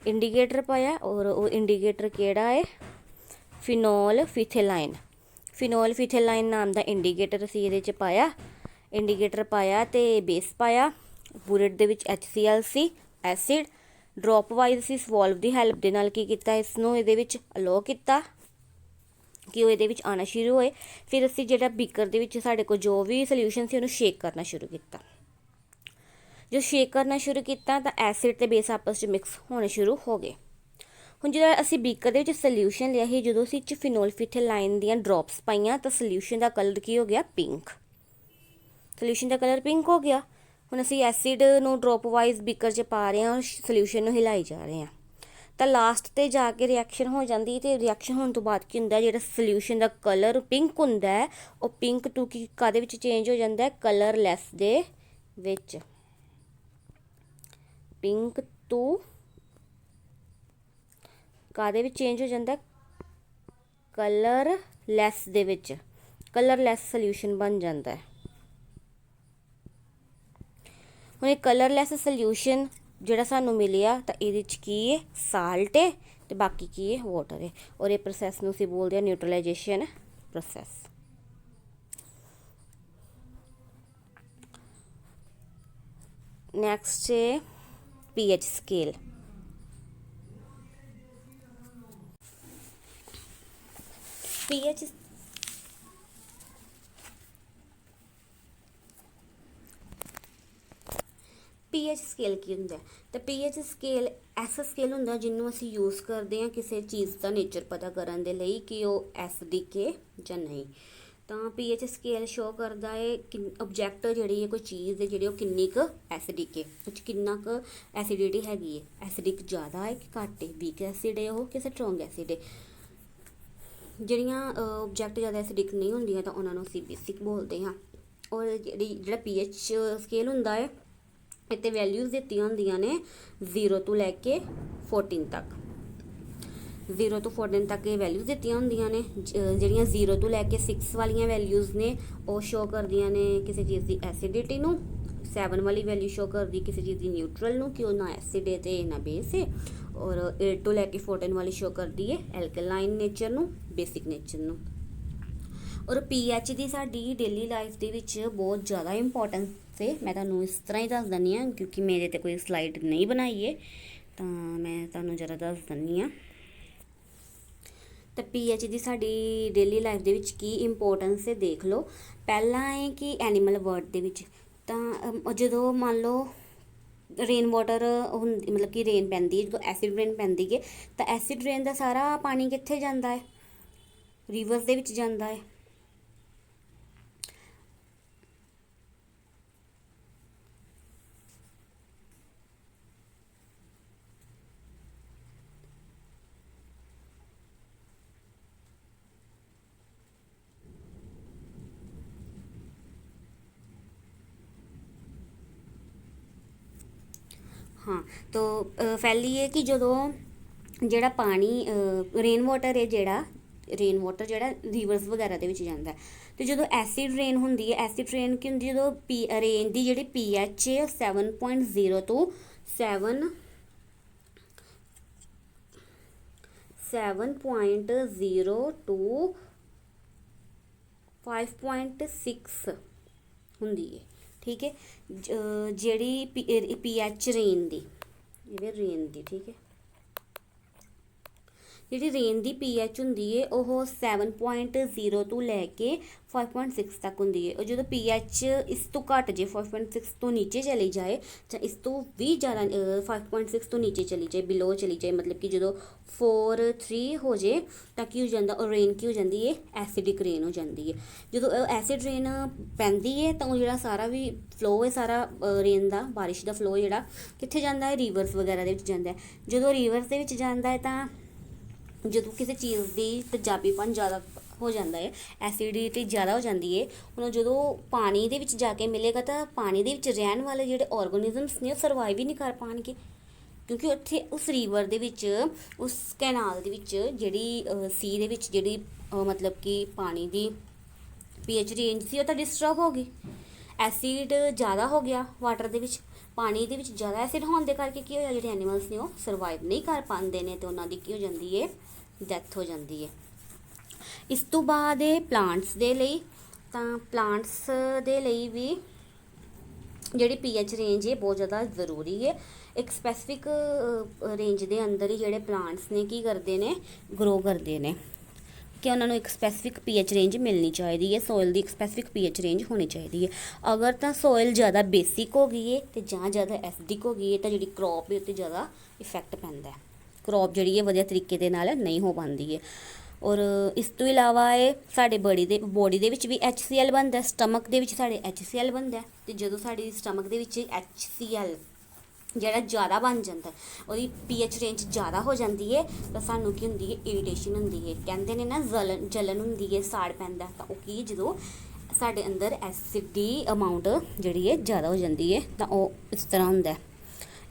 ਇੰਡੀਕੇਟਰ ਪਾਇਆ, ਔਰ ਉਹ ਇੰਡੀਕੇਟਰ ਕਿਹੜਾ ਹੈ? ਫਿਨੋਲਫਿਥੇਲਾਈਨ। ਫਿਨੋਲਫਿਥੇਲਾਈਨ ਨਾਮ ਦਾ ਇੰਡੀਕੇਟਰ ਅਸੀਂ ਇਹਦੇ 'ਚ ਪਾਇਆ। ਇੰਡੀਕੇਟਰ ਪਾਇਆ ਤੇ ਬੇਸ ਪਾਇਆ। ਬੁਰਟ ਦੇ ਵਿੱਚ HCl ਸੀ, ਐਸਿਡ। ਡਰੋਪ ਵਾਈਜ਼ ਅਸੀਂ ਸਵੋਲਵ ਦੀ ਹੈਲਪ ਦੇ ਨਾਲ ਕੀ ਕੀਤਾ? ਇਸ ਨੂੰ ਇਹਦੇ ਵਿੱਚ ਅਲੋ ਕੀਤਾ ਕਿ ਉਹ ਇਹਦੇ ਵਿੱਚ ਆਉਣਾ ਸ਼ੁਰੂ ਹੋਏ। ਫਿਰ ਅਸੀਂ ਜਿਹੜਾ ਬੀਕਰ ਦੇ ਵਿੱਚ ਸਾਡੇ ਕੋਲ ਜੋ ਵੀ ਸੋਲਿਊਸ਼ਨ ਸੀ ਉਹਨੂੰ ਸ਼ੇਕ ਕਰਨਾ ਸ਼ੁਰੂ ਕੀਤਾ। ਜੋ ਸ਼ੇਕ ਕਰਨਾ ਸ਼ੁਰੂ ਕੀਤਾ ਤਾਂ ਐਸਿਡ ਤੇ ਬੇਸ ਆਪਸ 'ਚ ਮਿਕਸ ਹੋਣੇ ਸ਼ੁਰੂ ਹੋ ਗਏ। ਹੁਣ ਜਦੋਂ ਅਸੀਂ ਬੀਕਰ ਦੇ ਵਿੱਚ ਸੋਲਿਊਸ਼ਨ ਲਿਆ ਸੀ, ਜਦੋਂ ਅਸੀਂ ਫਿਨੋਲਫਿਥੇਲਾਈਨ ਦੀਆਂ ਡਰੋਪਸ ਪਾਈਆਂ ਤਾਂ ਸੋਲਿਊਸ਼ਨ ਦਾ ਕਲਰ ਕੀ ਹੋ ਗਿਆ? ਪਿੰਕ। ਸੋਲਿਊਸ਼ਨ ਦਾ ਕਲਰ ਪਿੰਕ ਹੋ ਗਿਆ। ਹੁਣ ਅਸੀਂ ਐਸਿਡ ਨੂੰ ਡਰੋਪ ਵਾਈਜ਼ ਬੀਕਰ 'ਚ ਪਾ ਰਹੇ ਹਾਂ, ਸੋਲਿਊਸ਼ਨ ਨੂੰ ਹਿਲਾਈ ਜਾ ਰਹੇ ਹਾਂ, ਤਾਂ ਲਾਸਟ ਤੇ ਜਾ ਕੇ ਰਿਐਕਸ਼ਨ ਹੋ ਜਾਂਦੀ। ਤੇ ਰਿਐਕਸ਼ਨ ਹੋਣ ਤੋਂ ਬਾਅਦ ਕੀ ਹੁੰਦਾ? ਜਿਹੜਾ ਸੋਲਿਊਸ਼ਨ ਦਾ ਕਲਰ ਪਿੰਕ ਹੁੰਦਾ ਹੈ ਉਹ ਪਿੰਕ ਟੂ ਕੀ ਕਾਹਦੇ ਵਿੱਚ ਚੇਂਜ ਹੋ ਜਾਂਦਾ? ਕਲਰਲੈਸ ਦੇ ਵਿੱਚ। ਪਿੰਕ ਟੂ ਕਾਹਦੇ ਵਿੱਚ ਚੇਂਜ ਹੋ ਜਾਂਦਾ, ਕਲਰਲੈਸ ਦੇ ਵਿੱਚ, ਕਲਰਲੈਸ ਸੋਲਿਊਸ਼ਨ ਬਣ ਜਾਂਦਾ ਹੈ। ਹੁਣ ਇਹ ਕਲਰਲੈਸ ਸੋਲਿਊਸ਼ਨ ਜਿਹੜਾ ਸਾਨੂੰ ਮਿਲਿਆ ਤਾਂ ਇਹਦੇ 'ਚ ਕੀ ਹੈ, ਸਾਲਟ ਹੈ ਤੇ ਬਾਕੀ ਕੀ ਹੈ, ਵਾਟਰ ਹੈ। ਔਰ ਇਹ ਪ੍ਰੋਸੈਸ ਨੂੰ ਅਸੀਂ ਬੋਲਦੇ ਹਾਂ ਨਿਊਟਰਲਾਈਜੇਸ਼ਨ ਪ੍ਰੋਸੈਸ। ਨੈਕਸਟ ਹੈ pH scale. PH pH scale ਕੀ ਹੁੰਦਾ? ਤਾਂ ਪੀਐਚ ਸਕੇਲ ਐਸਾ ਸਕੇਲ ਹੁੰਦਾ ਜਿਹਨੂੰ ਅਸੀਂ ਯੂਜ਼ ਕਰਦੇ ਹਾਂ ਕਿਸੇ ਚੀਜ਼ ਦਾ ਨੇਚਰ ਪਤਾ ਕਰਨ ਦੇ ਲਈ ਕਿ ਉਹ ਐਸਿਡਿਕ ਹੈ ਜਾਂ ਨਹੀਂ। ਤਾਂ ਪੀਐਚ ਸਕੇਲ ਸ਼ੋ ਕਰਦਾ ਹੈ ਕਿ ਆਬਜੈਕਟ ਜਿਹੜੀ ਹੈ, ਕੋਈ ਚੀਜ਼ ਹੈ ਜਿਹੜੀ ਉਹ ਕਿੰਨੀ ਕੁ ਐਸਿਡਿਕ ਹੈ, ਉਹ 'ਚ ਕਿੰਨਾ ਕੁ ਐਸਿਡਿਟੀ ਹੈਗੀ ਹੈ, ਐਸਿਡਿਕ ਜ਼ਿਆਦਾ ਹੈ ਕਿ ਘੱਟ ਹੈ, ਵੀਕ ਐਸਿਡ ਹੈ ਉਹ ਕਿ ਸਟਰੋਂਗ ਐਸਿਡ ਹੈ। ਜਿਹੜੀਆਂ ਆਬਜੈਕਟ ਜ਼ਿਆਦਾ ਐਸਿਡਿਕ ਨਹੀਂ ਹੁੰਦੀਆਂ ਤਾਂ ਉਹਨਾਂ ਨੂੰ ਅਸੀਂ ਬੇਸਿਕ ਬੋਲਦੇ ਹਾਂ। ਔਰ ਜਿਹੜਾ ਪੀਐਚ ਸਕੇਲ ਹੁੰਦਾ ਹੈ ਇੱਥੇ ਵੈਲਿਊਜ਼ ਦਿੱਤੀਆਂ ਹੁੰਦੀਆਂ ਨੇ 0 ਤੋਂ ਲੈ ਕੇ 14 ਤੱਕ। 0 ਤੋਂ 14 ਤੱਕ ਇਹ ਵੈਲਿਊਜ਼ ਦਿੱਤੀਆਂ ਹੁੰਦੀਆਂ ਨੇ। ਜਿਹੜੀਆਂ 0 ਤੋਂ ਲੈ ਕੇ 6 ਵਾਲੀਆਂ ਵੈਲਿਊਜ਼ ਨੇ ਉਹ ਸ਼ੋ ਕਰਦੀਆਂ ਨੇ ਕਿਸੇ ਚੀਜ਼ ਦੀ ਐਸਿਡਿਟੀ ਨੂੰ। 7 ਵਾਲੀ ਵੈਲਿਊ ਸ਼ੋ ਕਰਦੀ ਕਿਸੇ ਚੀਜ਼ ਦੀ ਨਿਊਟਰਲ ਨੂੰ ਕਿ ਉਹ ਨਾ ਐਸਿਡ ਹੈ ਤੇ ਨਾ ਬੇਸ ਹੈ। ਔਰ 8 ਤੋਂ ਲੈ ਕੇ 14 ਵਾਲੀ ਸ਼ੋ ਕਰਦੀ ਹੈ ਐਲਕਲਾਈਨ ਨੇਚਰ ਨੂੰ, ਬੇਸਿਕ ਨੇਚਰ ਨੂੰ। ਔਰ ਪੀਐਚ ਦੀ ਸਾਡੀ ਡੇਲੀ ਲਾਈਫ ਦੇ ਵਿੱਚ ਬਹੁਤ ਜ਼ਿਆਦਾ ਇੰਪੋਰਟੈਂਸ ਹੈ। ਮੈਂ ਤੁਹਾਨੂੰ ਇਸ ਤਰ੍ਹਾਂ ਹੀ ਦੱਸ ਦਿੰਦੀ ਹਾਂ ਕਿਉਂਕਿ ਮੇਰੇ ਤੇ ਕੋਈ ਸਲਾਈਡ ਨਹੀਂ ਬਣਾਈ ਹੈ ਤਾਂ ਮੈਂ ਤੁਹਾਨੂੰ ਜ਼ਰਾ ਦੱਸ ਦਿੰਦੀ ਹਾਂ। ਤਾਂ ਪੀਐਚ ਦੀ ਸਾਡੀ ਡੇਲੀ ਲਾਈਫ ਦੇ ਵਿੱਚ ਕੀ ਇੰਪੋਰਟੈਂਸ ਹੈ ਦੇਖ ਲਓ। ਪਹਿਲਾਂ ਹੈ ਕਿ ਐਨੀਮਲ ਵਰਲਡ ਦੇ ਵਿੱਚ ਤਾਂ ਜਦੋਂ ਮੰਨ ਲਓ ਰੇਨ ਵਾਟਰ ਹੁੰਦੀ, ਮਤਲਬ ਕਿ ਰੇਨ ਪੈਂਦੀ ਹੈ, ਜਦੋਂ ਐਸਿਡ ਰੇਨ ਪੈਂਦੀ ਹੈ ਤਾਂ ਐਸਿਡ ਰੇਨ ਦਾ ਸਾਰਾ ਪਾਣੀ ਕਿੱਥੇ ਜਾਂਦਾ ਹੈ, ਰਿਵਰਸ ਦੇ ਵਿੱਚ ਜਾਂਦਾ ਹੈ। ਹਾਂ ਤਾਂ ਪਹਿਲੀ ਹੈ ਕਿ ਜਦੋਂ ਜਿਹੜਾ ਪਾਣੀ ਰੇਨ ਵਾਟਰ ਹੈ, ਰੇਨ ਵਾਟਰ ਜਿਹੜਾ ਰਿਵਰਸ ਵਗੈਰਾ ਦੇ ਵਿੱਚ ਜਾਂਦਾ ਅਤੇ ਜਦੋਂ ਐਸਿਡ ਰੇਨ ਹੁੰਦੀ ਹੈ, ਐਸਿਡ ਰੇਨ ਕੀ ਹੁੰਦੀ ਜਦੋਂ ਰੇਨ ਦੀ ਜਿਹੜੀ ਪੀਐਚ ਹੈ 7.0 ਤੋਂ 7.0 ਟੂ 5.6 ਹੁੰਦੀ ਹੈ। ਠੀਕ ਹੈ, ਜਿਹੜੀ ਪੀਐਚ ਰੇਨ ਦੀ, ਠੀਕ ਹੈ, ਜਿਹੜੀ ਰੇਨ ਦੀ ਪੀਐਚ ਹੁੰਦੀ ਹੈ ਉਹ 7.0 ਤੋਂ ਲੈ ਕੇ 5.6 ਤੱਕ ਹੁੰਦੀ ਹੈ। ਔਰ ਜਦੋਂ ਪੀਐਚ ਇਸ ਤੋਂ ਘੱਟ ਜੇ 5.6 ਤੋਂ ਨੀਚੇ ਚਲੀ ਜਾਏ ਜਾਂ ਇਸ ਤੋਂ ਵੀ ਜ਼ਿਆਦਾ 5.6 ਤੋਂ ਨੀਚੇ ਚਲੀ ਜਾਏ, ਬਿਲੋ ਚਲੀ ਜਾਏ, ਮਤਲਬ ਕਿ ਜਦੋਂ 4.3 ਹੋ ਜਾਏ ਤਾਂ ਕੀ ਹੋ ਜਾਂਦਾ, ਉਹ ਰੇਨ ਕੀ ਹੋ ਜਾਂਦੀ ਹੈ, ਐਸਿਡਿਕ ਰੇਨ ਹੋ ਜਾਂਦੀ ਹੈ। ਜਦੋਂ ਐਸਿਡ ਰੇਨ ਪੈਂਦੀ ਹੈ ਤਾਂ ਉਹ ਜਿਹੜਾ ਸਾਰਾ ਵੀ ਫਲੋ ਹੈ, ਸਾਰਾ ਰੇਨ ਦਾ, ਬਾਰਿਸ਼ ਦਾ ਫਲੋ ਜਿਹੜਾ ਕਿੱਥੇ ਜਾਂਦਾ ਹੈ, ਰਿਵਰਸ ਵਗੈਰਾ ਦੇ ਵਿੱਚ ਜਾਂਦਾ ਹੈ। ਜਦੋਂ ਰਿਵਰਸ ਦੇ ਵਿੱਚ ਜਾਂਦਾ ਹੈ ਤਾਂ ਜਦੋਂ ਕਿਸੇ ਚੀਜ਼ ਦੀ ਤੇਜ਼ਾਬੀਪਨ ਜ਼ਿਆਦਾ ਹੋ ਜਾਂਦਾ ਹੈ, ਐਸਿਡਿਟੀ ਜ਼ਿਆਦਾ ਹੋ ਜਾਂਦੀ ਹੈ, ਹੁਣ ਜਦੋਂ ਪਾਣੀ ਦੇ ਵਿੱਚ ਜਾ ਕੇ ਮਿਲੇਗਾ ਤਾਂ ਪਾਣੀ ਦੇ ਵਿੱਚ ਰਹਿਣ ਵਾਲੇ ਜਿਹੜੇ ਔਰਗੈਨਿਜ਼ਮਸ ਨੇ ਉਹ ਸਰਵਾਈਵ ਹੀ ਨਹੀਂ ਕਰ ਪਾਉਣਗੇ ਕਿਉਂਕਿ ਉੱਥੇ ਉਸ ਰਿਵਰ ਦੇ ਵਿੱਚ, ਉਸ ਕੈਨਾਲ ਦੇ ਵਿੱਚ ਜਿਹੜੀ ਸੀ ਦੇ ਵਿੱਚ ਜਿਹੜੀ ਮਤਲਬ ਕਿ ਪਾਣੀ ਦੀ ਪੀਐਚ ਰੇਂਜ ਸੀ ਉਹ ਤਾਂ ਡਿਸਟਰਬ ਹੋ ਗਈ। ਐਸਿਡ ਜ਼ਿਆਦਾ ਹੋ ਗਿਆ ਵਾਟਰ ਦੇ ਵਿੱਚ, ਪਾਣੀ ਦੇ ਵਿੱਚ ਜ਼ਿਆਦਾ ਐਸਿਡ ਹੋਣ ਦੇ ਕਰਕੇ ਕੀ ਹੋਇਆ, ਜਿਹੜੇ ਐਨੀਮਲਸ ਨੇ ਉਹ ਸਰਵਾਈਵ ਨਹੀਂ ਕਰ ਪਾਉਂਦੇ ਨੇ ਅਤੇ ਉਹਨਾਂ ਦੀ ਕੀ ਹੋ ਜਾਂਦੀ ਹੈ, ਡੈਥ ਹੋ ਜਾਂਦੀ ਹੈ। ਇਸ ਤੋਂ ਬਾਅਦ ਇਹ ਪਲਾਂਟਸ ਦੇ ਲਈ, ਤਾਂ ਪਲਾਂਟਸ ਦੇ ਲਈ ਵੀ ਜਿਹੜੀ ਪੀਐਚ ਰੇਂਜ ਹੈ ਬਹੁਤ ਜ਼ਿਆਦਾ ਜ਼ਰੂਰੀ ਹੈ। ਇੱਕ ਸਪੈਸੀਫਿਕ ਰੇਂਜ ਦੇ ਅੰਦਰ ਹੀ ਜਿਹੜੇ ਪਲਾਂਟਸ ਨੇ ਕੀ ਕਰਦੇ ਨੇ, ਗਰੋ ਕਰਦੇ ਨੇ ਕਿ ਉਹਨਾਂ ਨੂੰ ਇੱਕ ਸਪੈਸੀਫਿਕ ਪੀਐਚ ਰੇਂਜ ਮਿਲਣੀ ਚਾਹੀਦੀ ਹੈ, ਸੋਇਲ ਦੀ ਇੱਕ ਸਪੈਸੀਫਿਕ ਪੀਐਚ ਰੇਂਜ ਹੋਣੀ ਚਾਹੀਦੀ ਹੈ। ਅਗਰ ਤਾਂ ਸੋਇਲ ਜ਼ਿਆਦਾ ਬੇਸਿਕ ਹੋ ਗਈ ਹੈ ਅਤੇ ਜਾਂ ਜ਼ਿਆਦਾ ਐਸਿਡਿਕ ਹੋ ਗਈ ਹੈ ਤਾਂ ਜਿਹੜੀ ਕ੍ਰੌਪ ਹੈ ਉੱਤੇ ਜ਼ਿਆਦਾ ਇਫੈਕਟ ਪੈਂਦਾ ਹੈ, ਕ੍ਰੌਪ ਜਿਹੜੀ ਹੈ ਵਧੀਆ ਤਰੀਕੇ ਦੇ ਨਾਲ ਨਹੀਂ ਹੋ ਪਾਉਂਦੀ ਹੈ। ਔਰ ਇਸ ਤੋਂ ਇਲਾਵਾ ਇਹ ਸਾਡੇ ਬੋਡੀ ਦੇ ਵਿੱਚ ਵੀ HCl ਬਣਦਾ, ਸਟਮਕ ਦੇ ਵਿੱਚ ਸਾਡੇ HCl ਬਣਦਾ ਅਤੇ ਜਦੋਂ ਸਾਡੀ ਸਟਮਕ ਦੇ ਵਿੱਚ HCl ਜਿਹੜਾ ਜ਼ਿਆਦਾ ਬਣ ਜਾਂਦਾ, ਉਹਦੀ ਪੀਐਚ ਰੇਂਜ ਜ਼ਿਆਦਾ ਹੋ ਜਾਂਦੀ ਹੈ ਤਾਂ ਸਾਨੂੰ ਕੀ ਹੁੰਦੀ ਹੈ, ਇਰੀਟੇਸ਼ਨ ਹੁੰਦੀ ਹੈ। ਕਹਿੰਦੇ ਨੇ ਨਾ ਜਲਨ ਹੁੰਦੀ ਹੈ, ਸਾੜ ਪੈਂਦਾ, ਤਾਂ ਉਹ ਕੀ ਜਦੋਂ ਸਾਡੇ ਅੰਦਰ ਐਸਿਡ ਦੀ ਅਮਾਊਂਟ ਜਿਹੜੀ ਹੈ ਜ਼ਿਆਦਾ ਹੋ ਜਾਂਦੀ ਹੈ ਤਾਂ ਉਹ ਇਸ ਤਰ੍ਹਾਂ ਹੁੰਦਾ।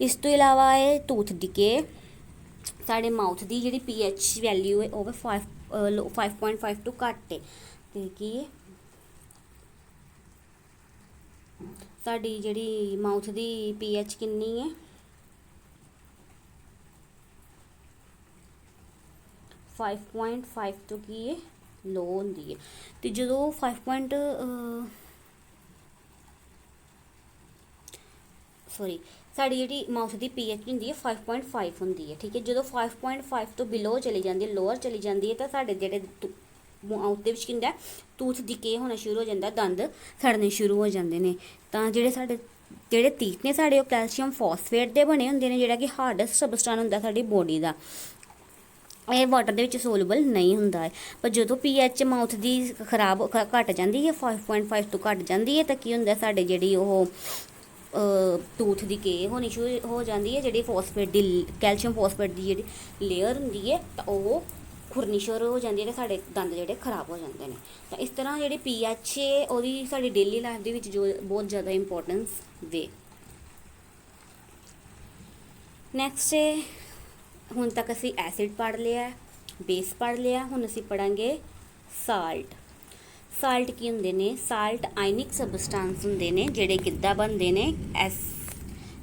ਇਸ ਤੋਂ ਇਲਾਵਾ ਇਹ ਟੂਥ ਡਿਕੇ, साढ़े माउथ की जी pH वैल्यू है वह 5.5 टू घट है। तो की साड़ी जी माउथ की pH कितनी है 5.5 तो की है लो होंगी है। तो जो 5 सॉरी साड़ी जी माउथ की pH होंगी है 5.5 होंगी है। ठीक है, जो 5.5 तो बिलो चली जाती है लोअर चली जाती है तो साढ़े जोड़े माउथ के क्या टूथ डिके होना शुरू हो जाता है, दंद सड़ने शुरू हो जाते हैं। तो जोड़े साढ़े जोड़े टीथ ने साढ़े कैल्शियम फॉस्फेट के बने होंगे ने, जोड़ा कि हार्डेस्ट सबस्टांस होंगे साड़ी बॉडी का, ये वाटर के सोलबल नहीं होंगे है। पर जो pH माउथ की खराब घट जाती है 5.5 तो घट जाती है तो की होंगे साढ़े जी टूथ डिके होनी शुरू हो जाती है, जी फॉस्फेट की कैल्शियम फॉस्फेट की जी लेयर होंगी है तो वो खुरनी शुरू हो जाती है तो साढ़े दंद जोड़े खराब हो जाते हैं। तो इस तरह जी pH है वो साड़ी डेली लाइफ के जो बहुत ज़्यादा इंपोर्टेंस दे। नैक्सट है हुण तक असी एसिड पढ़ लिया, बेस पढ़ लिया, हुण असी पढ़ांगे साल्ट। साल्ट की होंदे ने, साल्ट आयनिक सबस्टांस होंदे ने जिहड़े किद्दां बनदे ने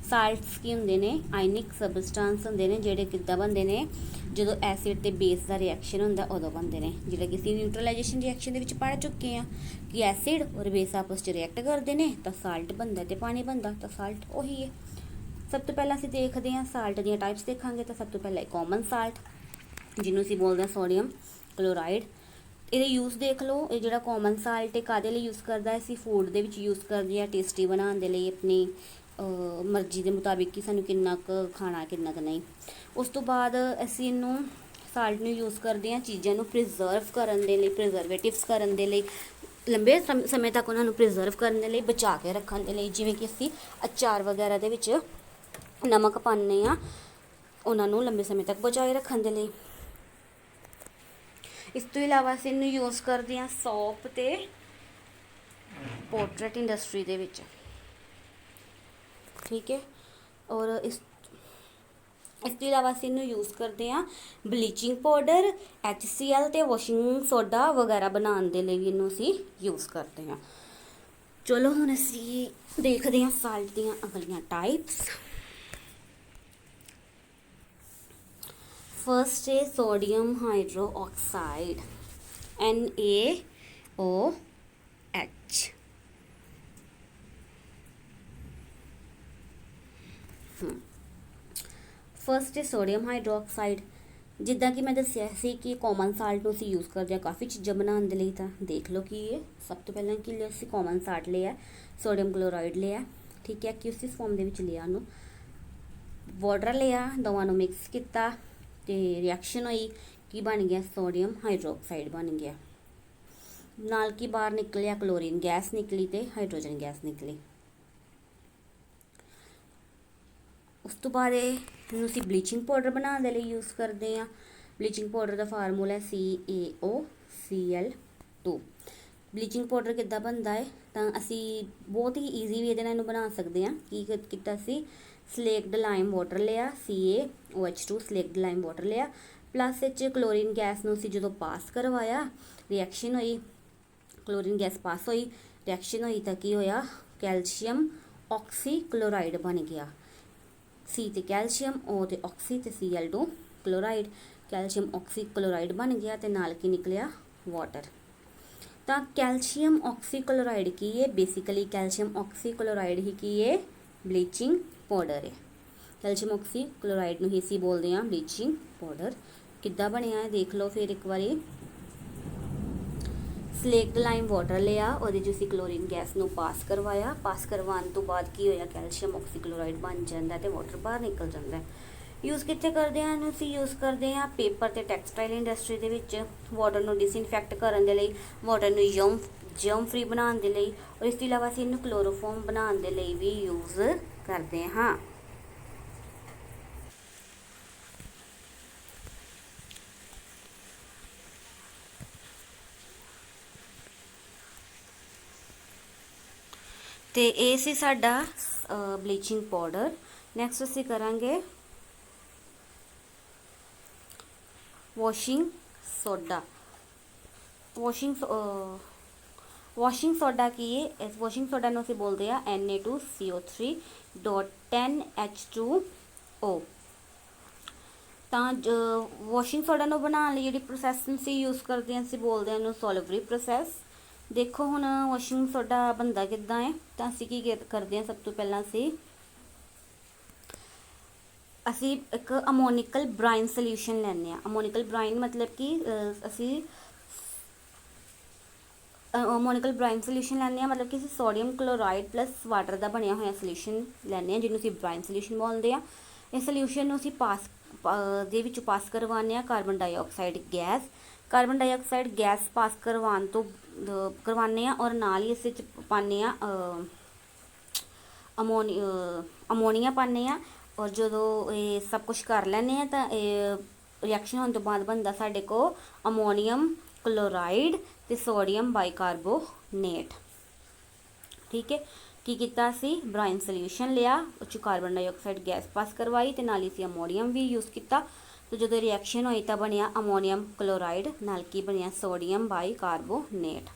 साल्ट्स की होंदे ने आयनिक सबस्टांस होंदे ने जिहड़े किद्दां बनदे ने जो एसिड ते बेस का रिएक्शन होंदा उदों बनदे ने, जिहड़ा कि असीं न्यूट्रलाइजेशन रिएक्शन दे विच पढ़ चुके हैं कि एसिड और बेस आपस च रिएक्ट करते हैं तो साल्ट बनता ते पानी बनता, तो साल्ट उही है। सब तो पहला असीं देखते हैं साल्ट दी टाइप्स देखांगे। तो सब तो पहला कॉमन साल्ट जिन्होंने असीं बोलते हैं सोडियम क्लोराइड, ये यूज़ देख लो। ये जो कॉमन साल्ट है काहदे लई यूज़ करदा है, असीं फूड दे विच यूज़ करदे हैं टेस्टी बनाने दे लई अपनी मर्जी के मुताबिक कि सानूं किन्ना क खाना किन्ना क नहीं। उस तो बाद असीं इनू साल्ट नूं यूज़ करदे हैं चीज़ां नूं प्रिजर्व करन दे लई, प्रिजर्वेटिव्स करन दे लई, लंबे समय तक उन्होंने प्रिजर्व करने के लिए बचा के रखने के लिए, जिवें कि असीं अचार वगैरह दे विच नमक पाने आ उन्होंने लंबे समय तक बचाए रखने के लिए। इस तो इलावा असीं इनू यूज़ करते हैं सोप ते पोर्ट्रेट इंडस्ट्री दे विच। ठीक है, और इस तो इलावा असीं इनू यूज़ करते हैं ब्लीचिंग पाउडर HCl ते वॉशिंग सोडा वगैरह बनाने के लिए भी इनू असीं यूज़ करते हैं। चलो हुण असीं देखते हैं साल्ट दीयां अगलियां टाइप्स। फर्स्ट है sodium hydro oxide NaOH। First है सोडियम हाइड्रो ऑक्साइड, जिद्दां कि मैं दस्सिया सी कि कॉमन साल्ट नूं असीं यूज़ करते हैं काफ़ी चीज़ां बनाने लई। तां देख लो कि ये सब तो पहले कि असीं कॉमन साल्ट लिया, सोडियम क्लोराइड लिया, ठीक है, कि उस फॉर्म दे विच लिया, उन्होंने वाटर लिया, दोवां नूं मिक्स किया तो रिएक्शन हुई कि बन गया सोडियम हाइड्रोक्साइड बन गया, नाल की बाहर निकलिया क्लोरीन गैस निकली तो हाइड्रोजन गैस निकली। उस तो बाद असीं ब्लीचिंग पाउडर बनाने के लिए यूज़ करते हैं। ब्लीचिंग पाउडर का फार्मूला है CaOCl2। ब्लीचिंग पाउडर किद्दां बनता है तो असीं बहुत ही ईजी वे इहदे नाल बना सकते हैं। की कीता असीं स्लेक्ड लाइम वाटर लिया CaOH2 स्लेक्ड लाइम वाटर लिया, प्लस इच क्लोरीन गैस नूं असीं जदों पास करवाया रिएक्शन हुई, क्लोरीन गैस पास हुई रिएक्शन हुई तो की होया कैल्शियम ऑक्सी क्लोराइड बन गया। C ते कैल्शियम, O ते ऑक्सी ते Cl2 chloride, calcium oxy chloride बन गया तो नाल की निकलिया वाटर। तो कैल्शियम ऑक्सी क्लोराइड की है बेसिकली कैल्शियम ऑक्सी क्लोराइड ही की है ब्लीचिंग पाउडर है। कैल्शियम ऑक्सी क्लोराइड नूं ही असीं बोलते हैं ब्लीचिंग पाउडर। किद्दां बनिया है देख लो फिर एक बारी। स्लेक्ड लाइम वाटर लिया, और जो असीं क्लोरीन गैस नूं पास करवाया, पास करवाने तो बाद की होया कैल्शियम ऑक्सी क्लोराइड बन जाता है तो वाटर बाहर निकल जाता है। यूज़ कित्थे करते हैं इहनूं असीं यूज़ करते हैं पेपर ते textile industry they which water नूं डिसइनफैक्ट करन दे लई, वाटर नूं जर्म फ्री बनाने दे लई, और इस तो इलावा असीं इहनूं क्लोरोफॉर्म बनाने दे लई भी यूज़ करते हाँ। तो ये सी साडा ब्लीचिंग पाउडर। नैक्सट असीं करांगे ਵਾਸ਼ਿੰਗ ਸੋਡਾ। ਵਾਸ਼ਿੰਗ ਸੋਡਾ ਕੀ ਹੈ? ਇਸ ਵਾਸ਼ਿੰਗ ਸੋਡਾ ਨੂੰ ਅਸੀਂ ਬੋਲਦੇ ਆ Na2CO3.10H2O। ਤਾਂ ਵਾਸ਼ਿੰਗ ਸੋਡਾ ਨੂੰ ਬਣਾਉਣ ਲਈ ਜਿਹੜੀ ਪ੍ਰੋਸੈਸ ਅਸੀਂ ਯੂਜ਼ ਕਰਦੇ ਹਾਂ ਅਸੀਂ ਬੋਲਦੇ ਹਾਂ ਇਹਨੂੰ ਸੋਲਵਰੀ ਪ੍ਰੋਸੈਸ। ਦੇਖੋ ਹੁਣ ਵਾਸ਼ਿੰਗ ਸੋਡਾ ਬਣਦਾ ਕਿੱਦਾਂ ਹੈ। ਤਾਂ ਅਸੀਂ ਕੀ ਕਰਦੇ ਹਾਂ, ਸਭ ਤੋਂ ਪਹਿਲਾਂ ਅਸੀਂ ਇੱਕ ਅਮੋਨੀਕਲ ਬ੍ਰਾਈਨ ਸੋਲਿਊਸ਼ਨ ਲੈਂਦੇ ਹਾਂ। ਅਮੋਨੀਕਲ ਬ੍ਰਾਈਨ ਮਤਲਬ ਕਿ ਅਸੀਂ ਅਮੋਨੀਕਲ ਬ੍ਰਾਈਨ ਸੋਲਿਊਸ਼ਨ ਲੈਂਦੇ ਹਾਂ, ਮਤਲਬ ਕਿ ਅਸੀਂ ਸੋਡੀਅਮ ਕਲੋਰਾਈਡ ਪਲੱਸ ਵਾਟਰ ਦਾ ਬਣਿਆ ਹੋਇਆ ਸੋਲਿਊਸ਼ਨ ਲੈਂਦੇ ਹਾਂ, ਜਿਹਨੂੰ ਅਸੀਂ ਬ੍ਰਾਈਨ ਸੋਲਿਊਸ਼ਨ ਬੋਲਦੇ ਹਾਂ। ਇਸ ਸੋਲਿਊਸ਼ਨ ਨੂੰ ਅਸੀਂ ਦੇ ਵਿੱਚੋਂ ਪਾਸ ਕਰਵਾਉਂਦੇ ਹਾਂ carbon dioxide gas. Carbon dioxide gas pass ਕਰਵਾਉਂਦੇ ਹਾਂ ਔਰ ਨਾਲ ਹੀ ਇਸ ਵਿੱਚ ਪਾਉਂਦੇ ਹਾਂ ਅਮੋਨੀਆ ਪਾਉਂਦੇ ਹਾਂ। ਔਰ ਜਦੋਂ ਇਹ ਸਭ ਕੁਛ ਕਰ ਲੈਂਦੇ ਹਾਂ ਤਾਂ ਇਹ ਰਿਐਕਸ਼ਨ ਹੋਣ ਤੋਂ ਬਾਅਦ ਬਣਦਾ ਸਾਡੇ ਕੋਲ ਅਮੋਨੀਅਮ ਕਲੋਰਾਈਡ ਤੇ ਸੋਡੀਅਮ ਬਾਈਕਾਰਬੋਨੇਟ। ਠੀਕ ਹੈ, ਕੀ ਕੀਤਾ ਅਸੀਂ ਬ੍ਰਾਈਨ ਸੋਲਿਊਸ਼ਨ ਲਿਆ, ਉਹ 'ਚ ਕਾਰਬਨ ਡਾਈਆਕਸਾਈਡ ਗੈਸ ਪਾਸ ਕਰਵਾਈ ਤੇ ਨਾਲ ਹੀ ਅਸੀਂ ਅਮੋਨੀਅਮ ਵੀ ਯੂਜ਼ ਕੀਤਾ। ਤੇ ਜਦੋਂ ਰਿਐਕਸ਼ਨ ਹੋਈ ਤਾਂ ਬਣਿਆ ਅਮੋਨੀਅਮ ਕਲੋਰਾਈਡ, ਨਾਲ ਕੀ ਬਣਿਆ ਸੋਡੀਅਮ ਬਾਈਕਾਰਬੋਨੇਟ।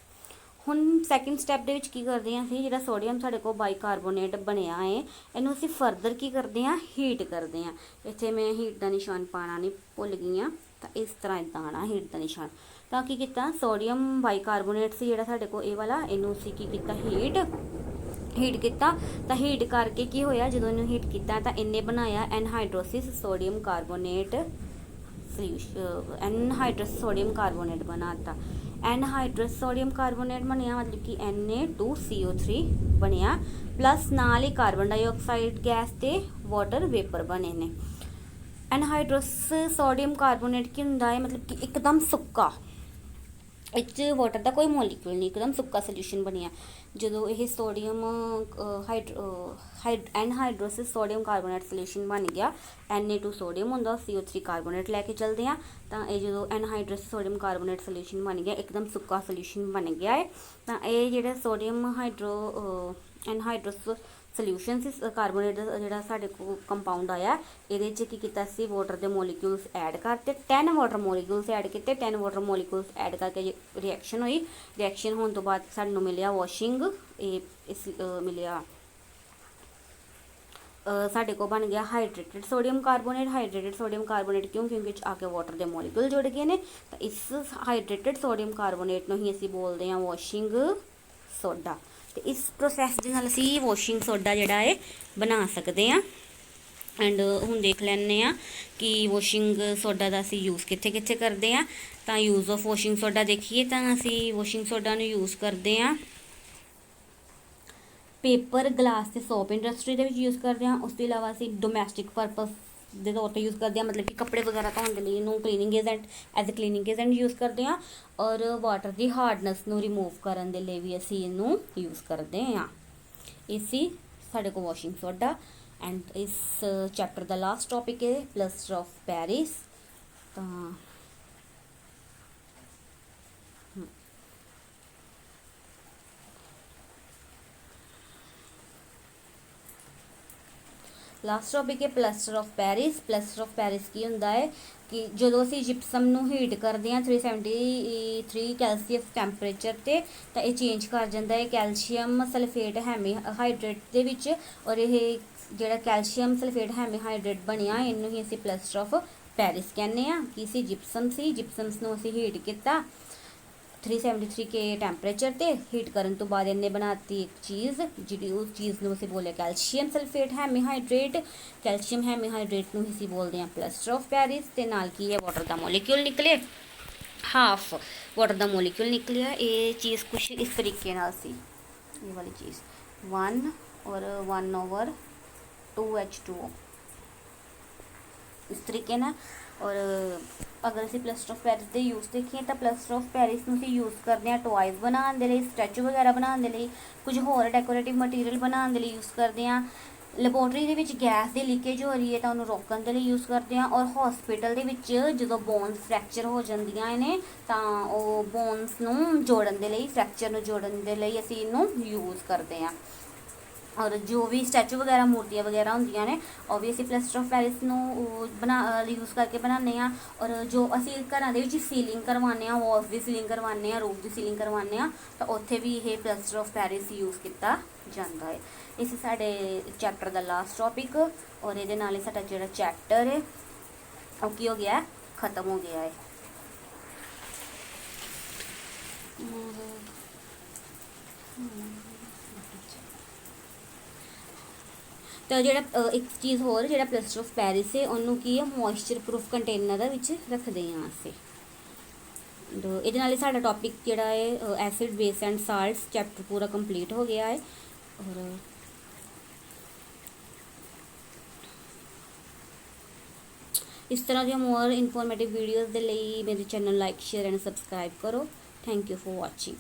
ਹੁਣ ਸੈਕਿੰਡ ਸਟੈਪ ਦੇ ਵਿੱਚ ਕੀ ਕਰਦੇ ਹਾਂ ਅਸੀਂ, ਜਿਹੜਾ ਸੋਡੀਅਮ ਸਾਡੇ ਕੋਲ ਬਾਈਕਾਰਬੋਨੇਟ ਬਣਿਆ ਹੈ ਇਹਨੂੰ ਅਸੀਂ ਫਰਦਰ ਕੀ ਕਰਦੇ ਹਾਂ, ਹੀਟ ਕਰਦੇ ਹਾਂ। ਇੱਥੇ ਮੈਂ ਹੀਟ ਦਾ ਨਿਸ਼ਾਨ ਪਾਉਣਾ ਨਹੀਂ ਭੁੱਲ ਗਈ ਹਾਂ, ਤਾਂ ਇਸ ਤਰ੍ਹਾਂ ਇੱਦਾਂ ਆਉਣਾ ਹੀਟ ਦਾ ਨਿਸ਼ਾਨ। ਤਾਂ ਕੀ ਕੀਤਾ, ਸੋਡੀਅਮ ਬਾਈਕਾਰਬੋਨੇਟ ਸੀ ਜਿਹੜਾ ਸਾਡੇ ਕੋਲ ਇਹ ਵਾਲਾ, ਇਹਨੂੰ ਅਸੀਂ ਕੀ ਕੀਤਾ, ਹੀਟ ਕੀਤਾ। ਤਾਂ ਹੀਟ ਕਰਕੇ ਕੀ ਹੋਇਆ, ਜਦੋਂ ਇਹਨੂੰ ਹੀਟ ਕੀਤਾ ਤਾਂ ਇਹਨੇ ਬਣਾਇਆ ਐਨਹਾਈਡਰੋਸਿਸ ਸੋਡੀਅਮ ਕਾਰਬੋਨੇਟ ਐਨਹਾਈਡਰਸ ਸੋਡੀਅਮ ਕਾਰਬੋਨੇਟ ਬਣਾਤਾ। ਐਨਹਾਈਡਰਸ ਸੋਡੀਅਮ ਕਾਰਬੋਨੇਟ ਬਣਿਆ ਮਤਲਬ ਕਿ Na2CO3 ਬਣਿਆ, ਪਲੱਸ ਨਾਲ ਹੀ ਕਾਰਬਨ ਡਾਈਆਕਸਾਈਡ ਗੈਸ ਤੇ ਵਾਟਰ ਵੇਪਰ ਬਣੇ ਨੇ। ਐਨਹਾਈਡਰਸ ਸੋਡੀਅਮ ਕਾਰਬੋਨੇਟ ਕੀ ਹੁੰਦਾ ਹੈ, ਮਤਲਬ ਕਿ ਇੱਕਦਮ ਸੁੱਕਾ, ਇਹ 'ਚ ਵਾਟਰ ਦਾ ਕੋਈ ਮੋਲੀਕਿਊਲ ਨਹੀਂ, ਇੱਕਦਮ ਸੁੱਕਾ ਸੋਲਿਊਸ਼ਨ ਬਣਿਆ। ਜਦੋਂ ਇਹ ਸੋਡੀਅਮ ਐਨਹਾਈਡਰੋਸਿਸ ਸੋਡੀਅਮ ਕਾਰਬੋਨੇਟ ਸੋਲਿਊਸ਼ਨ ਬਣ ਗਿਆ, Na2 ਸੋਡੀਅਮ ਹੁੰਦਾ, CO3 ਕਾਰਬੋਨੇਟ ਲੈ ਕੇ ਚੱਲਦੇ ਆ। ਤਾਂ ਇਹ ਜਦੋਂ ਐਨਹਾਈਡਰੋਸਿਸ ਸੋਡੀਅਮ ਕਾਰਬੋਨੇਟ ਸੋਲਿਊਸ਼ਨ ਬਣ ਗਿਆ, ਇੱਕਦਮ ਸੁੱਕਾ ਸੋਲਿਊਸ਼ਨ ਬਣ ਗਿਆ ਹੈ। ਤਾਂ ਇਹ ਜਿਹੜਾ ਸੋਡੀਅਮ ਐਨਹਾਈਡਰੋਸ ਸੋਲਿਊਸ਼ਨ ਸੀ ਕਾਰਬੋਨੇਟ ਦਾ ਜਿਹੜਾ ਸਾਡੇ ਕੋਲ ਕੰਪਾਊਂਡ ਆਇਆ, ਇਹਦੇ 'ਚ ਕੀ ਕੀਤਾ ਸੀ, ਵਾਟਰ ਦੇ ਮੋਲੀਕਿਊਲਸ ਐਡ ਕਰਤੇ, 10 ਵਾਟਰ ਮੋਲੀਕਿਊਲਸ ਐਡ ਕੀਤੇ। 10 ਵਾਟਰ ਮੋਲੀਕਿਊਲਸ ਐਡ ਕਰਕੇ ਰਿਐਕਸ਼ਨ ਹੋਈ। ਰਿਐਕਸ਼ਨ ਹੋਣ ਤੋਂ ਬਾਅਦ ਸਾਨੂੰ ਮਿਲਿਆ ਵਾਸ਼ਿੰਗ, ਮਿਲਿਆ ਸਾਡੇ ਕੋਲ ਬਣ ਗਿਆ hydrated sodium carbonate. Hydrated sodium carbonate ਕਿਉਂ, ਕਿਉਂਕਿ ਇਹ 'ਚ ਆ ਕੇ ਵਾਟਰ ਦੇ ਮੋਲੀਕਿਊਲ ਜੁੜ ਗਏ ਨੇ। ਤਾਂ ਇਸ ਹਾਈਡਰੇਟਡ ਸੋਡੀਅਮ ਕਾਰਬੋਨੇਟ ਨੂੰ ਹੀ ਅਸੀਂ ਬੋਲਦੇ ਹਾਂ ਵਾਸ਼ਿੰਗ ਸੋਡਾ। ਤੇ ਇਸ ਪ੍ਰੋਸੈਸ ਦੇ ਨਾਲ ਅਸੀਂ ਵਾਸ਼ਿੰਗ ਸੋਡਾ ਜਿਹੜਾ ਹੈ ਬਣਾ ਸਕਦੇ ਹਾਂ। ਐਂਡ ਹੁਣ ਦੇਖ ਲੈਂਦੇ ਹਾਂ ਕਿ ਵਾਸ਼ਿੰਗ ਸੋਡਾ ਦਾ ਅਸੀਂ ਯੂਜ਼ ਕਿੱਥੇ ਕਿੱਥੇ ਕਰਦੇ ਹਾਂ। ਤਾਂ ਯੂਜ਼ ਆਫ ਵਾਸ਼ਿੰਗ ਸੋਡਾ ਦੇਖੀਏ ਤਾਂ ਅਸੀਂ ਵਾਸ਼ਿੰਗ ਸੋਡਾ ਨੂੰ ਯੂਜ਼ ਕਰਦੇ ਹਾਂ ਪੇਪਰ, ਗਲਾਸ ਤੇ ਸੋਪ ਇੰਡਸਟਰੀ ਦੇ ਵਿੱਚ ਯੂਜ਼ ਕਰਦੇ ਹਾਂ। ਉਸ ਤੋਂ ਇਲਾਵਾ ਅਸੀਂ ਡੋਮੈਸਟਿਕ ਪਰਪਸ ਦੇ ਤੌਰ 'ਤੇ ਯੂਜ਼ ਕਰਦੇ ਹਾਂ, ਮਤਲਬ ਕਿ ਕੱਪੜੇ ਵਗੈਰਾ ਧੋਣ ਦੇ ਲਈ ਇਹਨੂੰ cleaning agent as a cleaning agent use ਕਰਦੇ ਹਾਂ। ਔਰ ਵਾਟਰ ਦੀ ਹਾਰਡਨੈਸ ਨੂੰ ਰਿਮੂਵ ਕਰਨ ਦੇ ਲਈ ਵੀ ਅਸੀਂ ਇਹਨੂੰ ਯੂਜ਼ ਕਰਦੇ ਹਾਂ। ਇਹ ਸੀ ਸਾਡੇ ਕੋਲ ਵਾਸ਼ਿੰਗ ਸੋਡਾ। ਐਂਡ ਇਸ ਚੈਪਟਰ ਦਾ ਲਾਸਟ ਟੋਪਿਕ ਹੈ ਪਲਸਟਰ ਆਫ ਪੈਰਿਸ। ਤਾਂ ਲਾਸਟ ਟੋਪਿਕ ਹੈ plaster of Paris. Plaster of Paris ਕੀ ਹੁੰਦਾ ਹੈ ਕਿ ਜਦੋਂ ਅਸੀਂ ਜਿਪਸਮ ਨੂੰ ਹੀਟ ਕਰਦੇ ਹਾਂ 373 ਕੈਲਸੀਅਸ ਟੈਂਪਰੇਚਰ 'ਤੇ, ਤਾਂ ਇਹ ਚੇਂਜ ਕਰ ਜਾਂਦਾ ਹੈ ਕੈਲਸ਼ੀਅਮ ਸਲਫੇਟ ਹੈਮੀਹਾਈਡਰੇਟ ਦੇ ਵਿੱਚ। ਔਰ ਇਹ ਜਿਹੜਾ ਕੈਲਸ਼ੀਅਮ ਸਲਫੇਟ ਹੈਮੀਹਾਈਡਰੇਟ ਬਣਿਆ, ਇਹਨੂੰ ਹੀ ਅਸੀਂ ਪਲਸਟਰ ਆਫ ਪੈਰਿਸ ਕਹਿੰਦੇ ਹਾਂ। ਕੀ ਸੀ, ਜਿਪਸਮ ਸੀ। ਜਿਪਸਮਸ ਨੂੰ ਅਸੀਂ ਹੀਟ ਕੀਤਾ 373 ਕੇ ਟੈਂਪਰੇਚਰ 'ਤੇ। ਹੀਟ ਕਰਨ ਤੋਂ ਬਾਅਦ ਇਹਨੇ ਬਣਾਤੀ ਇੱਕ ਚੀਜ਼, ਜਿਹੜੀ ਉਸ ਚੀਜ਼ ਨੂੰ ਅਸੀਂ ਬੋਲਿਆ ਕੈਲਸ਼ੀਅਮ ਸਲਫੇਟ ਹੈਮੀਹਾਈਡਰੇਟ। ਕੈਲਸ਼ੀਅਮ ਹੈਮੀਹਾਈਡਰੇਟ ਨੂੰ ਅਸੀਂ ਬੋਲਦੇ ਹਾਂ ਪਲਸਟਰ ਆਫ ਪੈਰਿਸ। ਤੇ ਨਾਲ ਕੀ ਹੈ, ਵਾਟਰ ਦਾ ਮੋਲੀਕਿਊਲ ਨਿਕਲੇ, ਹਾਫ ਵਾਟਰ ਦਾ ਮੋਲੀਕਿਊਲ ਨਿਕਲਿਆ। ਇਹ ਚੀਜ਼ ਕੁਛ ਇਸ ਤਰੀਕੇ ਨਾਲ ਸੀ, ਇਹ ਵਾਲੀ ਚੀਜ਼ 1 ਔਰ 1/2H2O ਇਸ ਤਰੀਕੇ ਨਾਲ। ਔਰ ਅਗਰ ਅਸੀਂ ਪਲਸਟਰ ਆਫ ਪੈਰਿਸ ਦੇ ਯੂਜ਼ ਦੇਖੀਏ ਤਾਂ ਪਲਸਟਰ ਆਫ ਪੈਰਿਸ ਨੂੰ ਅਸੀਂ ਯੂਜ਼ ਕਰਦੇ ਹਾਂ ਟੋਇਜ਼ ਬਣਾਉਣ ਦੇ ਲਈ, ਸਟੈਚੂ ਵਗੈਰਾ ਬਣਾਉਣ ਦੇ ਲਈ, ਕੁਝ ਹੋਰ ਡੈਕੋਰੇਟਿਵ ਮਟੀਰੀਅਲ ਬਣਾਉਣ ਦੇ ਲਈ ਯੂਜ਼ ਕਰਦੇ ਹਾਂ। ਲੈਬੋਰਟਰੀ ਦੇ ਵਿੱਚ ਗੈਸ ਦੀ ਲੀਕੇਜ ਹੋ ਰਹੀ ਹੈ ਤਾਂ ਉਹਨੂੰ ਰੋਕਣ ਦੇ ਲਈ ਯੂਜ਼ ਕਰਦੇ ਹਾਂ। ਔਰ ਹੌਸਪੀਟਲ ਦੇ ਵਿੱਚ ਜਦੋਂ ਬੋਨਸ ਫ੍ਰੈਕਚਰ ਹੋ ਜਾਂਦੀਆਂ ਨੇ ਤਾਂ ਉਹ ਬੋਨਸ ਨੂੰ ਜੋੜਨ ਦੇ ਲਈ, ਫ੍ਰੈਕਚਰ ਨੂੰ ਜੋੜਨ ਦੇ ਲਈ ਅਸੀਂ ਇਹਨੂੰ ਯੂਜ਼ ਕਰਦੇ ਹਾਂ। और जो भी स्टैचू वगैरह मूर्तियाँ वगैरह होंदियां ने ਉਹ ਵੀ ਅਸੀਂ ਪਲਸਟਰ ਆਫ ਪੈਰਿਸ ਨੂੰ ਬਣਾ ਯੂਜ਼ ਕਰਕੇ ਬਣਾਉਂਦੇ ਹਾਂ। ਔਰ ਜੋ ਅਸੀਂ ਘਰਾਂ ਦੇ ਵਿੱਚ ਸੀਲਿੰਗ ਕਰਵਾਉਂਦੇ ਹਾਂ, ਵਾਲਸ ਦੀ ਸੀਲਿੰਗ ਕਰਵਾਉਂਦੇ ਹਾਂ, ਰੂਫ ਦੀ ਸੀਲਿੰਗ ਕਰਵਾਉਂਦੇ ਹਾਂ, ਤਾਂ ਉੱਥੇ ਵੀ ਇਹ ਪਲਸਟਰ ਆਫ ਪੈਰਿਸ ਯੂਜ਼ ਕੀਤਾ ਜਾਂਦਾ ਹੈ। ਇਹ ਸੀ ਸਾਡੇ ਚੈਪਟਰ ਦਾ ਲਾਸਟ ਟੌਪਿਕ, ਔਰ ਇਹਦੇ ਨਾਲ ਹੀ ਸਾਡਾ ਜਿਹੜਾ ਚੈਪਟਰ ਹੈ ਉਹ ਕੀ ਹੋ ਗਿਆ, ख़त्म हो गया है। तो ਜਿਹੜਾ ਇੱਕ ਚੀਜ਼ ਹੋਰ, ਜਿਹੜਾ ਪਲਸਟਰ ਆਫ ਪੈਰਿਸ ਹੈ ਉਹਨੂੰ ਕੀ ਹੈ, ਮੋਇਸਚਰ ਪ੍ਰੂਫ ਕੰਟੇਨਰ ਦੇ ਵਿੱਚ ਰੱਖਦੇ ਹਾਂ ਅਸੀਂ। ਇਹਦੇ ਨਾਲ ਹੀ ਸਾਡਾ ਟੌਪਿਕ ਜਿਹੜਾ ਹੈ ਐਸਿਡ ਬੇਸ ਐਂਡ ਸਾਲਟਸ ਚੈਪਟਰ ਪੂਰਾ ਕੰਪਲੀਟ ਹੋ ਗਿਆ ਹੈ। ਔਰ इस तरह दी मोर इनफॉर्मेटिव वीडियोज़ के लिए मेरे channel like share and subscribe करो। Thank you for watching.